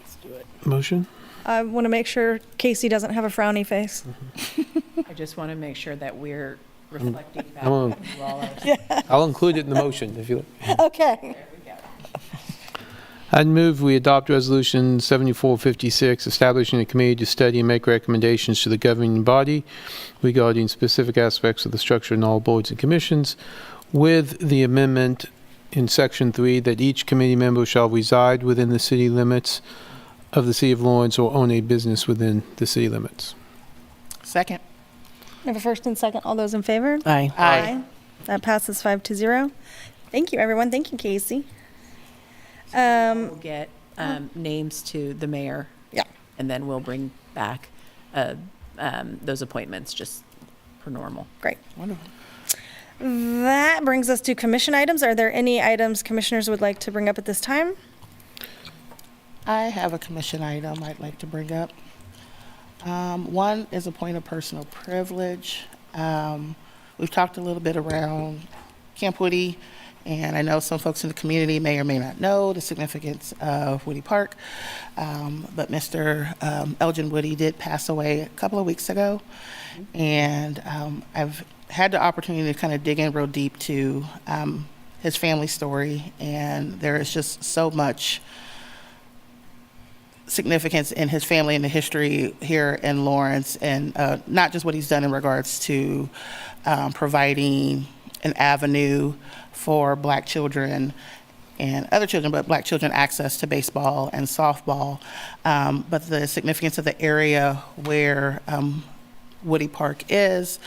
Let's do it. Motion? I want to make sure Casey doesn't have a frowny face. I just want to make sure that we're reflecting back I'm on- what you all are. I'll include it in the motion if you like. Okay. I'd move we adopt Resolution 7456, establishing a committee to study and make recommendations to the governing body regarding specific aspects of the structure in all boards and commissions, with the amendment in Section 3 that each committee member shall reside within the city limits of the City of Lawrence or own a business within the city limits. Second. We have a first and second. All those in favor? Aye. Aye. That passes 5-0. Thank you, everyone. Thank you, Casey. We'll get names to the mayor. Yeah. And then we'll bring back those appointments just per normal. Great. Wonderful. That brings us to commission items. Are there any items commissioners would like to bring up at this time? I have a commission item I'd like to bring up. One is a point of personal privilege. We've talked a little bit around Camp Woody, and I know some folks in the community may or may not know the significance of Woody Park, but Mr. Elgin Woody did pass away a couple of weeks ago, and I've had the opportunity to kind of dig in real deep to his family story, and there is just so much significance in his family and the history here in Lawrence, and not just what he's done in regards to providing an avenue for Black children and other children, but Black children access to baseball and softball, but the significance of the area where Woody Park is.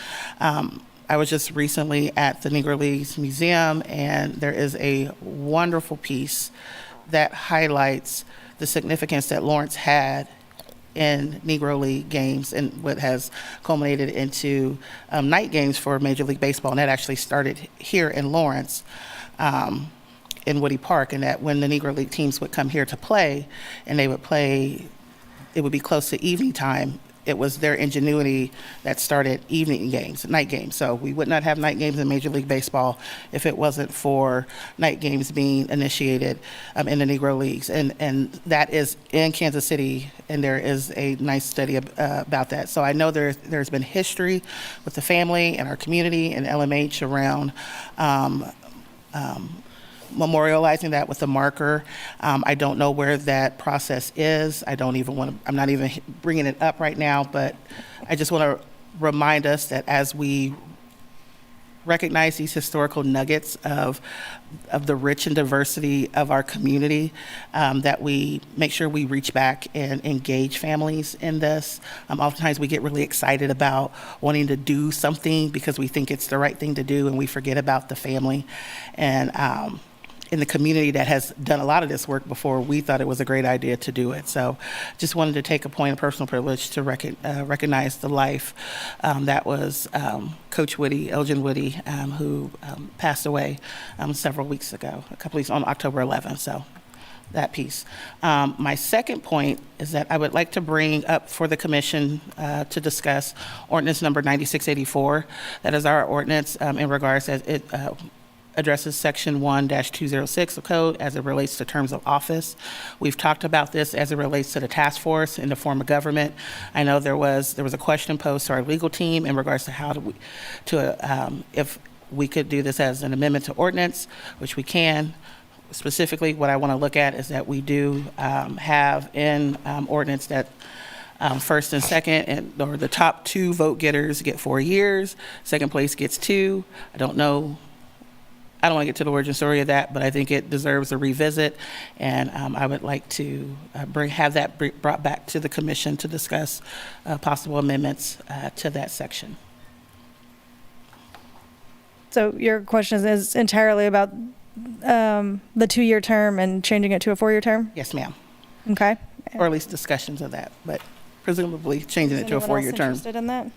I was just recently at the Negro Leagues Museum, and there is a wonderful piece that highlights the significance that Lawrence had in Negro League games and what has culminated into night games for Major League Baseball. And that actually started here in Lawrence, in Woody Park, and that when the Negro League teams would come here to play, and they would play, it would be close to evening time. It was their ingenuity that started evening games, night games. So we would not have night games in Major League Baseball if it wasn't for night games being initiated in the Negro Leagues. And that is in Kansas City, and there is a nice study about that. So I know there's been history with the family and our community and LMH around memorializing that with a marker. I don't know where that process is. I'm not even bringing it up right now, but I just want to remind us that as we recognize these historical nuggets of the rich and diversity of our community, that we make sure we reach back and engage families in this. Oftentimes we get really excited about wanting to do something because we think it's the right thing to do, and we forget about the family. And in the community that has done a lot of this work before, we thought it was a great idea to do it. So just wanted to take a point of personal privilege to recognize the life that was Coach Woody, Elgin Woody, who passed away several weeks ago, a couple weeks on October 11th. So that piece. My second point is that I would like to bring up for the commission to discuss ordinance number 9684. That is our ordinance in regards as it addresses section 1-206 of code as it relates to terms of office. We've talked about this as it relates to the task force in the form of government. I know there was a question posed to our legal team in regards to if we could do this as an amendment to ordinance, which we can. Specifically, what I want to look at is that we do have in ordinance that first and second, or the top two vote getters get 4 years. Second place gets 2. I don't want to get to the origin story of that, but I think it deserves a revisit, and I would like to have that brought back to the commission to discuss possible amendments to that section. So your question is entirely about the 2-year term and changing it to a 4-year term? Yes, ma'am. Okay. Or at least discussions of that, but presumably changing it to a 4-year term. Interested in that?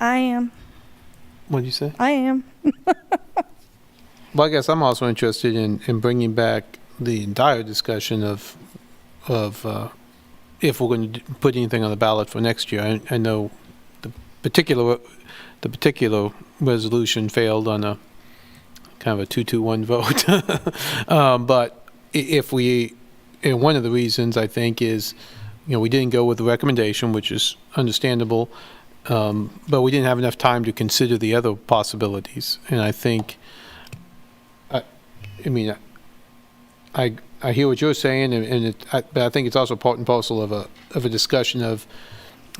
I am. What did you say? I am. Well, I guess I'm also interested in bringing back the entire discussion of if we're going to put anything on the ballot for next year. I know the particular resolution failed on a kind of a 2-1 vote. But if we, and one of the reasons I think is, we didn't go with the recommendation, which is understandable, but we didn't have enough time to consider the other possibilities. And I think, I hear what you're saying, but I think it's also part and parcel of a discussion of,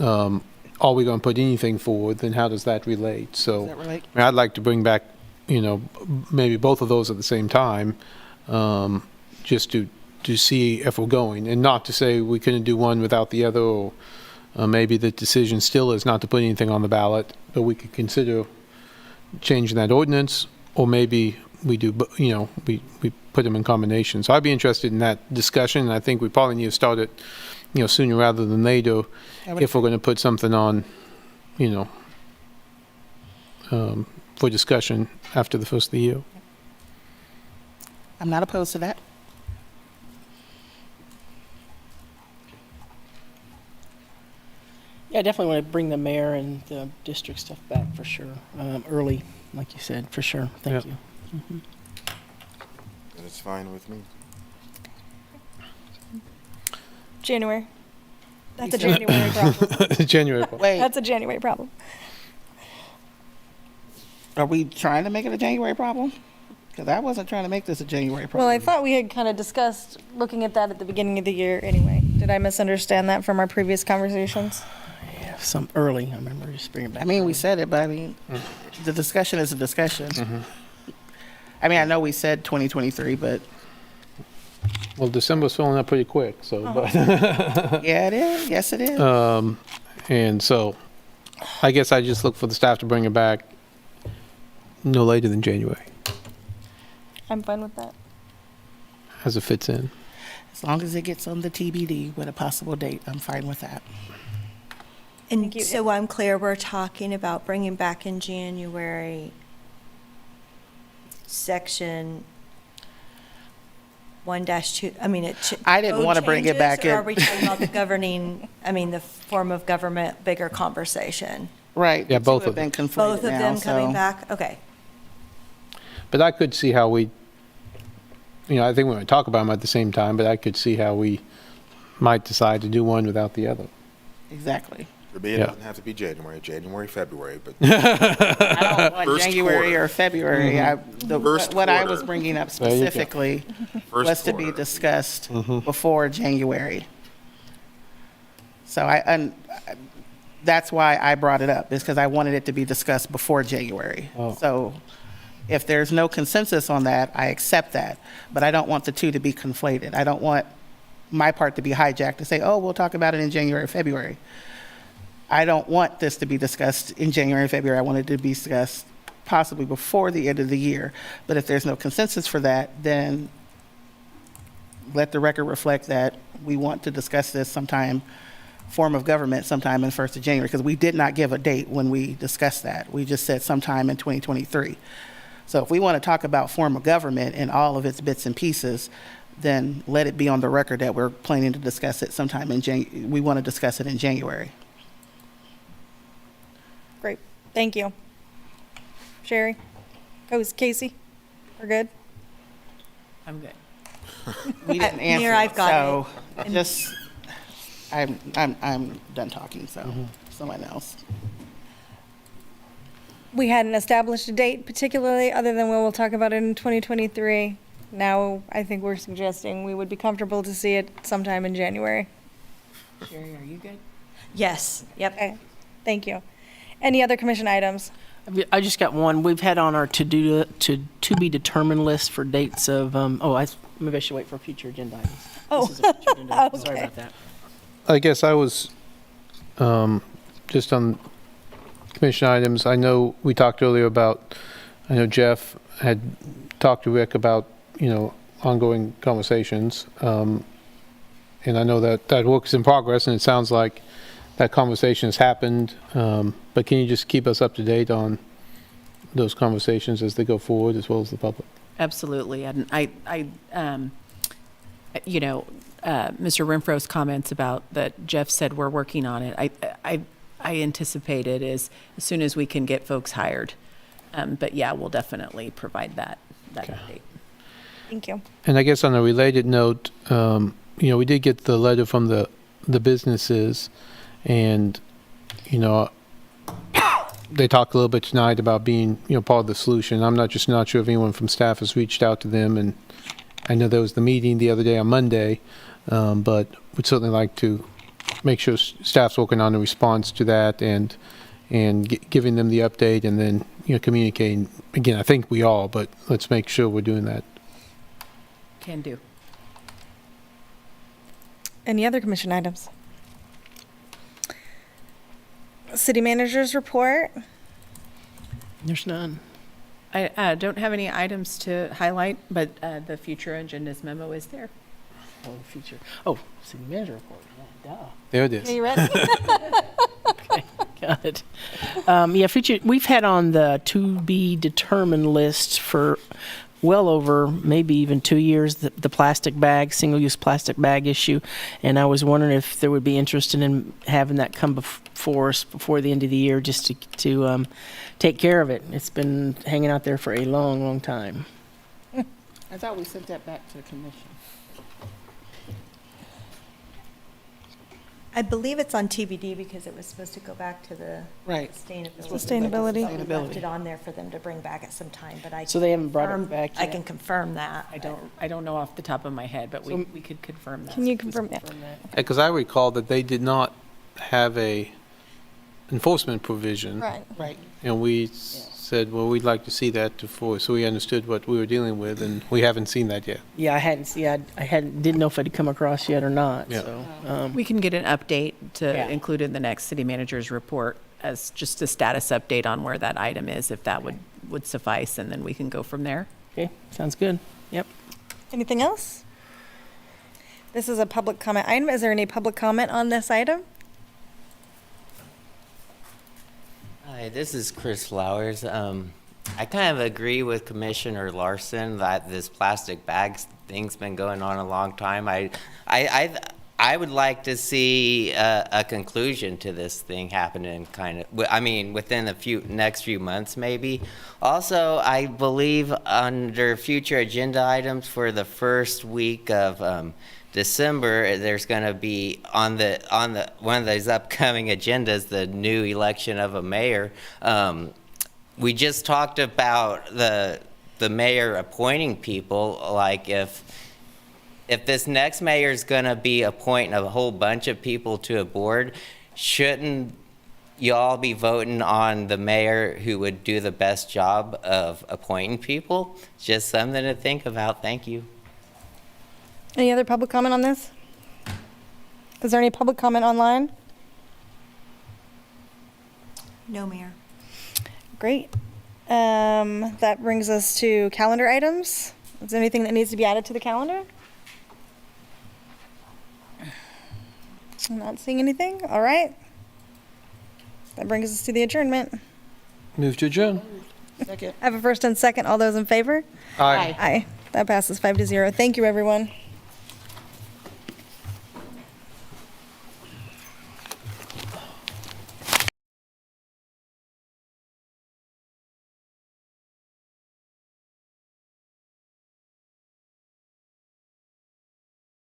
are we going to put anything forward, then how does that relate? So Does that relate? I'd like to bring back, maybe both of those at the same time, just to see if we're going, and not to say we couldn't do one without the other, or maybe the decision still is not to put anything on the ballot, but we could consider changing that ordinance, or maybe we do, we put them in combination. So I'd be interested in that discussion, and I think we probably need to start it, sooner rather than later, if we're going to put something on, for discussion after the first of the year. I'm not opposed to that. Yeah, I definitely want to bring the mayor and the district stuff back for sure, early, like you said, for sure. Thank you. Mm-hmm. It's fine with me. January. That's a January problem. January problem. Wait, That's a January problem. are we trying to make it a January problem? Because I wasn't trying to make this a January problem. Well, I thought we had kind of discussed looking at that at the beginning of the year anyway. Did I misunderstand that from our previous conversations? Yeah, some early, I remember just bringing it back. we said it, but the discussion is a discussion. Mm-hmm. I know we said 2023, but. Well, December's filling up pretty quick, so. But Yeah, it is. Yes, it is. and so, I guess I just look for the staff to bring it back no later than January, I'm fine with that. as it fits in. As long as it gets on the TBD with a possible date, I'm fine with that. And so I'm clear, we're talking about bringing back in January section 1-2, I mean, I didn't code want to bring it changes, back or in. are we talking about the governing, I mean, the form of government, bigger conversation? Right. Yeah, the both two of have been them. conflated Both of now, them coming so- back? Okay. But I could see how we, I think we're going to talk about them at the same time, but I could see how we might decide to do one without the other. Exactly. For me, it Yeah. doesn't have to be January, February, but I don't want First January quarter. or February. First What I quarter. was bringing up There you go. specifically First was to be quarter. discussed before January. So that's why I brought it up, is because I wanted it to be discussed before January. Oh. So if there's no consensus on that, I accept that. But I don't want the two to be conflated. I don't want my part to be hijacked to say, oh, we'll talk about it in January or February. I don't want this to be discussed in January and February. I want it to be discussed possibly before the end of the year. But if there's no consensus for that, then let the record reflect that we want to discuss this sometime, form of government sometime in 1st of January, because we did not give a date when we discussed that. We just said sometime in 2023. So if we want to talk about form of government and all of its bits and pieces, then let it be on the record that we're planning to discuss it sometime in we want to discuss it in January. Great. Thank you. Sherry? Oh, is Casey? We're good? I'm good. We didn't answer. Mayor, I've got so it. just, I'm done talking, so someone else. We hadn't established a date particularly, other than we'll talk about it in 2023. Now, I think we're suggesting we would be comfortable to see it sometime in January. Sherry, are you good? Yes, yep. Okay, thank you. Any other commission items? I just got one. We've had on our to be determined list for dates of, maybe I should wait for future agenda items. Oh, This is a future agenda item. Sorry okay. about that. I guess I was, just on commission items, I know we talked earlier about, I know Jeff had talked to Rick about, ongoing conversations. And I know that work is in progress, and it sounds like that conversation has happened. But can you just keep us up to date on those conversations as they go forward, as well as the public? Absolutely. And Mr. Renfro's comments about that Jeff said we're working on it, I anticipated as soon as we can get folks hired. But yeah, we'll definitely provide that update. Thank you. And I guess on a related note, we did get the letter from the businesses, and, they talked a little bit tonight about being, part of the solution. I'm not sure if anyone from staff has reached out to them, and I know there was the meeting the other day on Monday, but we'd certainly like to make sure staff's working on a response to that and giving them the update, and then, communicating. Again, I think we all, but let's make sure we're doing that. Can do. Any other commission items? City manager's report. There's none. I don't have any items to highlight, but the future agendas memo is there. Oh, future. Oh, city manager report. Yeah, duh. There it is. Are you ready? Okay, got it. Future. We've had on the to be determined list for well over maybe even 2 years the plastic bag, single-use plastic bag issue, and I was wondering if there would be interest in having that come before us before the end of the year, just to take care of it. It's been hanging out there for a long, long time. I thought we sent that back to the commission. I believe it's on TBD because it was supposed to go back to the Right. Sustainability. But we left it on there for them to bring back at some time, but So they haven't brought it back I yet? can confirm that. I don't know off the top of my head, but we could confirm that. Can you confirm that? Because I recall that they did not have a enforcement provision. Right. Right. And we said, well, we'd like to see that so we understood what we were dealing with, and we haven't seen that yet. Yeah, I didn't know if I'd come across yet or not, Yeah. so. We can get an update to Yeah. include in the next city manager's report as just a status update on where that item is, if that would suffice, and then we can go from there. Okay, sounds good. Yep. Anything else? This is a public comment item. Is there any public comment on this item? Hi, this is Chris Flowers. I kind of agree with Commissioner Larson that this plastic bags thing's been going on a long time. I would like to see a conclusion to this thing happening within the next few months maybe. Also, I believe under future agenda items for the first week of December, there's going to be on one of those upcoming agendas, the new election of a mayor. We just talked about the mayor appointing people. Like if this next mayor is going to be appointing a whole bunch of people to a board, shouldn't y'all be voting on the mayor who would do the best job of appointing people? Just something to think about. Thank you. Any other public comment on this? Is there any public comment online? No, Mayor. Great. That brings us to calendar items. Is there anything that needs to be added to the calendar? I'm not seeing anything. All right. That brings us to the adjournment. Move to adjourn. I have a first and second. All those in favor? Aye. Aye. That passes 5-0. Thank you, everyone.